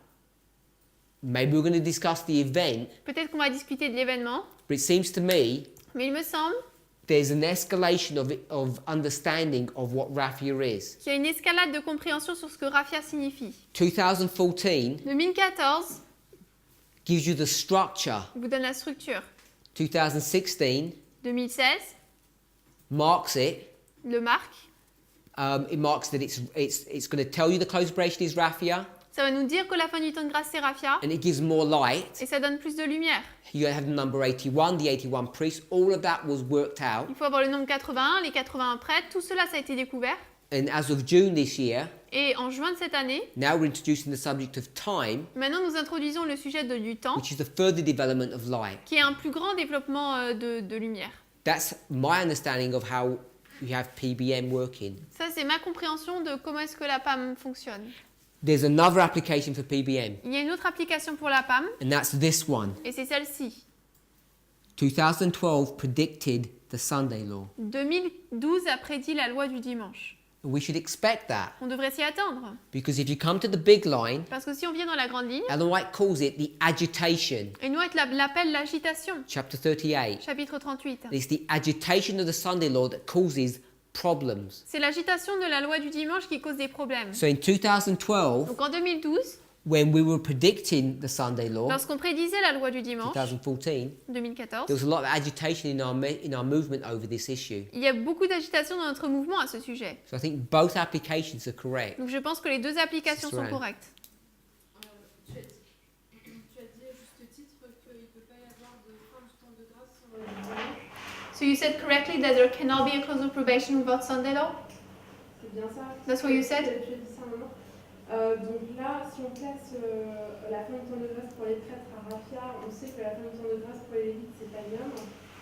Maybe we're going to discuss the event, Peut-être qu'on va discuter de l'événement, but it seems to me mais il me semble there's an escalation of understanding of what Raphia is. qu'il y a une escalade de compréhension sur ce que Raphia signifie. 2014 2014 gives you the structure. vous donne la structure. 2016 2016 marks it. le marque. It marks that it's going to tell you the close of creation is Raphia, Ça va nous dire que la fin du temps de grâce, c'est Raphia. and it gives more light. Et ça donne plus de lumière. You have the number 81, the 81 priests. All of that was worked out. Il faut avoir le nombre 81, les 81 prêtres. Tout cela, ça a été découvert. And as of June this year, Et en juin de cette année, now we're introducing the subject of time, maintenant nous introduisons le sujet du temps, which is the further development of light. qui est un plus grand développement de lumière. That's my understanding of how you have PBM working. Ça, c'est ma compréhension de comment est-ce que la PAM fonctionne. There's another application for PBM, Il y a une autre application pour la PAM, and that's this one. et c'est celle-ci. 2012 predicted the Sunday law. 2012 a prédit la loi du dimanche. We should expect that, On devrait s'y attendre. because if you come to the big line, Parce que si on vient dans la grande ligne, Ellen White calls it the agitation, et nous, l'appelle l'agitation, chapter 38. chapitre 38. It's the agitation of the Sunday law that causes problems. C'est l'agitation de la loi du dimanche qui cause des problèmes. So in 2012, Donc en 2012, when we were predicting the Sunday law, lorsqu'on prédisait la loi du dimanche, 2014, 2014, there was a lot of agitation in our movement over this issue. il y a beaucoup d'agitation dans notre mouvement à ce sujet. So I think both applications are correct. Donc je pense que les deux applications sont Right. correctes. Tu as dit à juste titre qu'il ne peut pas y avoir de fin du temps de grâce sur le dimanche. So you said correctly that there cannot be a close of probation without Sunday law? C'est bien ça? That's what you said? Tu as dit ça un moment. Donc là, si on place la fin du temps de grâce pour les prêtres à Raphia, on sait que la fin du temps de grâce pour les lévites, c'est Palium.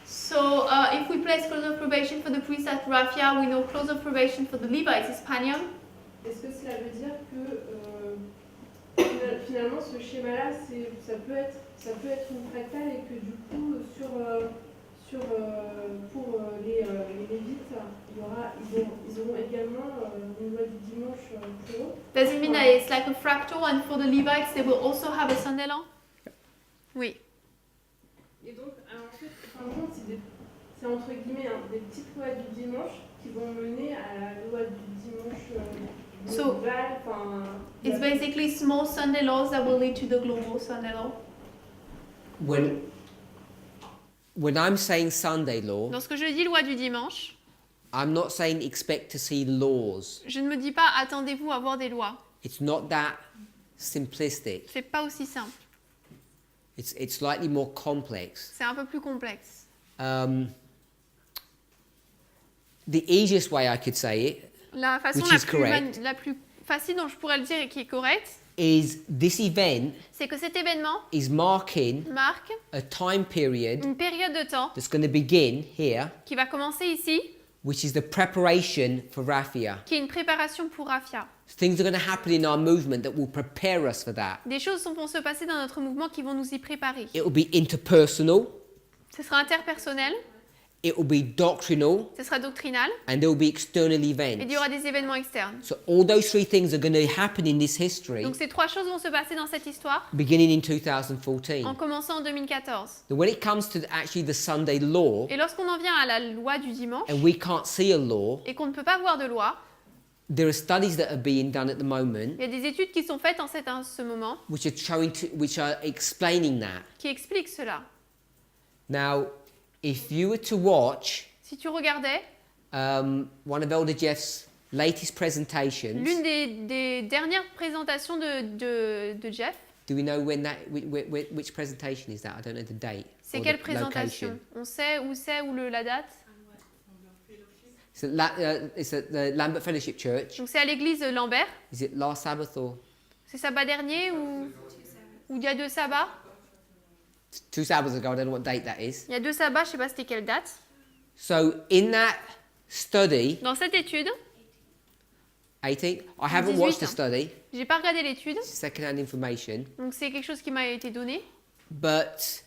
So if we place close of probation for the priests at Raphia, we know close of probation for the Levites is Panium. Est-ce que cela veut dire que finalement ce schéma-là, ça peut être une fractale et que du coup, pour les Lévites, ils auront également une loi du dimanche pour eux? Does it mean that it's like a fractal and for the Levites they will also have a Sunday law? Oui. Et donc, en fait, en fin de compte, c'est entre guillemets des petites lois du dimanche qui vont mener à la loi du dimanche global. It's basically small Sunday laws that will lead to the global Sunday law. When I'm saying Sunday law, Lorsque je dis loi du dimanche, I'm not saying expect to see laws. je ne me dis pas attendez-vous à voir des lois. It's not that simplistic. C'est pas aussi simple. It's slightly more complex. C'est un peu plus complexe. The easiest way I could say it La façon Which is correct. la plus facile dont je pourrais le dire et qui est correcte, is this event c'est que cet événement is marking marque a time period une période de temps that's going to begin here, qui va commencer ici, which is the preparation for Raphia. qui est une préparation pour Raphia. Things are going to happen in our movement that will prepare us for that. Des choses vont se passer dans notre mouvement qui vont nous y préparer. It will be interpersonal, Ce sera interpersonnel, it will be doctrinal, ce sera doctrinal, and there will be external et il y events. aura des événements externes. So all those three things are going to happen in this history Donc ces trois choses vont se passer dans cette histoire beginning in en 2014. commençant en 2014. So when it comes to actually the Sunday law, Et lorsqu'on en vient à la loi du dimanche and we can't see a law, et qu'on ne peut pas voir de loi, there are studies that are being done at the moment il y a des études qui sont faites en ce moment which are explaining that. qui expliquent cela. Now, if you were to watch Si tu regardais one of Elder Jeff's latest presentations, l'une des dernières présentations de Jeff, do we know when that which presentation is that? I don't know the date. C'est or quelle the présentation? location. On sait où c'est, la date? It's at the Lambert Fellowship Church. Donc c'est à l'église Lambert. Is it last Sabbath or C'est sabbat dernier ou il y a 2 sabbats? 2 Sabbaths ago? I don't know what date that is. Il y a 2 sabbats, je sais pas c'était quelle date. So in that study, Dans cette étude, 18, I haven't watched the 18. study, j'ai pas regardé l'étude, second-hand information, donc c'est quelque chose qui m'a été donné. but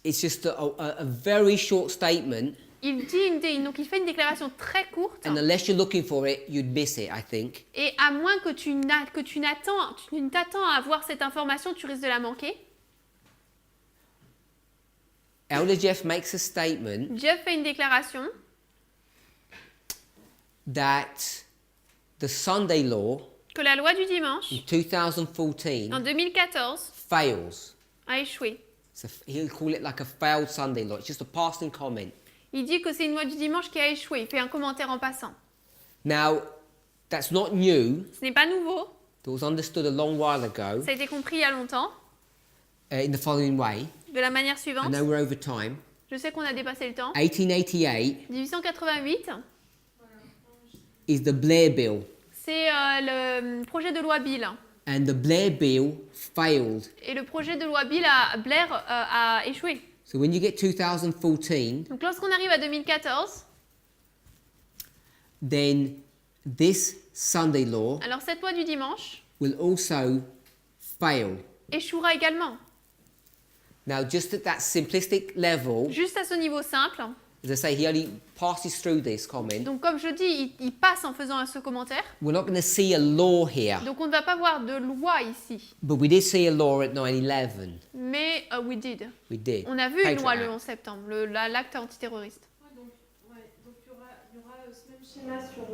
it's just a very short statement, Il dit donc il fait une déclaration très courte and unless you're looking for it, you'd miss it, I think. et à moins que tu ne t'attends à avoir cette information, tu risques de la manquer. Elder Jeff makes a statement Jeff fait une déclaration that the Sunday law que la loi du dimanche in 2014 en 2014 fails. a échoué. So he'll call it like a failed Sunday law. It's just a passing comment. Il dit que c'est une loi du dimanche qui a échoué. Il fait un commentaire en passant. Now, that's not new. Ce n'est pas nouveau. It was understood a long while ago Ça a été compris il y a longtemps. in the following way. De la manière I suivante. know we're over time. Je sais qu'on a dépassé le temps. 1888 1888, is the Blair Bill, c'est le projet de loi Bill. and the Blair Bill failed. Et le projet de loi Bill Blair a échoué. So when you get 2014, Donc lorsqu'on arrive à 2014, then this Sunday law alors cette loi du dimanche will also fail. échouera également. Now, just at that simplistic level, Juste à ce niveau simple. as I say, he only passes through this comment. Donc comme je dis, il passe en faisant ce commentaire. We're not going to see a law here, Donc on ne va pas voir de loi ici. but we did see a law at 9/11. Mais we did. We did. On a vu une Patriot loi le Act. 11 septembre, l'acte antiterroriste. Donc il y aura ce même schéma sur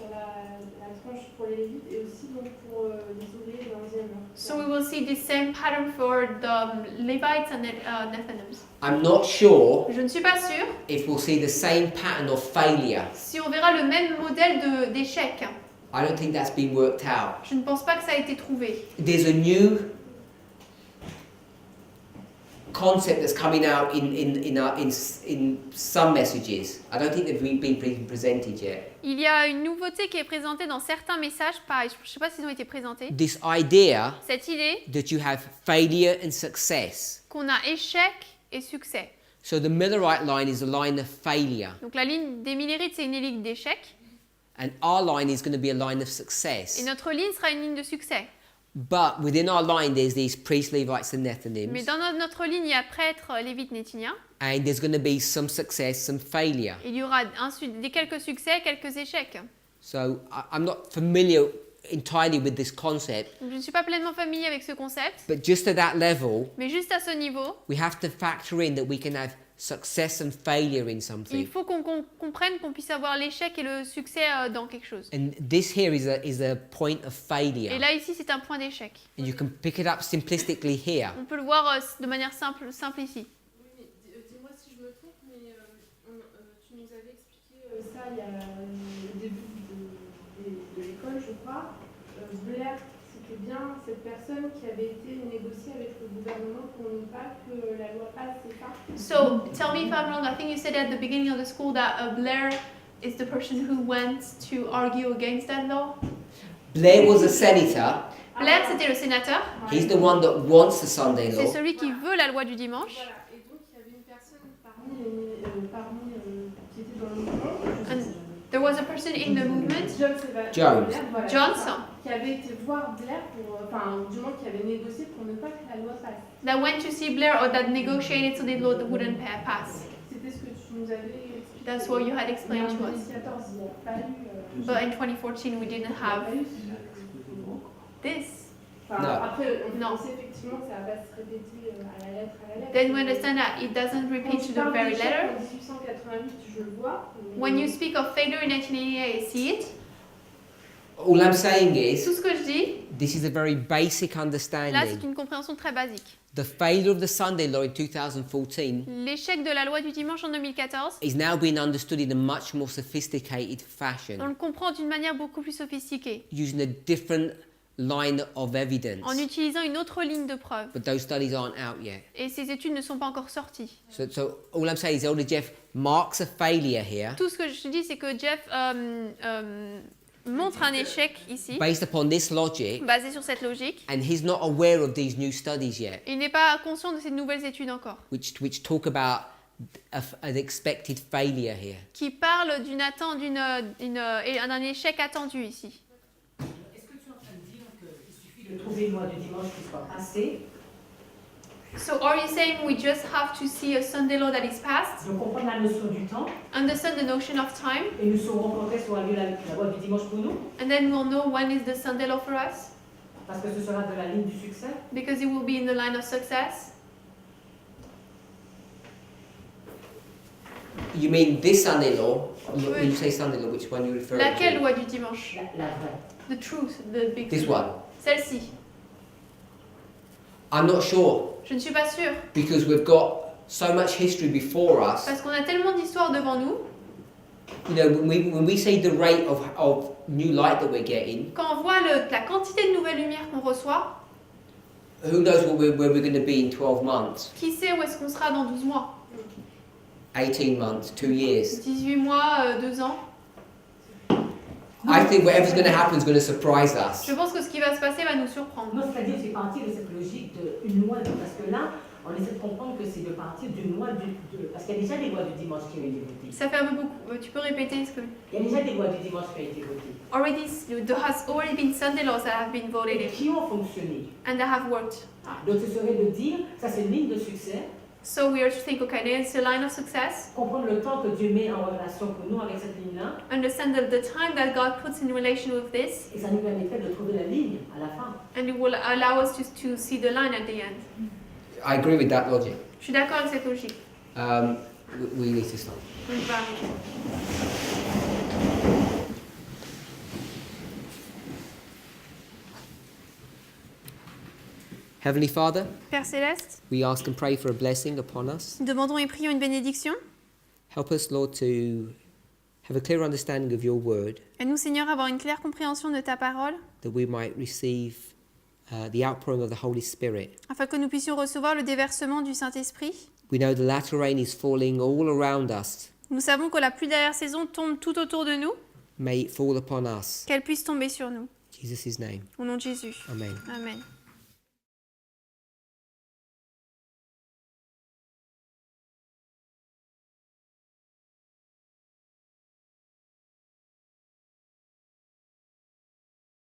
la tranche pour les Lévites et aussi donc pour les ouvriers dans les Hébreux. So we will see the same pattern for the Levites and Nethinims. I'm not sure Je ne suis pas sûre if we'll see the same pattern of failure. si on verra le même modèle d'échec. I don't think that's been worked out. Je ne pense pas que ça a été trouvé. There's a new concept that's coming out in some messages. I don't think they've been presented yet. Il y a une nouveauté qui est présentée dans certains messages, je ne sais pas s'ils ont été présentés. This idea Cette idée that you have failure and success. qu'on a échec et succès. So the Millerite line is a line of failure, Donc la ligne des Millérites, c'est une ligne d'échec. and our line is going to be a line of success. Et notre ligne sera une ligne de succès. But within our line, there's these priests, Levites, and Mais Nethinims, dans notre ligne, il y a prêtres, lévites, néthiniens. and there's going to be some success, some failure. Il y aura quelques succès, quelques échecs. So I'm not familiar entirely with this concept, Donc, je ne suis pas pleinement familier avec ce concept, but just at that level, mais juste à ce niveau, we have to factor in that we can have success and failure in il something. faut qu'on comprenne qu'on puisse avoir l'échec et le succès dans quelque chose. And this here is a point of failure. Et là, ici, c'est un point d'échec. And you can pick it up simplistically here. On peut le voir de manière simple ici. Oui, mais dis-moi si je me trompe, mais tu nous avais expliqué ça il y a au début de l'école, je crois. Blair, c'était bien cette personne qui avait été négociée avec le gouvernement pour ne pas que la loi passe, c'est ça? So, tell me if I'm wrong. I think you said at the beginning of the school that Blair is the person who went to argue against that law. Blair was a senator. Blair, c'était le sénateur. He's the one that wants the Sunday C'est law. celui qui veut la loi du dimanche. Voilà, et donc il y avait une personne parmi qui était dans le mouvement. And there was a person in the movement, Jones. Voilà, Johnson, qui avait été voir Blair du moins qui avait négocié pour ne pas que la loi passe. that went to see Blair or that negotiated so the law wouldn't pass. C'était ce que tu nous avais expliqué. That's what you had explained to En us. 2014, il n'y a pas eu. But in 2014, we didn't have this. Enfin, No. après, on No. pensait effectivement que ça va pas se répéter à la lettre. Then we understand that it doesn't repeat to the very letter. En 1888, je le vois. When you speak of failure in 1988, I see it. All I'm saying is, Tout ce que je dis, this is a very basic là, c'est understanding. une compréhension très basique. The failure of the Sunday law in 2014 L'échec de la loi du dimanche en 2014, is now being understood in a much more sophisticated on fashion, le comprend d'une manière beaucoup plus sophistiquée, using a different line of evidence. en utilisant une autre ligne de preuve. But those studies aren't out yet. Et ces études ne sont pas encore sorties. So all I'm saying is Elder Jeff marks a failure here Tout ce que je dis, c'est que Jeff montre un échec ici, based upon this logic, basé sur cette logique. and he's not aware of these new studies yet, Il n'est pas conscient de ces nouvelles études encore, which talk about an expected failure here. qui parlent d'un échec attendu ici. Est-ce que tu es en train de dire qu'il suffit de trouver une loi du dimanche qui soit passée, So are you saying we just have to see a Sunday law that is passed, de comprendre la notion du temps, understand the notion of time, et nous saurons quand est-ce qu'on a lieu la loi du dimanche pour nous, and then we'll know when is the Sunday law for us, parce que ce sera de la ligne du succès? because it will be in the line of success? You mean this Sunday law? When you say Sunday law, which one you refer Laquelle to? loi du dimanche? La vraie. The truth, the big This truth. one. Celle-ci. I'm not sure Je ne suis pas sûre, because we've got so much history before us. parce qu'on a tellement d'histoires devant nous. You know, when we say the rate of new light that we're getting, Quand on voit la quantité de nouvelles lumières qu'on reçoit, who knows where we're going to be in 12 months, qui sait où est-ce qu'on sera dans 12 mois, 18 months, 2 years? 18 mois, 2 ans. I think whatever's going to happen is going to surprise us. Je pense que ce qui va se passer va nous surprendre. Non, c'est-à-dire que c'est parti de cette logique d'une loi, parce que là, on essaie de comprendre que c'est de partir d'une loi parce qu'il y a déjà des lois du dimanche qui ont été votées. Ça fait un peu beaucoup. Tu peux répéter ce que... Il y a déjà des lois du dimanche qui ont été votées. There has already been Sunday laws that have been voted Et in, qui ont fonctionné. and that have worked. Donc ce serait de dire, ça c'est une ligne de succès, So we are to think, okay, there's a line of success. comprendre le temps que Dieu met en relation pour nous avec cette ligne-là, Understand the time that God puts in relation with this, et ça nous permettrait de trouver la ligne à la fin. and it will allow us to see the line at the end. I agree with that logic. Je suis d'accord avec cette logique. We need to stop. On va arrêter. Heavenly Father, Père Céleste, we ask and pray for a blessing upon us. nous demandons et prions une bénédiction. Help us, Lord, to have a clear understanding of your word, Aide-nous, Seigneur, à avoir une claire compréhension de ta parole, that we might receive the outpouring of the Holy Spirit. afin que nous puissions recevoir le déversement du Saint-Esprit. We know the latter rain is falling all around us. Nous savons que la pluie d'arrière-saison tombe tout autour de nous, May it fall upon us. qu'elle puisse tomber sur nous. In Jesus' name. Au nom de Jésus. Amen. Amen.